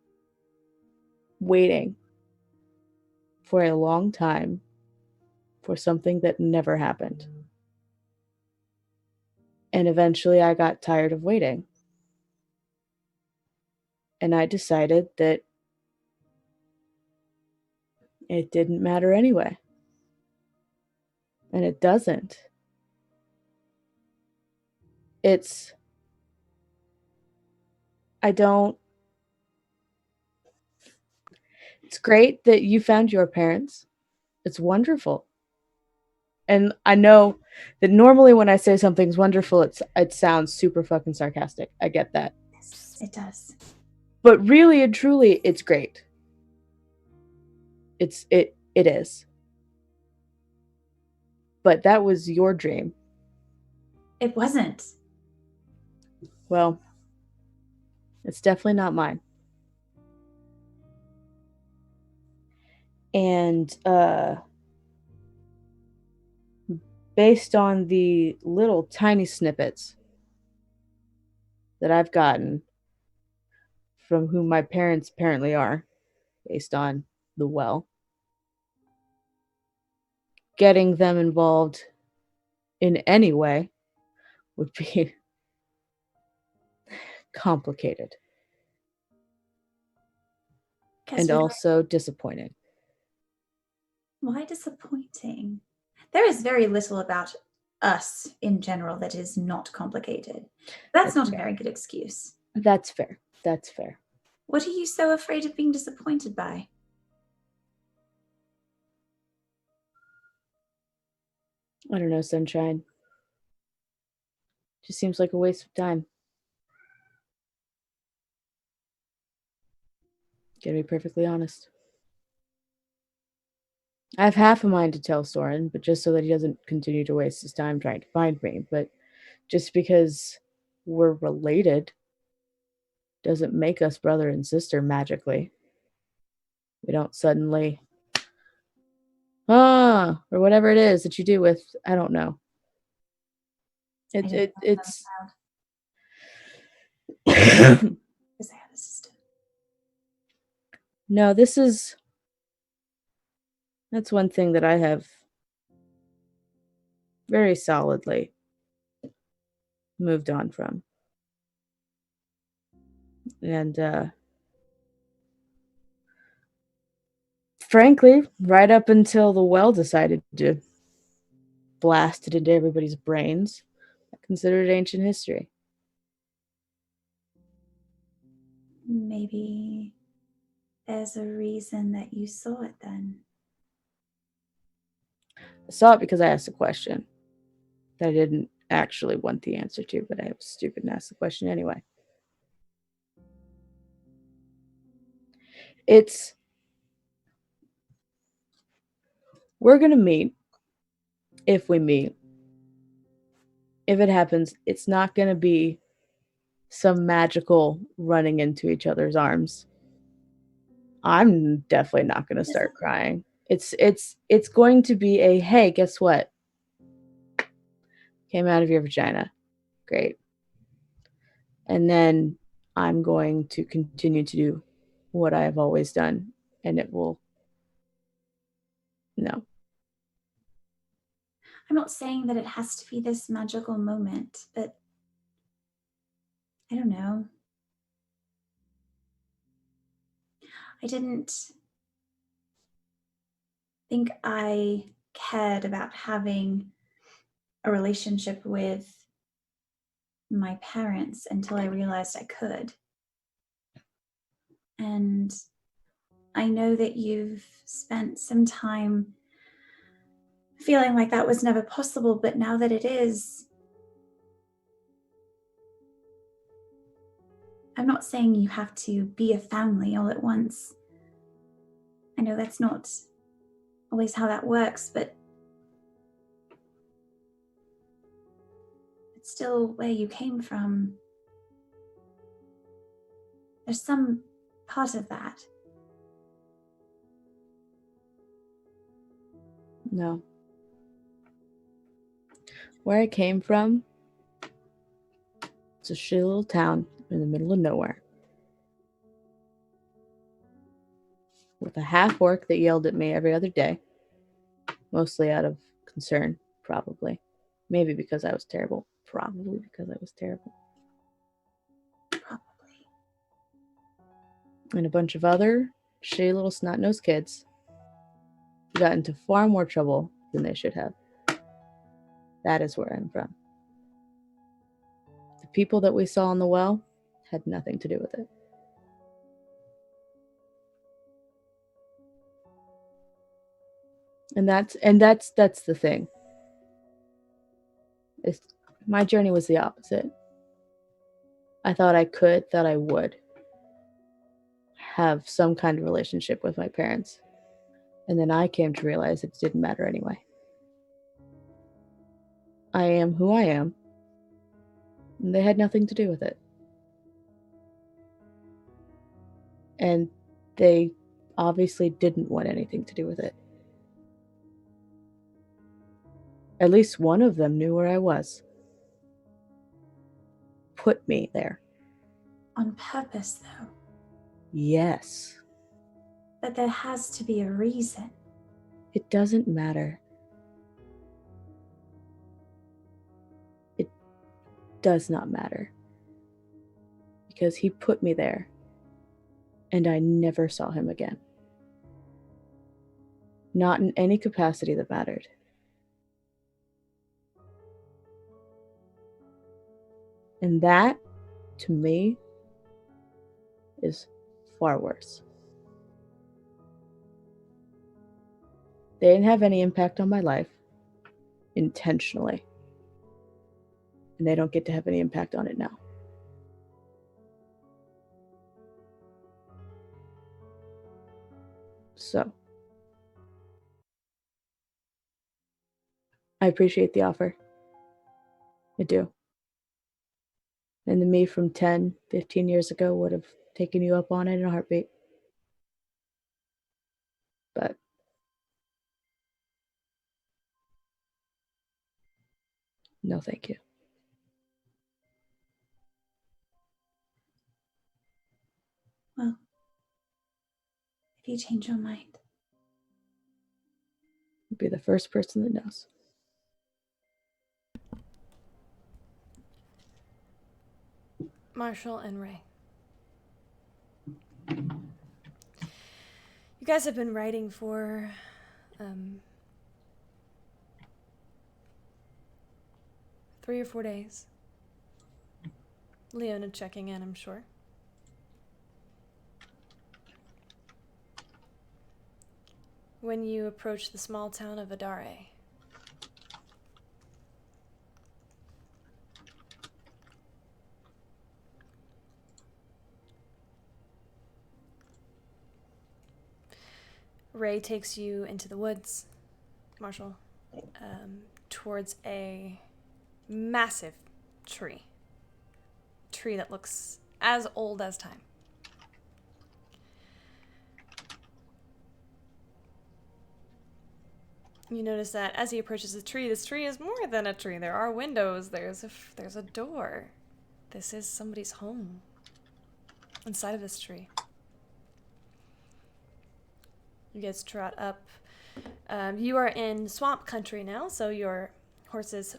waiting for a long time for something that never happened. And eventually I got tired of waiting. And I decided that it didn't matter anyway. And it doesn't. It's great that you found your parents. It's wonderful. And I know that normally when I say something's wonderful, it sounds super fucking sarcastic. I get that. Yes, it does. But really and truly, it's great. It is. But that was your dream. It wasn't. Well, it's definitely not mine. And based on the little tiny snippets that I've gotten from who my parents apparently are, based on the well, getting them involved in any way would be complicated and also disappointing. Why disappointing? There is very little about us in general that is not complicated. That's not a very good excuse. That's fair. That's fair. What are you so afraid of being disappointed by? I don't know, Sunshine. Just seems like a waste of time. Gonna be perfectly honest. I have half a mind to tell Soren, but just so that he doesn't continue to waste his time trying to find me. But just because we're related doesn't make us brother and sister magically. We don't suddenly, or whatever it is that you do with, I don't know. It's Because I have a sister. No, that's one thing that I have very solidly moved on from. And frankly, right up until the well decided to blast it into everybody's brains, I considered it ancient history. Maybe there's a reason that you saw it then. I saw it because I asked a question that I didn't actually want the answer to, but I was stupid and asked the question anyway. We're gonna meet. If we meet. If it happens, it's not gonna be some magical running into each other's arms. I'm definitely not gonna start crying. It's going to be a, hey, guess what? Came out of your vagina. Great. And then I'm going to continue to do what I have always done. And it will... No. I'm not saying that it has to be this magical moment, but I don't know. I didn't think I cared about having a relationship with my parents until I realized I could. And I know that you've spent some time feeling like that was never possible, but now that it is, I'm not saying you have to be a family all at once. I know that's not always how that works, but it's still where you came from. There's some part of that. No. Where I came from, it's a shitty little town in the middle of nowhere. with a half-orc that yelled at me every other day, mostly out of concern, probably. Maybe because I was terrible. Probably because I was terrible. Probably. And a bunch of other shitty little snot-nosed kids who got into far more trouble than they should have. That is where I'm from. The people that we saw in the well had nothing to do with it. And that's the thing. My journey was the opposite. I thought I would have some kind of relationship with my parents. And then I came to realize it didn't matter anyway. I am who I am. And they had nothing to do with it. And they obviously didn't want anything to do with it. At least one of them knew where I was. Put me there. On purpose, though. Yes. But there has to be a reason. It doesn't matter. It does not matter. Because he put me there. And I never saw him again. Not in any capacity that mattered. And that, to me, is far worse. They didn't have any impact on my life, intentionally. And they don't get to have any impact on it now. So, I appreciate the offer. I do. And the me from 10, 15 years ago would have taken you up on it in a heartbeat. But no, thank you. Well, if you change your mind. You'd be the first person that knows. Marshall and Ray. You guys have been writing for 3 or 4 days. Leona checking in, I'm sure. When you approach the small town of Adare, Ray takes you into the woods, Marshall, towards a massive tree. Tree that looks as old as time. You notice that as he approaches the tree, this tree is more than a tree. There are windows, there's a door. This is somebody's home inside of this tree. You guys trot up. You are in swamp country now, so your horse's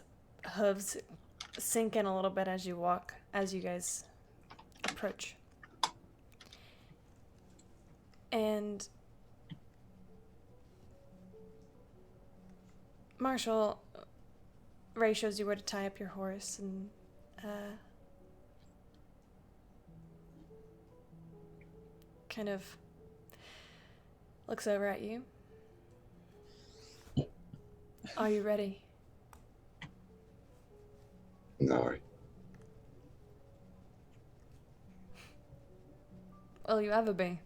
hooves sink in a little bit as you walk, as you guys approach. And Marshall, Ray shows you where to tie up your horse and kind of looks over at you. Are you ready? No. Will you ever be?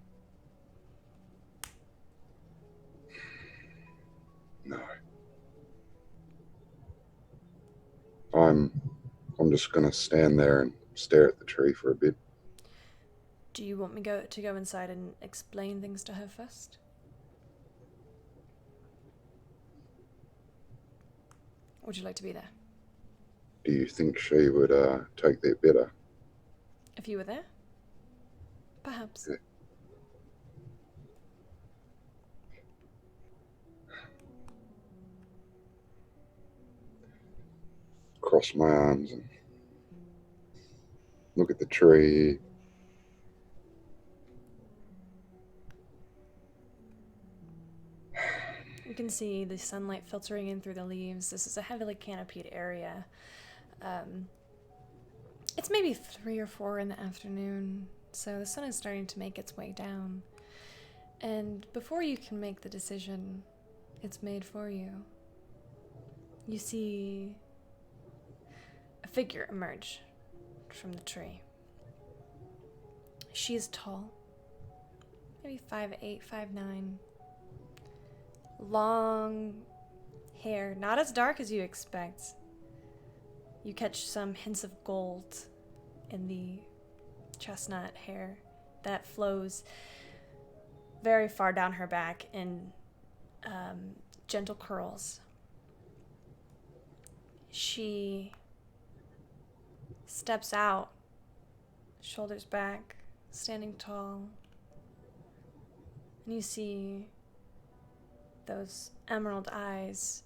No. I'm just gonna stand there and stare at the tree for a bit. Do you want me to go inside and explain things to her first? Would you like to be there? Do you think she would take that better? If you were there? Perhaps. Yeah. cross my arms and look at the tree. You can see the sunlight filtering in through the leaves. This is a heavily canopied area. It's maybe 3 or 4 in the afternoon, so the sun is starting to make its way down. And before you can make the decision, it's made for you. You see a figure emerge from the tree. She is tall, maybe 5'8", 5'9". Long hair, not as dark as you expect. You catch some hints of gold in the chestnut hair that flows very far down her back in gentle curls. She steps out, shoulders back, standing tall, and you see those emerald eyes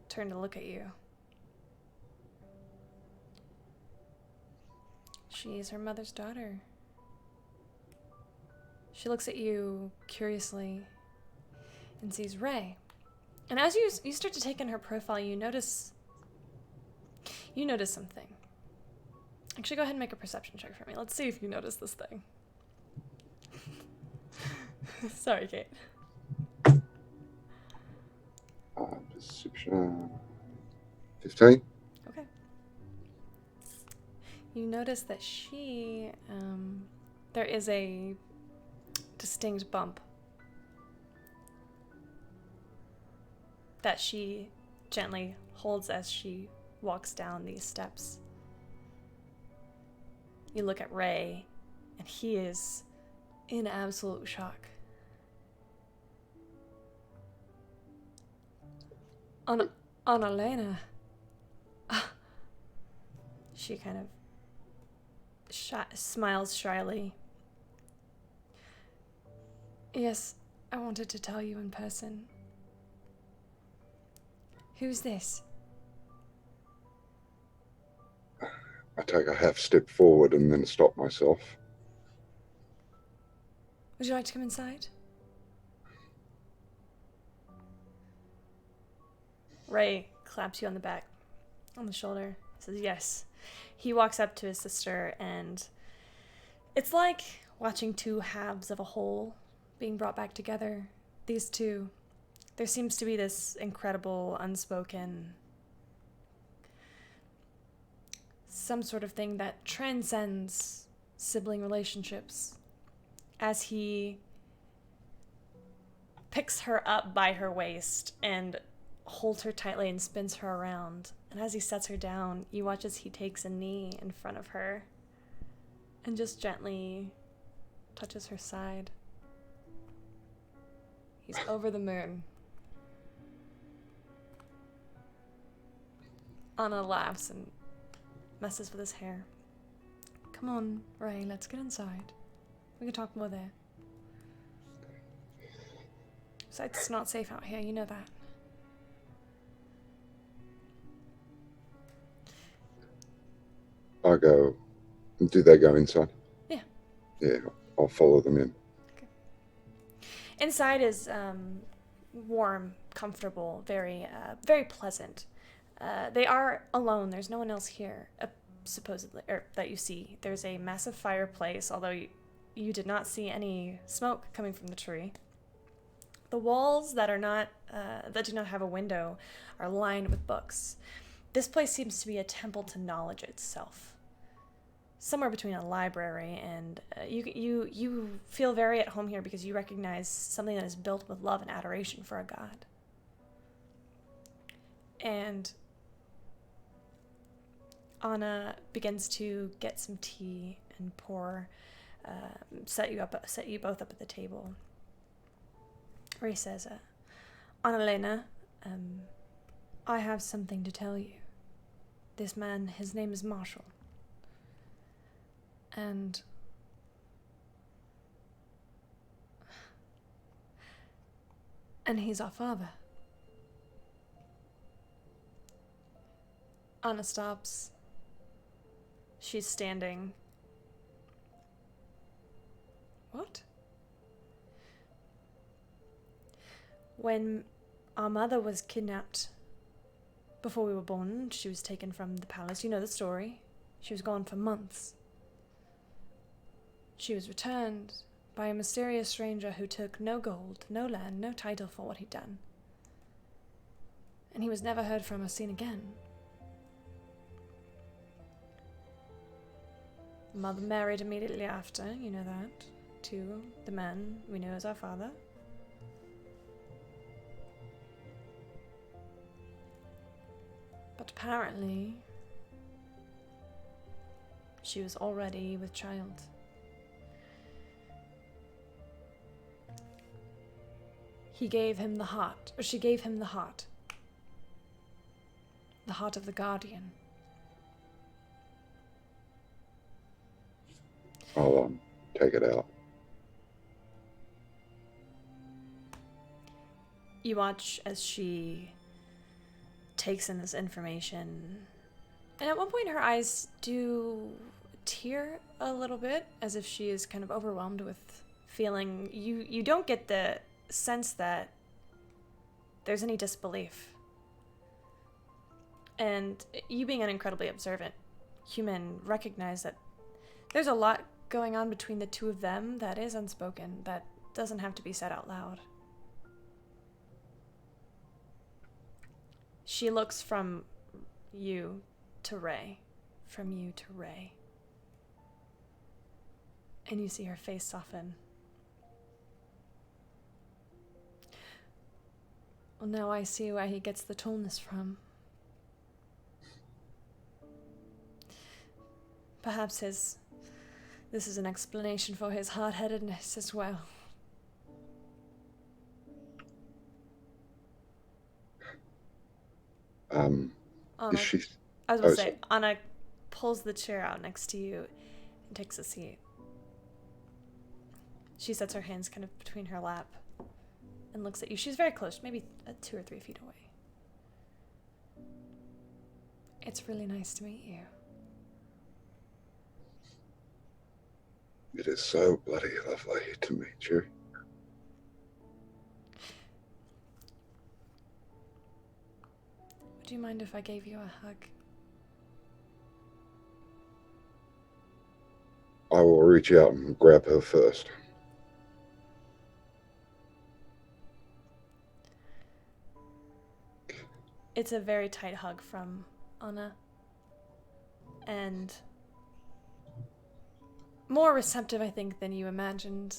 turn to look at you. She is her mother's daughter. She looks at you curiously and sees Ray. And as you start to take in her profile, you notice something. Actually, go ahead and make a perception check for me. Let's see if you notice this thing. Sorry, Kate. Perception. 15. Okay. You notice that there is a distinct bump that she gently holds as she walks down these steps. You look at Ray, and he is in absolute shock. Annalena. She kind of smiles shyly. Yes, I wanted to tell you in person. Who's this? I take a half step forward and then stop myself. Would you like to come inside? Ray claps you on the shoulder, says yes. He walks up to his sister, and it's like watching two halves of a whole being brought back together. These two, there seems to be this incredible unspoken, some sort of thing that transcends sibling relationships. As he picks her up by her waist and holds her tightly and spins her around. And as he sets her down, you watch as he takes a knee in front of her and just gently touches her side. He's over the moon. Anna laughs and messes with his hair. Come on, Ray, let's get inside. We can talk more there. Besides, it's not safe out here, you know that. I go. Do they go inside? Yeah. Yeah, I'll follow them in. Okay. Inside is warm, comfortable, very pleasant. They are alone. There's no one else here, supposedly, or that you see. There's a massive fireplace, although you did not see any smoke coming from the tree. The walls that do not have a window are lined with books. This place seems to be a temple to knowledge itself. Somewhere between a library and you feel very at home here because you recognize something that is built with love and adoration for a god. And Anna begins to get some tea and set you both up at the table. Ray says, Annalena, I have something to tell you. This man, his name is Marshall. And he's our father. Anna stops. She's standing. What? When our mother was kidnapped before we were born, she was taken from the palace. You know the story. She was gone for months. She was returned by a mysterious stranger who took no gold, no land, no title for what he'd done. And he was never heard from or seen again. Mother married immediately after, you know that, to the man we know as our father. But apparently, she was already with child. He gave him the heart, or she gave him the heart. The heart of the guardian. I'll take it out. You watch as she takes in this information, and at one point her eyes do tear a little bit, as if she is kind of overwhelmed with feeling. You don't get the sense that there's any disbelief. And you, being an incredibly observant human, recognize that there's a lot going on between the two of them that is unspoken, that doesn't have to be said out loud. She looks from you to Ray, from you to Ray. And you see her face soften. Well, now I see where he gets the tallness from. Perhaps this is an explanation for his hard-headedness as well. Anna, is she... I was going to say, Anna pulls the chair out next to you and takes a seat. She sets her hands kind of between her lap and looks at you. She's very close, maybe 2 or 3 feet away. It's really nice to meet you. It is so bloody lovely to meet you. Would you mind if I gave you a hug? I will reach out and grab her first. It's a very tight hug from Anna. And more receptive, I think, than you imagined.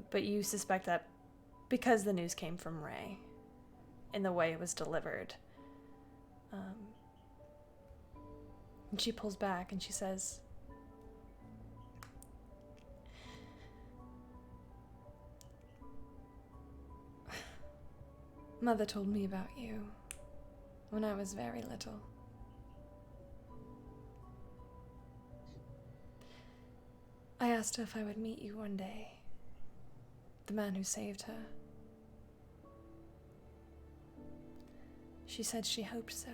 But you suspect that because the news came from Ray, in the way it was delivered. And she pulls back and she says, Mother told me about you when I was very little. I asked her if I would meet you one day, the man who saved her. She said she hoped so.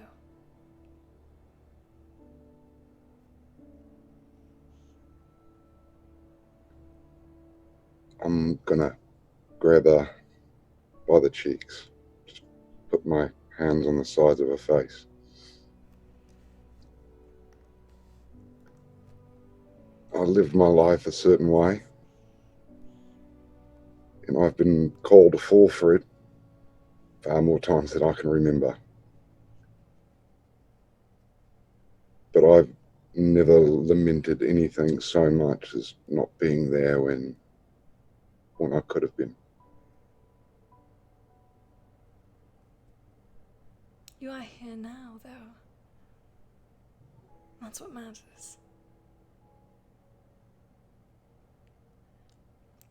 I'm gonna grab her by the cheeks. Just put my hands on the sides of her face. I lived my life a certain way, and I've been called a fool for it far more times than I can remember. But I've never lamented anything so much as not being there when I could have been. You are here now, though. That's what matters.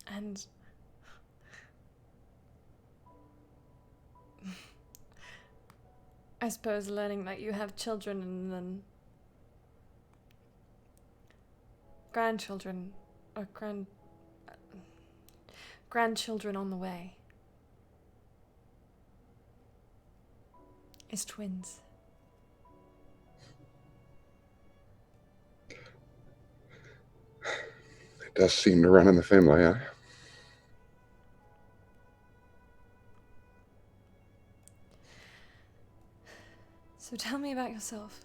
And I suppose learning that you have children and then grandchildren or grandchildren on the way is twins. does seem to run in the family, eh? So tell me about yourself.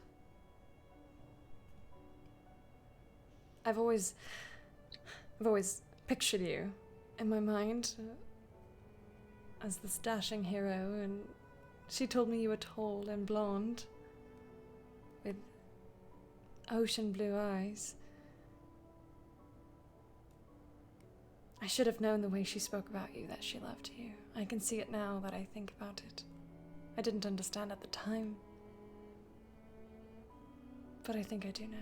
I've always pictured you in my mind as this dashing hero, and she told me you were tall and blonde with ocean blue eyes. I should have known the way she spoke about you that she loved you. I can see it now that I think about it. I didn't understand at the time, but I think I do now.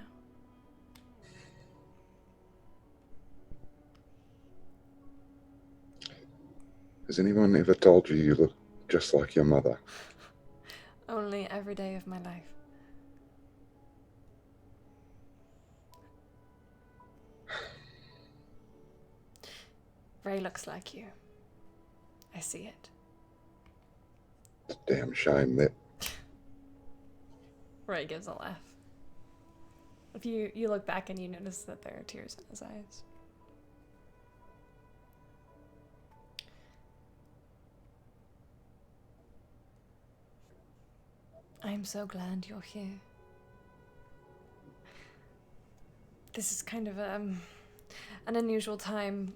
Has anyone ever told you you look just like your mother? Only every day of my life. Ray looks like you. I see it. It's a damn shame that Ray gives a laugh. If you look back and you notice that there are tears in his eyes. I'm so glad you're here. This is kind of an unusual time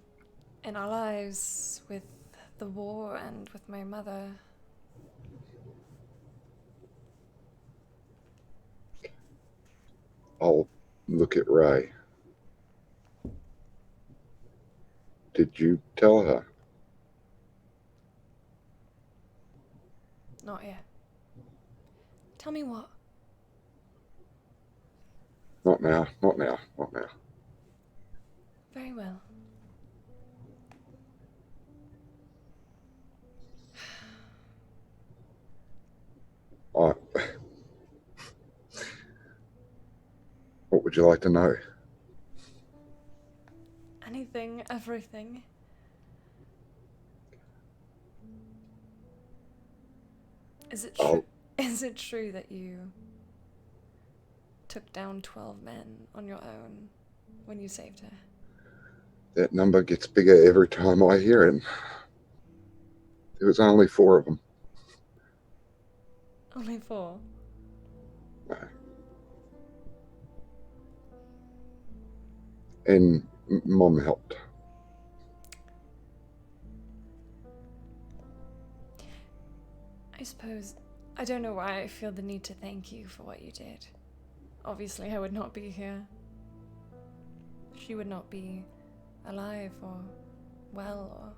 in our lives with the war and with my mother. I'll look at Ray. Did you tell her? Not yet. Tell me what? Not now, not now, not now. Very well. What would you like to know? Anything, everything. Is it true? Is it true that you took down 12 men on your own when you saved her? That number gets bigger every time I hear it. There was only 4 of them. Only 4? No. And Mom helped. I suppose I don't know why I feel the need to thank you for what you did. Obviously, I would not be here. She would not be alive or well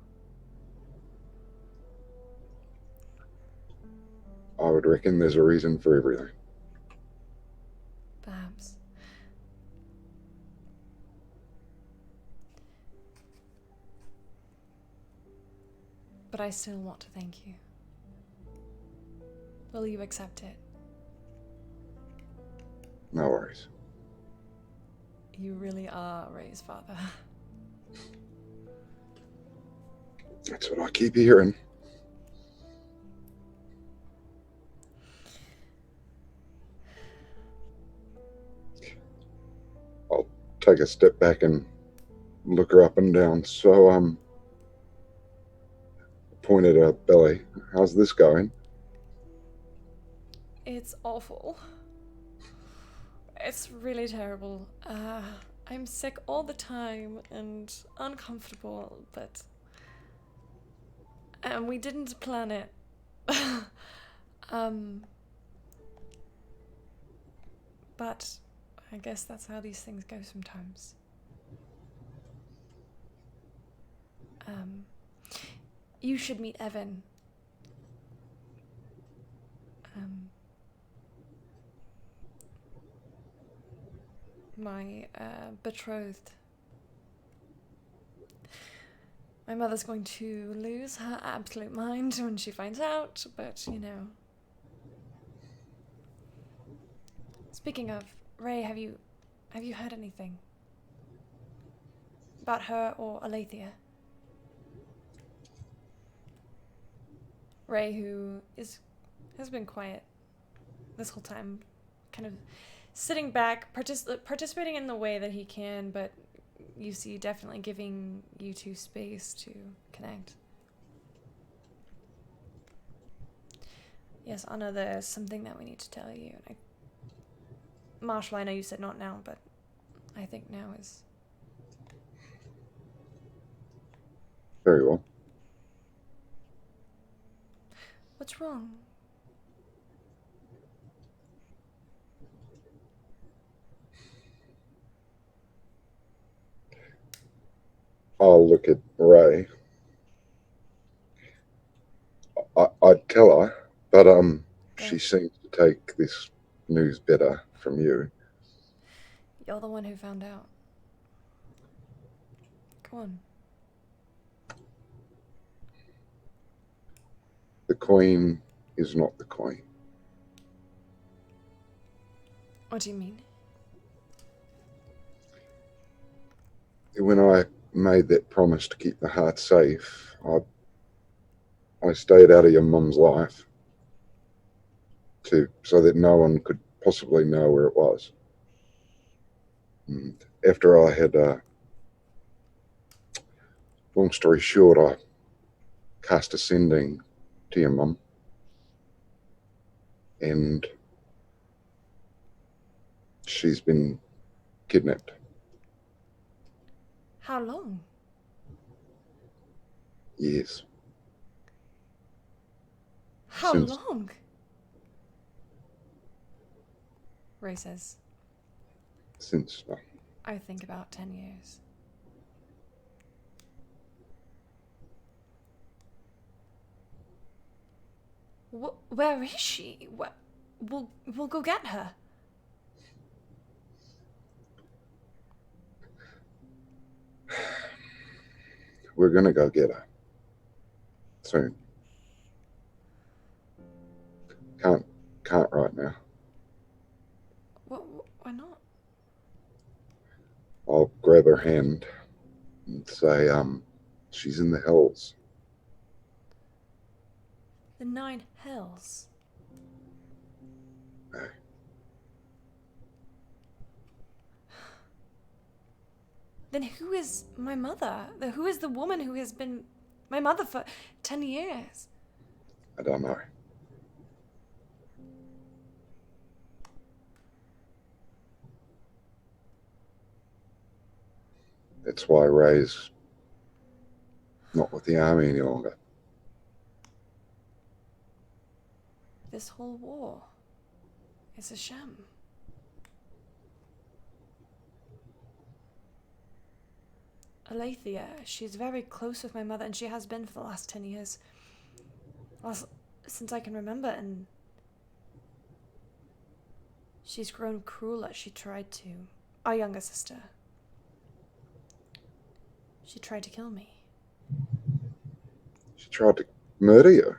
or... I would reckon there's a reason for everything. Perhaps. But I still want to thank you. Will you accept it? No worries. You really are Ray's father. That's what I keep hearing. I'll take a step back and look her up and down. So, point at her belly. How's this going? It's awful. It's really terrible. I'm sick all the time and uncomfortable, but... we didn't plan it. But I guess that's how these things go sometimes. You should meet Evan. My betrothed. My mother's going to lose her absolute mind when she finds out, but you know. Speaking of, Ray, have you heard anything about her or Alethea? Ray, who has been quiet this whole time, kind of sitting back, participating in the way that he can, but you see definitely giving you two space to connect. Yes, Anna, there's something that we need to tell you. Marshall, I know you said not now, but I think now is... Very well. What's wrong? I'll look at Ray. I'd tell her, but she seems to take this news better from you. You're the one who found out. Go on. The Queen is not the Queen. What do you mean? When I made that promise to keep the heart safe, I stayed out of your mum's life so that no one could possibly know where it was. And after I had, long story short, I cast a sending to your mum, and she's been kidnapped. How long? Yes. How Since- long? Ray says, Since I think about 10 years. Where is she? We'll go get her. we're gonna go get her soon. Can't right now. Why not? I'll grab her hand and say, she's in the hells. The 9 hells. No. Then who is my mother? Who is the woman who has been my mother for 10 years? I don't know. That's why Ray's not with the army any longer. This whole war is a sham. Alethea, she's very close with my mother, and she has been for the last 10 years. Well, since I can remember, and she's grown crueler. She tried to. Our younger sister. She tried to kill me. She tried to murder you.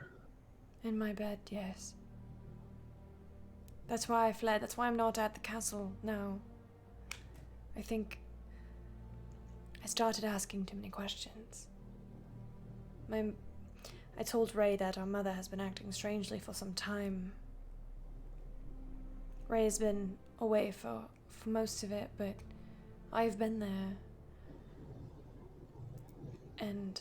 In my bed, yes. That's why I fled. That's why I'm not at the castle now. I think I started asking too many questions. I told Ray that our mother has been acting strangely for some time. Ray has been away for most of it, but I've been there. And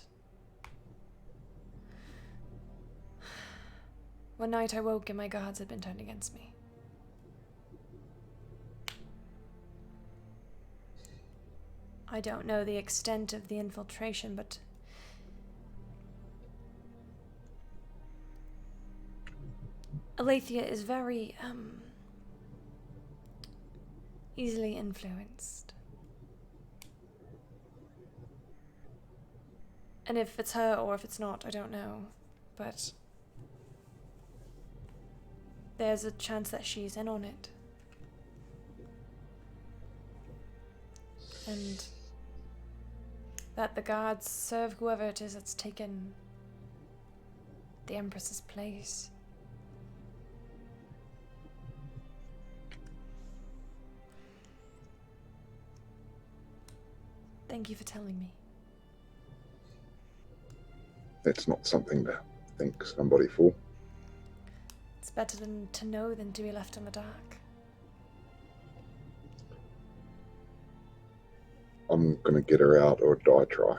one night I woke and my guards had been turned against me. I don't know the extent of the infiltration, but Alethea is very, easily influenced. And if it's her or if it's not, I don't know. But there's a chance that she's in on it. And that the guards serve whoever it is that's taken the Empress's place. Thank you for telling me. That's not something to thank somebody for. It's better to know than to be left in the dark. I'm gonna get her out or die trying.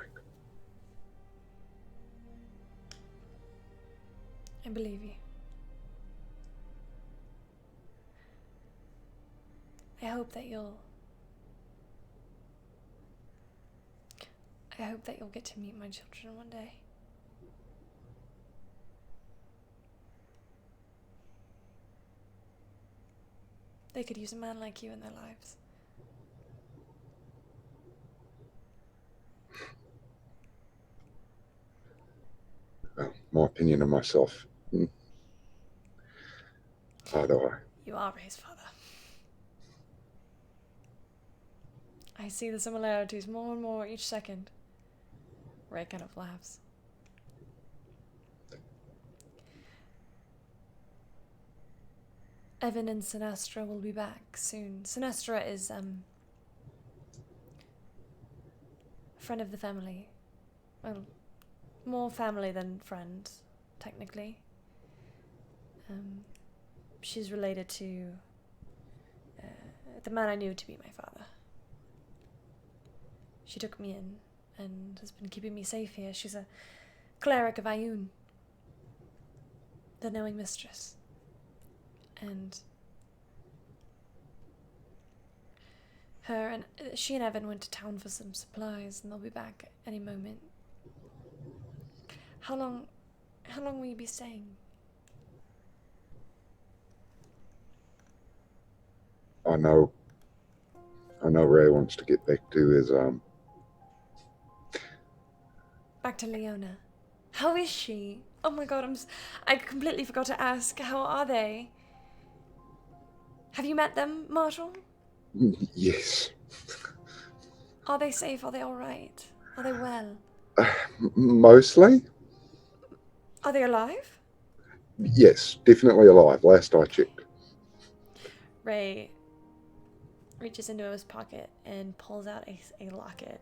I believe you. I hope that you'll get to meet my children one day. They could use a man like you in their lives. Well, my opinion of myself. How do I? You are Ray's father. I see the similarities more and more each second. Ray kind of laughs. Evan and Sinestra will be back soon. Sinestra is, a friend of the family. Well, more family than friend, technically. She's related to the man I knew to be my father. She took me in and has been keeping me safe here. She's a cleric of Ayun, the knowing mistress. And she and Evan went to town for some supplies, and they'll be back any moment. How long will you be staying? I know Ray wants to get back to his Back to Leona. How is she? Oh my god, I completely forgot to ask. How are they? Have you met them, Marshall? Yes. Are they safe? Are they alright? Are they well? Mostly? Are they alive? Yes, definitely alive. Last I checked. Ray reaches into his pocket and pulls out a locket.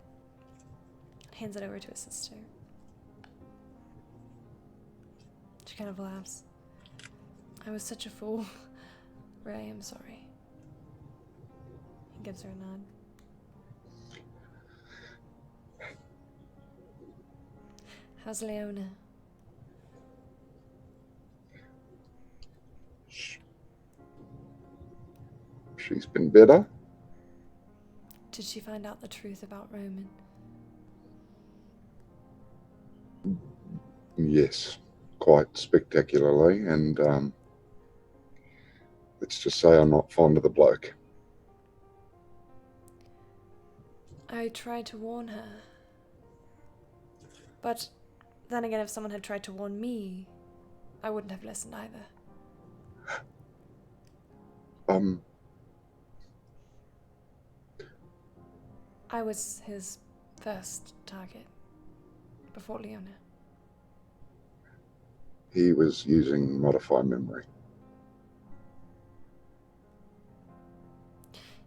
Hands it over to his sister. She kind of laughs. I was such a fool. Ray, I'm sorry. He gives her a nod. How's Leona? She's been better. Did she find out the truth about Roman? Yes, quite spectacularly, and let's just say I'm not fond of the bloke. I tried to warn her. But then again, if someone had tried to warn me, I wouldn't have listened either. I was his first target before Leona. He was using modified memory.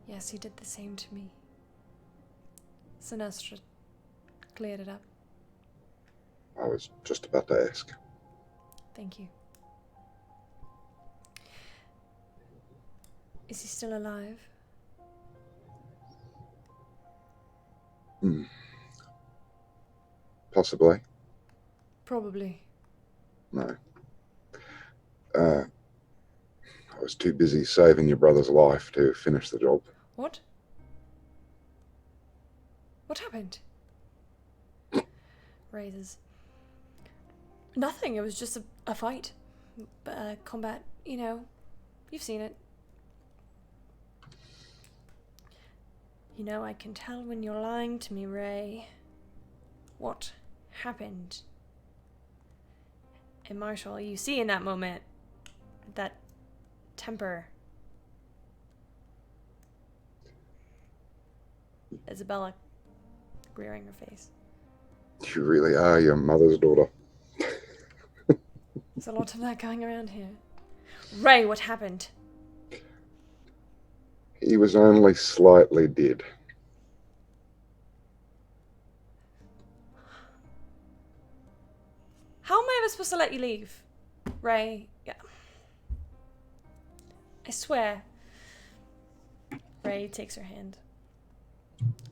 Yes, he did the same to me. Sinestra cleared it up. I was just about to ask. Thank you. Is he still alive? Possibly. Probably. No. I was too busy saving your brother's life to finish the job. What? What happened? Raises. Nothing, it was just a fight. Combat, you know. You've seen it. You know, I can tell when you're lying to me, Ray. What happened? And Marshall, you see in that moment, that temper. Isabella rearing her face. You really are your mother's daughter. There's a lot of that going around here. Ray, what happened? He was only slightly dead. How am I ever supposed to let you leave? Ray, yeah. I swear. Ray takes her hand.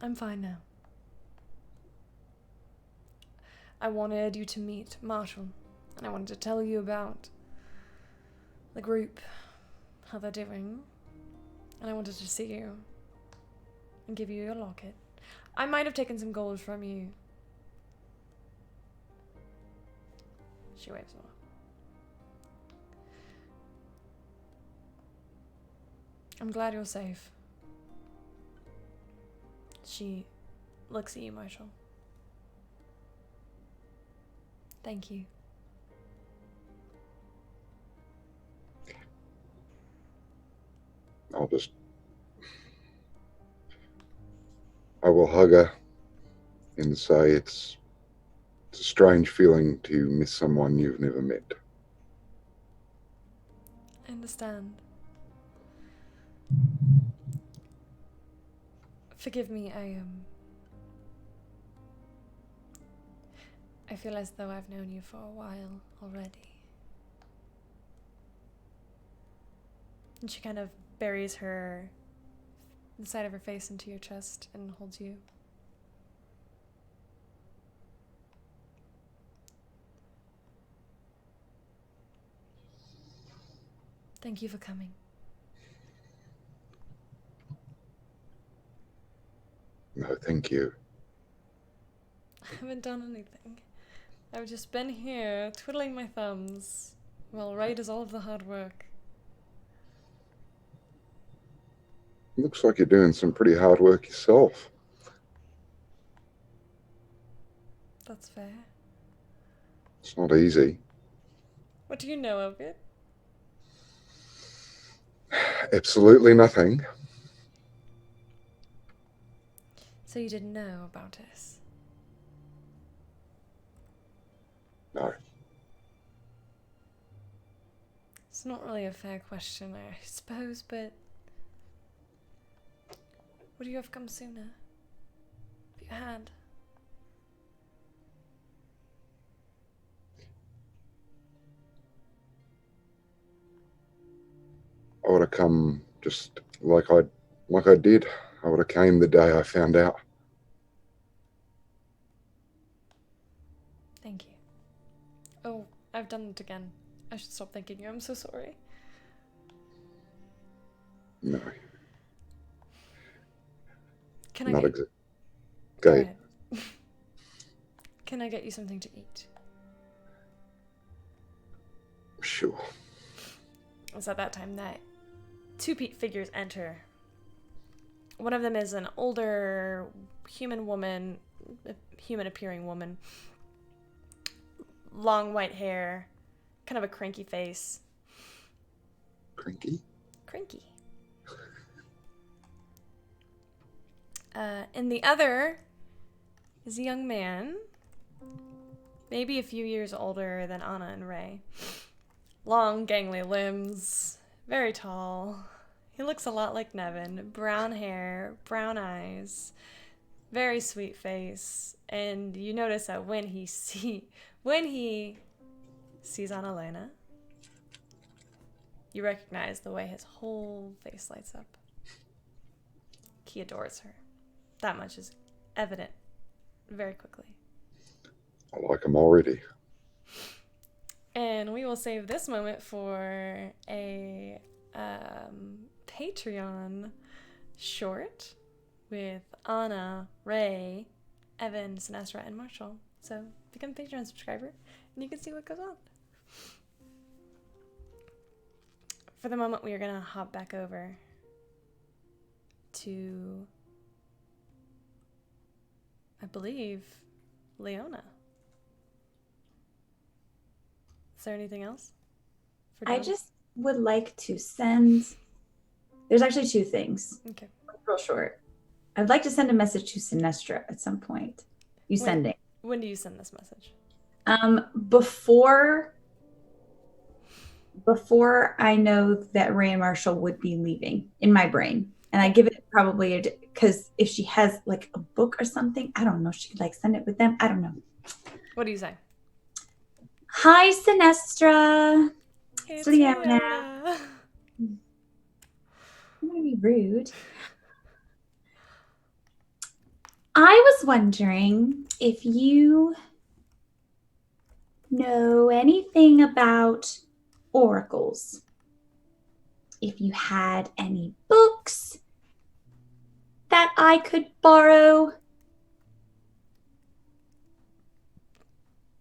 I'm fine now. I wanted you to meet Marshall, and I wanted to tell you about the group, how they're doing, and I wanted to see you and give you your locket. I might have taken some gold from you. She waves off. I'm glad you're safe. She looks at you, Marshall. Thank you. I will hug her and say it's a strange feeling to miss someone you've never met. I understand. Forgive me, I feel as though I've known you for a while already. And she kind of buries the side of her face into your chest and holds you. Thank you for coming. No, thank you. I haven't done anything. I've just been here twiddling my thumbs while Ray does all of the hard work. Looks like you're doing some pretty hard work yourself. That's fair. It's not easy. What do you know of it? Absolutely nothing. So you didn't know about us? No. It's not really a fair question, I suppose, but would you have come sooner? If you had? I would have come just like I did. I would have came the day I found out. Thank you. Oh, I've done it again. I should stop thanking you. I'm so sorry. No. Can I Not get... exactly. Go Okay. ahead. Can I get you something to eat? Sure. It's at that time that two figures enter. One of them is an older human woman, a human-appearing woman. Long white hair, kind of a cranky face. Cranky? Cranky. And the other is a young man, maybe a few years older than Anna and Ray. Long, gangly limbs, very tall. He looks a lot like Nevin. Brown hair, brown eyes, very sweet face. And you notice that when he sees Annalena, you recognize the way his whole face lights up. He adores her. That much is evident very quickly. I like him already. And we will save this moment for a Patreon short with Anna, Ray, Evan, Sinestra, and Marshall. So become a Patreon subscriber and you can see what goes on. For the moment, we are going to hop back over to, I believe, Leona. Is there anything else? I just would like to send. There's actually two things. Okay. Real short. I'd like to send a message to Sinestra at some point. You sending? When do you send this message? Before I know that Ray and Marshall would be leaving in my brain. And I give it probably because if she has like a book or something, I don't know. She could like send it with them. I don't know. What do you say? Hi, Sinestra. It's Leona. Leona. I'm gonna be rude. I was wondering if you know anything about oracles. If you had any books that I could borrow,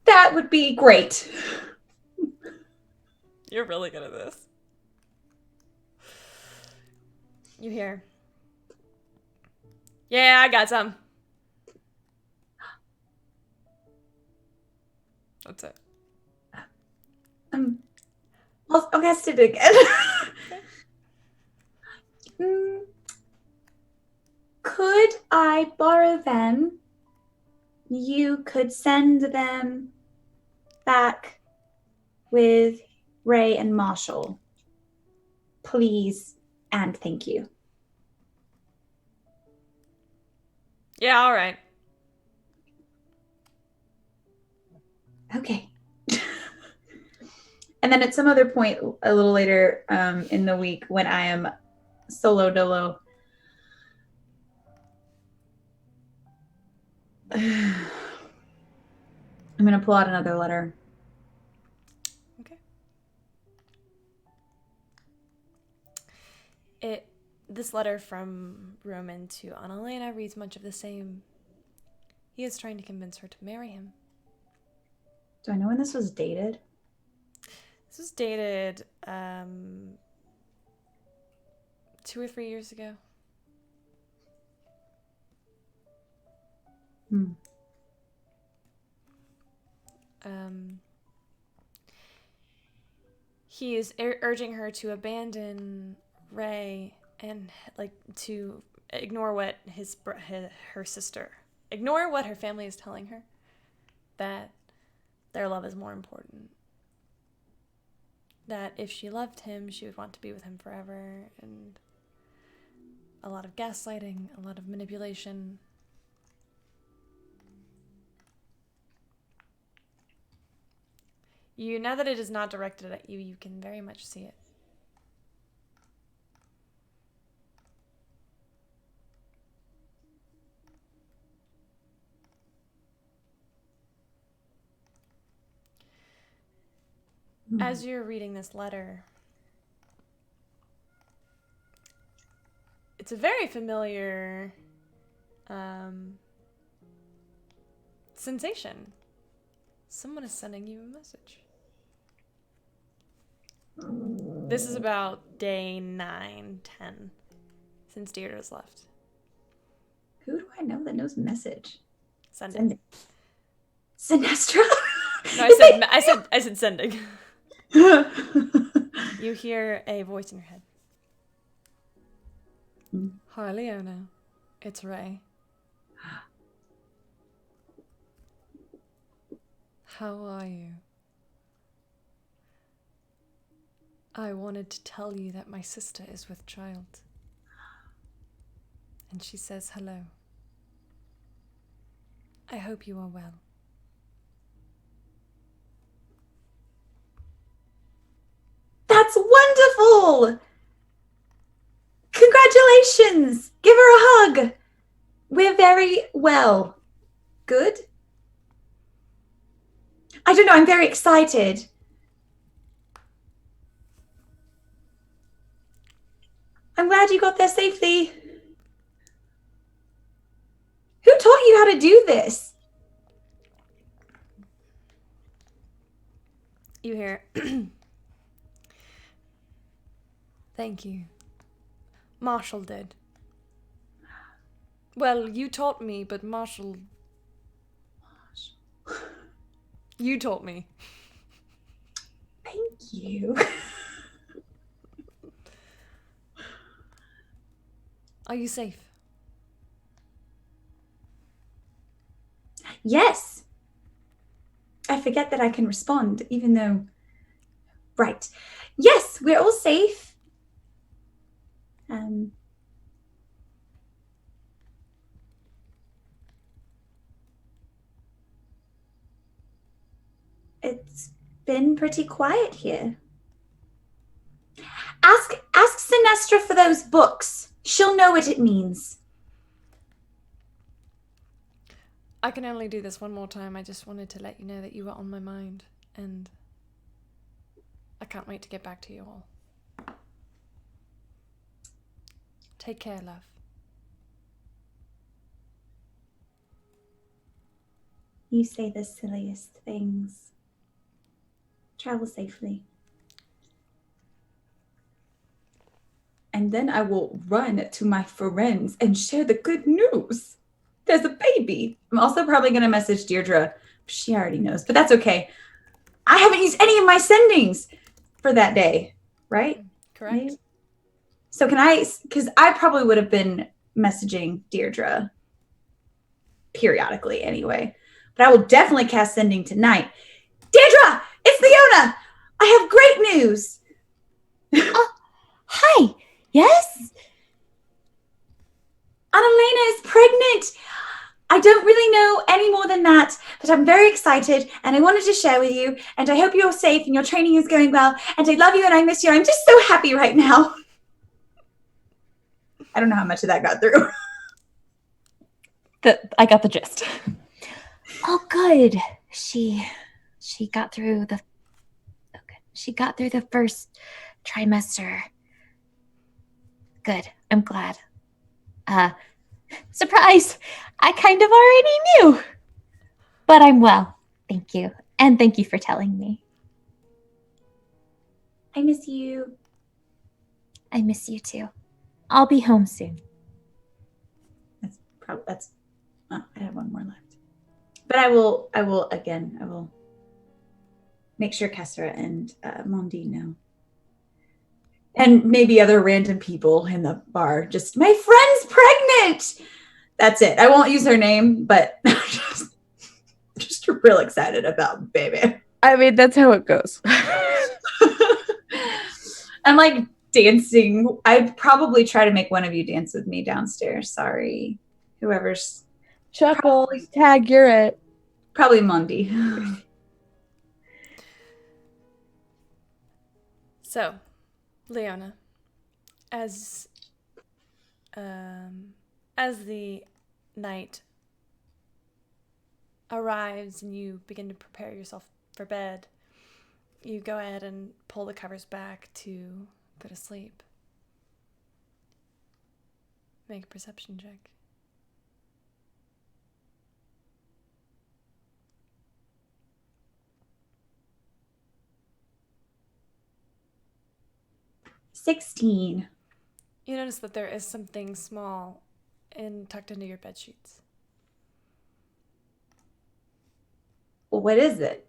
that would be great. You're really good at this. You hear? Yeah, I got some. That's it. I'll cast it again. Could I borrow them? You could send them back with Ray and Marshall. Please and thank you. Yeah, all right. Okay. And then at some other point a little later in the week when I am solo dolo, I'm going to pull out another letter. Okay. This letter from Roman to Annalena reads much of the same. He is trying to convince her to marry him. Do I know when this was dated? This was dated 2 or 3 years ago. He is urging her to abandon Ray and to ignore what her sister, ignore what her family is telling her, that their love is more important. That if she loved him, she would want to be with him forever, and a lot of gaslighting, a lot of manipulation. Now that it is not directed at you, you can very much see it. As you're reading this letter, it's a very familiar sensation. Someone is sending you a message. This is about day 9, 10, since Deirdre's left. Who do I know that knows message? Send it. Sinestra? No, I said sending. You hear a voice in your head. Hi, Leona. It's Ray. How are you? I wanted to tell you that my sister is with child. And she says hello. I hope you are well. That's wonderful! Congratulations! Give her a hug! We're very well. Good? I don't know, I'm very excited. I'm glad you got there safely. Who taught you how to do this? You hear, thank you. Marshall did. Well, you taught me, but Marshall... You taught me. Thank you. Are you safe? Yes. I forget that I can respond, even though... Right. Yes, we're all safe. It's been pretty quiet here. Ask Sinestra for those books. She'll know what it means. I can only do this one more time. I just wanted to let you know that you were on my mind. And I can't wait to get back to you all. Take care, love. You say the silliest things. Travel safely. And then I will run to my friends and share the good news. There's a baby. I'm also probably going to message Deirdre. She already knows, but that's okay. I haven't used any of my sendings for that day, right? Correct. Maybe? So can I, because I probably would have been messaging Deirdre periodically anyway, but I will definitely cast sending tonight. Deirdre, it's Leona. I have great news. Hi. Yes? Annalena is pregnant. I don't really know any more than that, but I'm very excited and I wanted to share with you. And I hope you're safe and your training is going well. And I love you and I miss you. I'm just so happy right now. I don't know how much of that got through. I got the gist. Oh, good. She got through the. Okay. She got through the first trimester. Good. I'm glad. Surprise! I kind of already knew. But I'm well. Thank you. And thank you for telling me. I miss you. I miss you too. I'll be home soon. I have one more left. But I will make sure Kessra and Mondi know. And maybe other random people in the bar. Just, my friend's pregnant! That's it. I won't use her name, but just real excited about baby. I mean, that's how it goes. I'm like dancing. I'd probably try to make one of you dance with me downstairs. Sorry. Whoever's... Chuckles, tag, you're it. Probably Mondi. So, Leona, as the night arrives and you begin to prepare yourself for bed, you go ahead and pull the covers back to go to sleep. Make a perception check. $16. You notice that there is something small tucked into your bed sheets. Well, what is it?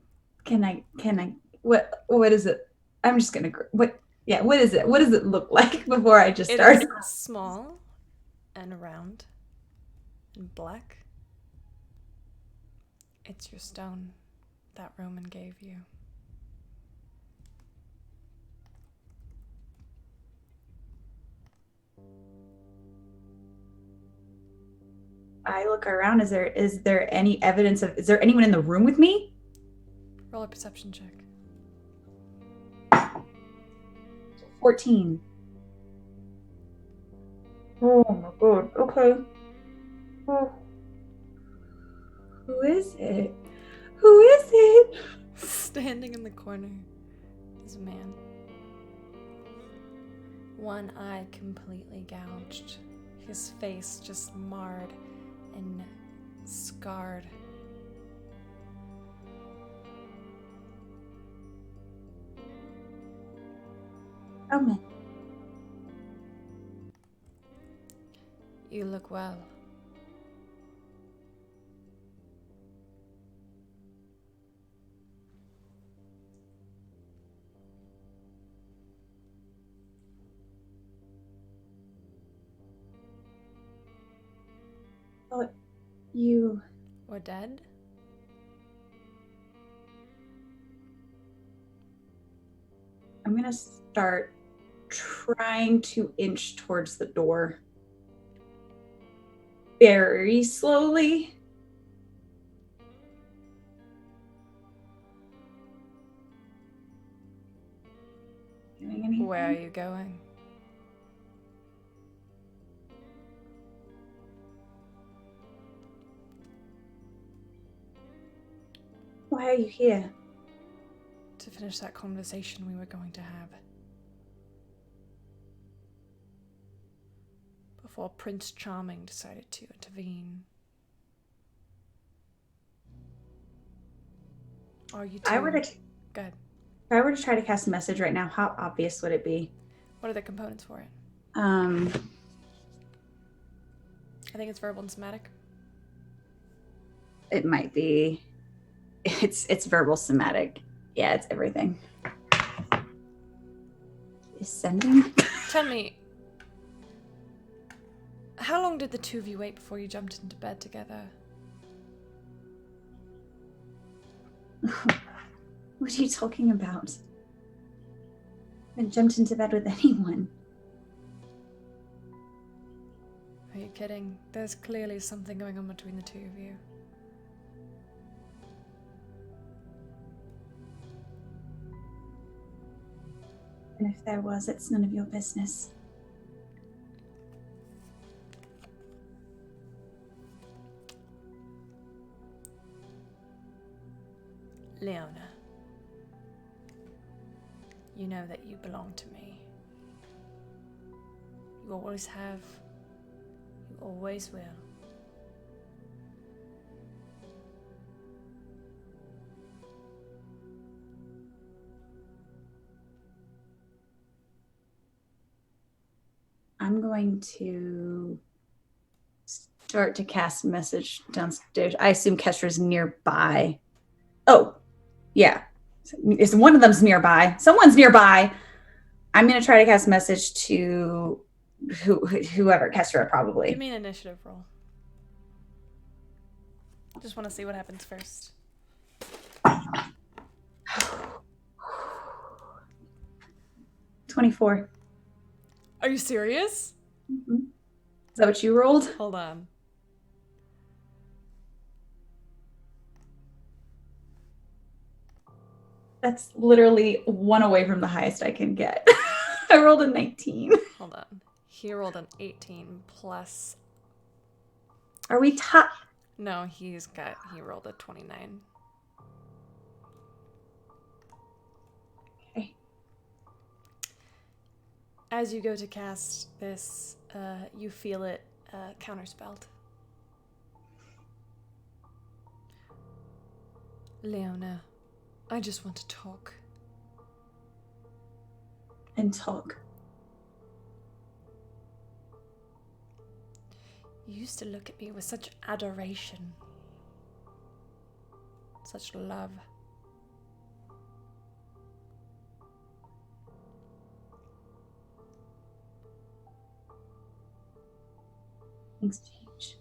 What is it? I'm just gonna, what is it? What does it look like before I just start? It is small and round and black. It's your stone that Roman gave you. I look around. Is there any evidence of, is there anyone in the room with me? Roll a perception check. 14. Oh my god. Okay. Oh. Who is it? Who is it? Standing in the corner is a man. One eye completely gouged. His face just marred and scarred. Roman. You look well. Oh, you... Or dead? I'm gonna start trying to inch towards the door. Very slowly. Doing anything? Where are you going? Why are you here? to finish that conversation we were going to have. Before Prince Charming decided to intervene. Are you two... Go ahead. If I were to try to cast a message right now, how obvious would it be? What are the components for it? Um, I think it's verbal and somatic. it might be. It's verbal, somatic. Yeah, it's everything. Is sending? Tell me, how long did the two of you wait before you jumped into bed together? What are you talking about? I haven't jumped into bed with anyone. Are you kidding? There's clearly something going on between the two of you. And if there was, it's none of your business. Leona, you know that you belong to me. You always have. You always will. I'm going to start to cast a message downstairs. I assume Kestra's nearby. Oh, yeah. It's one of them's nearby. Someone's nearby. I'm going to try to cast a message to whoever. Kestra, probably. Give me an initiative roll. Just want to see what happens first. 24. Are you serious? Mm-hmm. Is that what you rolled? Hold on. That's literally one away from the highest I can get. I rolled a 19. Hold on. He rolled an 18 plus... Are we top? No, he rolled a 29. Okay. As you go to cast this, you feel it counterspelled. Leona, I just want to talk. And talk. You used to look at me with such adoration, such love. Things change.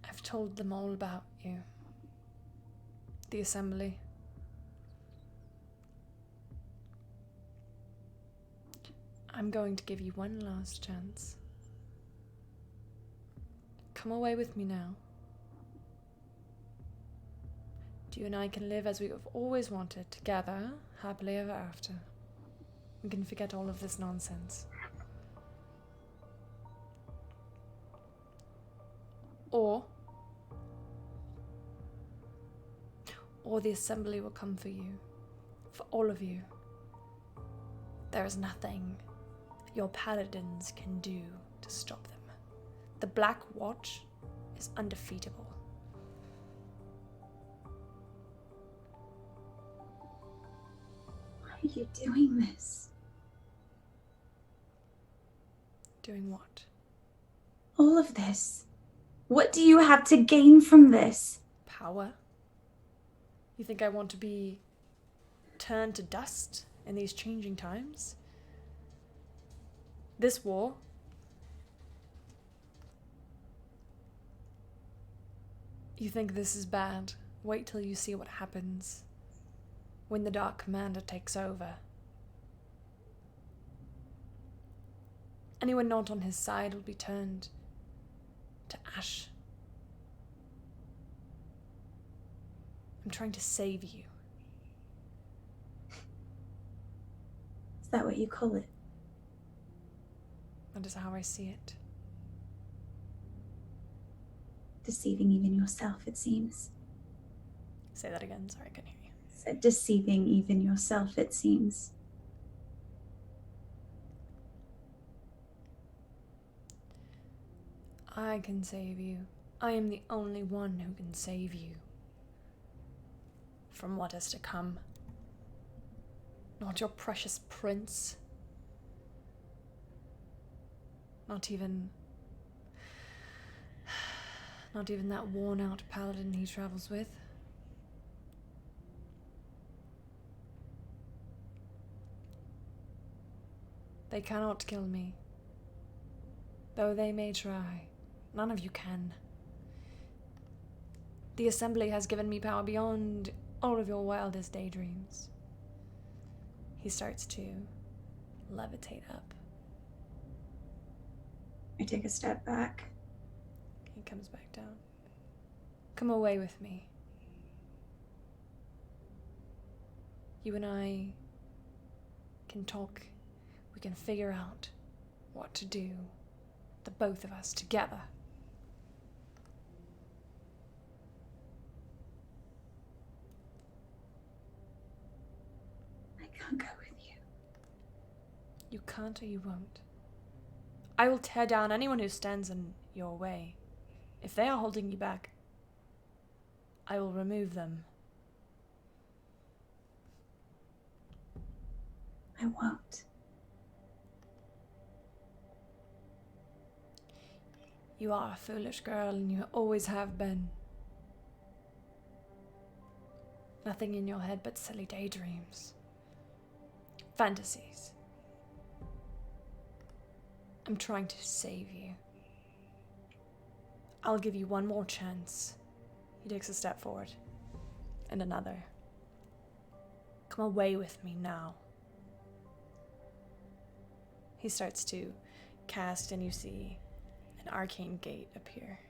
I've told them all about you. The assembly. I'm going to give you one last chance. Come away with me now. You and I can live as we have always wanted, together, happily ever after. We can forget all of this nonsense. Or the assembly will come for you. For all of you. There is nothing your paladins can do to stop them. The Black Watch is undefeatable. Why are you doing this? Doing what? All of this. What do you have to gain from this? Power? You think I want to be turned to dust in these changing times? This war? You think this is bad? Wait till you see what happens when the Dark Commander takes over. Anyone not on his side will be turned to ash. I'm trying to save you. Is that what you call it? That is how I see it. Deceiving even yourself, it seems. Say that again. Sorry, I couldn't hear you. Said deceiving even yourself, it seems. I can save you. I am the only one who can save you from what is to come. Not your precious prince. Not even that worn-out paladin he travels with. They cannot kill me. Though they may try, none of you can. The Assembly has given me power beyond all of your wildest daydreams. He starts to levitate up. I take a step back. He comes back down. Come away with me. You and I can talk. We can figure out what to do, the both of us together. I can't go with you. You can't or you won't. I will tear down anyone who stands in your way. If they are holding you back, I will remove them. I won't. You are a foolish girl, and you always have been. Nothing in your head but silly daydreams. Fantasies. I'm trying to save you. I'll give you one more chance. He takes a step forward. And another. Come away with me now. He starts to cast, and you see an arcane gate appear.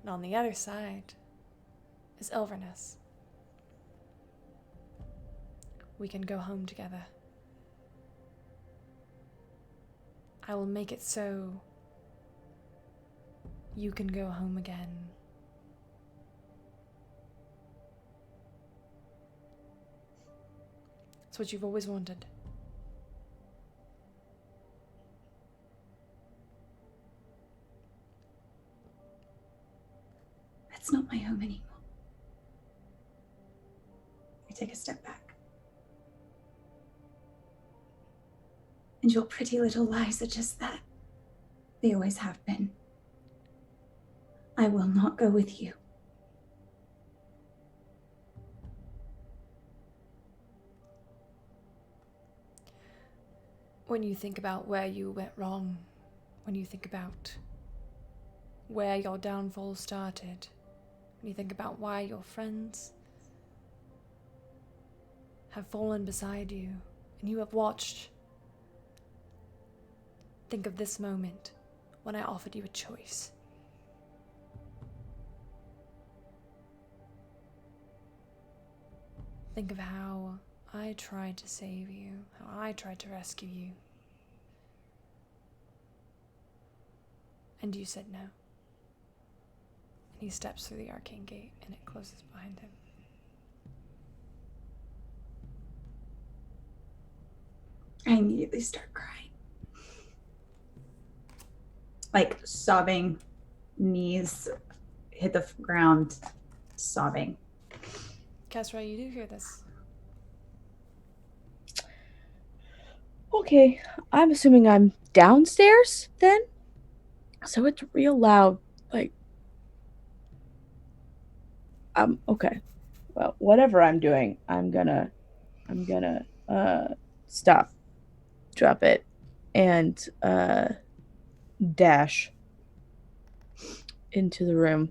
And on the other side is Ilverness. We can go home together. I will make it so you can go home again. It's what you've always wanted. That's not my home anymore. I take a step back. And your pretty little lies are just that. They always have been. I will not go with you. When you think about where you went wrong, when you think about where your downfall started, when you think about why your friends have fallen beside you and you have watched, think of this moment when I offered you a choice. Think of how I tried to save you, how I tried to rescue you. And you said no. And he steps through the arcane gate and it closes behind him. I immediately start crying. Like sobbing, knees hit the ground, sobbing. Kesra, you do hear this. Okay, I'm assuming I'm downstairs then? So it's real loud, like... okay. Well, whatever I'm doing, I'm gonna, stop, drop it, and, dash into the room.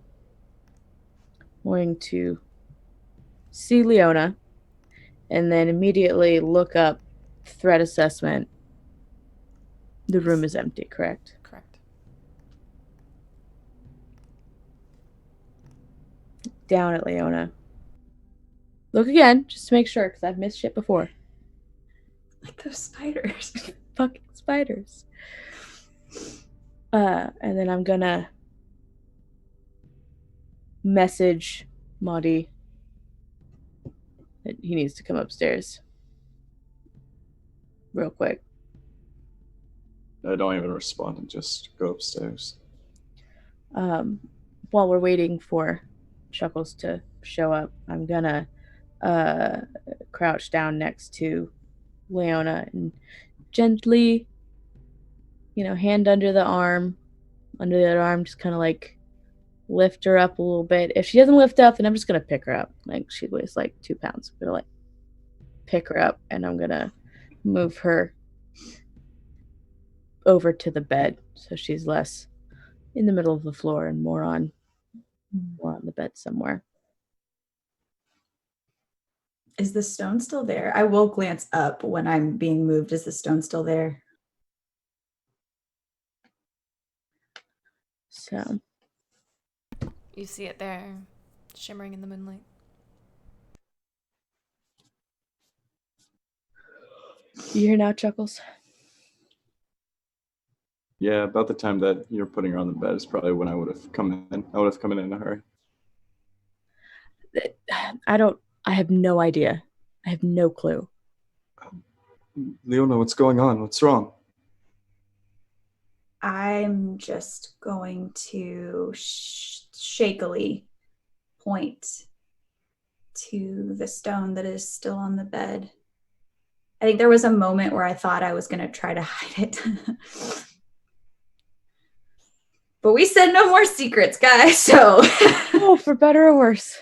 I'm going to see Leona, and then immediately look up threat assessment. The room is empty, correct? Correct. Down at Leona. Look again, just to make sure, because I've missed shit before. Like those spiders. Fucking spiders. And then I'm gonna message Maudie that he needs to come upstairs. Real quick. I don't even respond and just go upstairs. While we're waiting for Chuckles to show up, I'm gonna crouch down next to Leona and gently, hand under the other arm, just kind of like lift her up a little bit. If she doesn't lift up, then I'm just gonna pick her up. Like, she weighs like 2 pounds. I'm gonna like pick her up, and I'm gonna move her over to the bed so she's less in the middle of the floor and more on the bed somewhere. Is the stone still there? I will glance up when I'm being moved. Is the stone still there? So You see it there, shimmering in the moonlight. you hear now, Chuckles? Yeah, about the time that you're putting her on the bed is probably when I would have come in. I would have come in a hurry. I have no idea. I have no clue. Leona, what's going on? What's wrong? I'm just going to shakily point to the stone that is still on the bed. I think there was a moment where I thought I was going to try to hide it. But we said no more secrets, guys. So, Oh, for better or worse.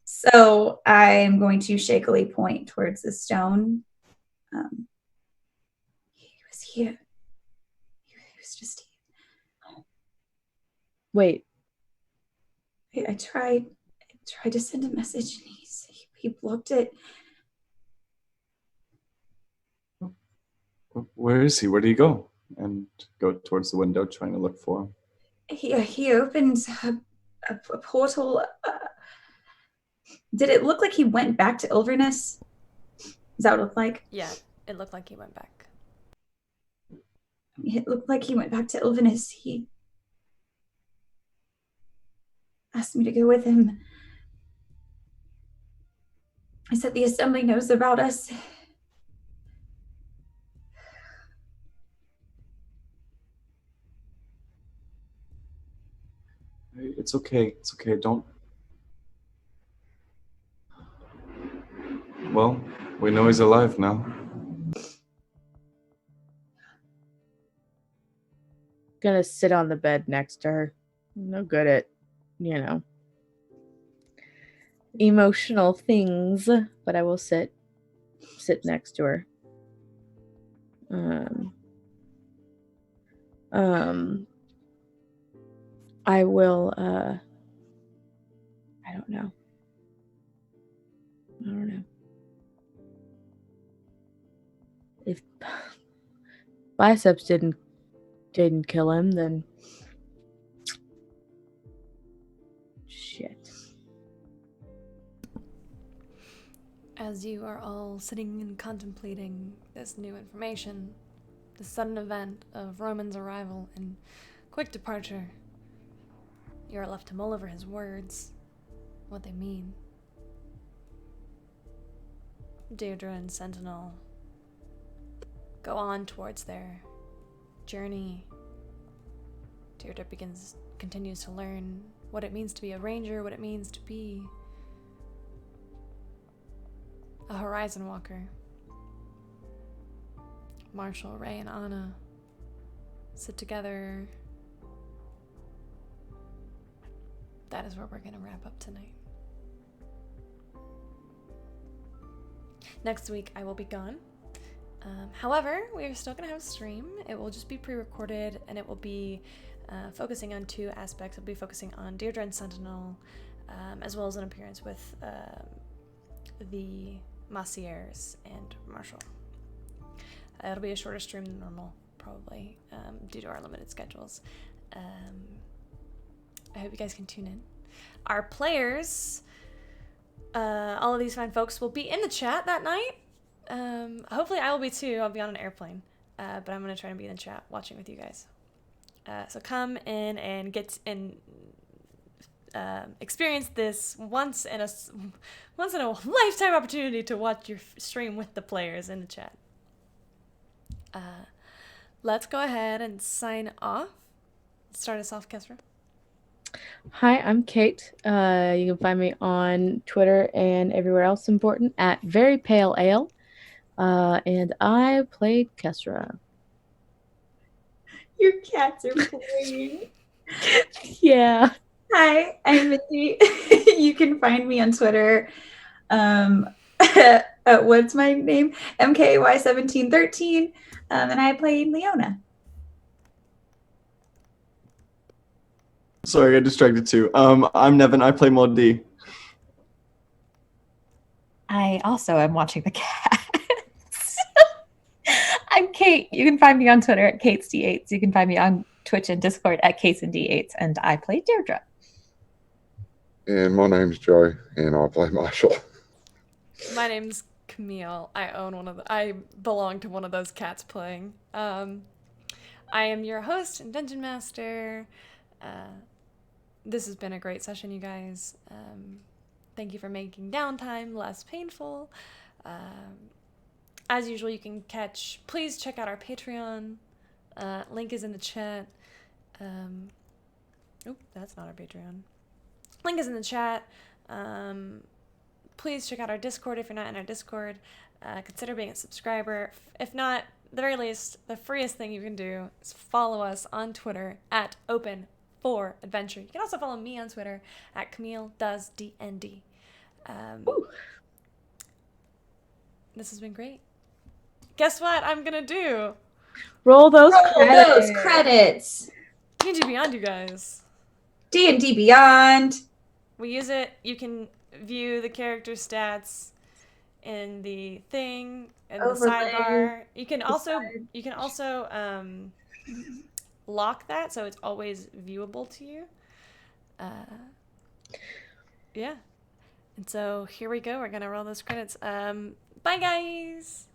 So I'm going to shakily point towards the stone. He was here. He was just here. Wait. I tried to send a message, and he blocked it. Where is he? Where did he go? And go towards the window, trying to look for him. He opened a portal. Did it look like he went back to Ilverness? Is that what it looked like? Yeah, it looked like he went back. It looked like he went back to Ilverness. He asked me to go with him. I said the assembly knows about us. It's okay. It's okay. Don't. Well, we know he's alive now. Gonna sit on the bed next to her. No good at, emotional things, but I will sit next to her. I will, I don't know. If Biceps didn't kill him, then shit. As you are all sitting and contemplating this new information, the sudden event of Roman's arrival and quick departure, you are left to mull over his words, what they mean. Deirdre and Sentinel go on towards their journey. Deirdre continues to learn what it means to be a ranger, what it means to be a horizon walker. Marshall, Ray, and Anna sit together. That is where we're going to wrap up tonight. Next week, I will be gone. However, we are still going to have a stream. It will just be pre-recorded, and it will be focusing on two aspects. It'll be focusing on Deirdre and Sentinel, as well as an appearance with the Massiers and Marshall. It'll be a shorter stream than normal, probably, due to our limited schedules. I hope you guys can tune in. Our players, all of these fine folks, will be in the chat that night. Hopefully I will be too. I'll be on an airplane, but I'm going to try to be in the chat watching with you guys. So come in and experience this once in a lifetime opportunity to watch your stream with the players in the chat. Let's go ahead and sign off. Start us off, Kesra. Hi, I'm Kate. You can find me on Twitter and everywhere else important at Very Pale Ale. And I played Kesra. Your cats are playing. Yeah. Hi, I'm Mindy. You can find me on Twitter. What's my name? MKY1713. And I played Leona. Sorry, I got distracted too. I'm Nevin. I play Mod D. I also am watching the cats. I'm Kate. You can find me on Twitter at KatesD8s. You can find me on Twitch and Discord at KatesandD8s. And I play Deirdre. And my name's Joe, and I play Marshall. My name's Camille. I belong to one of those cats playing. I am your host and dungeon master. This has been a great session, you guys. Thank you for making downtime less painful. As usual, you can please check out our Patreon. Link is in the chat. That's not our Patreon. Link is in the chat. Please check out our Discord if you're not in our Discord. Consider being a subscriber. If not, the very least, the freest thing you can do is follow us on Twitter at Open4Adventure. You can also follow me on Twitter at CamilleDoesDND. This has been great. Guess what I'm gonna do? Roll those credits. D&D Beyond, you guys. D&D Beyond. We use it. You can view the character stats in the thing in the sidebar. You can also lock that so it's always viewable to you. Yeah. And so here we go. We're gonna roll those credits. Bye guys.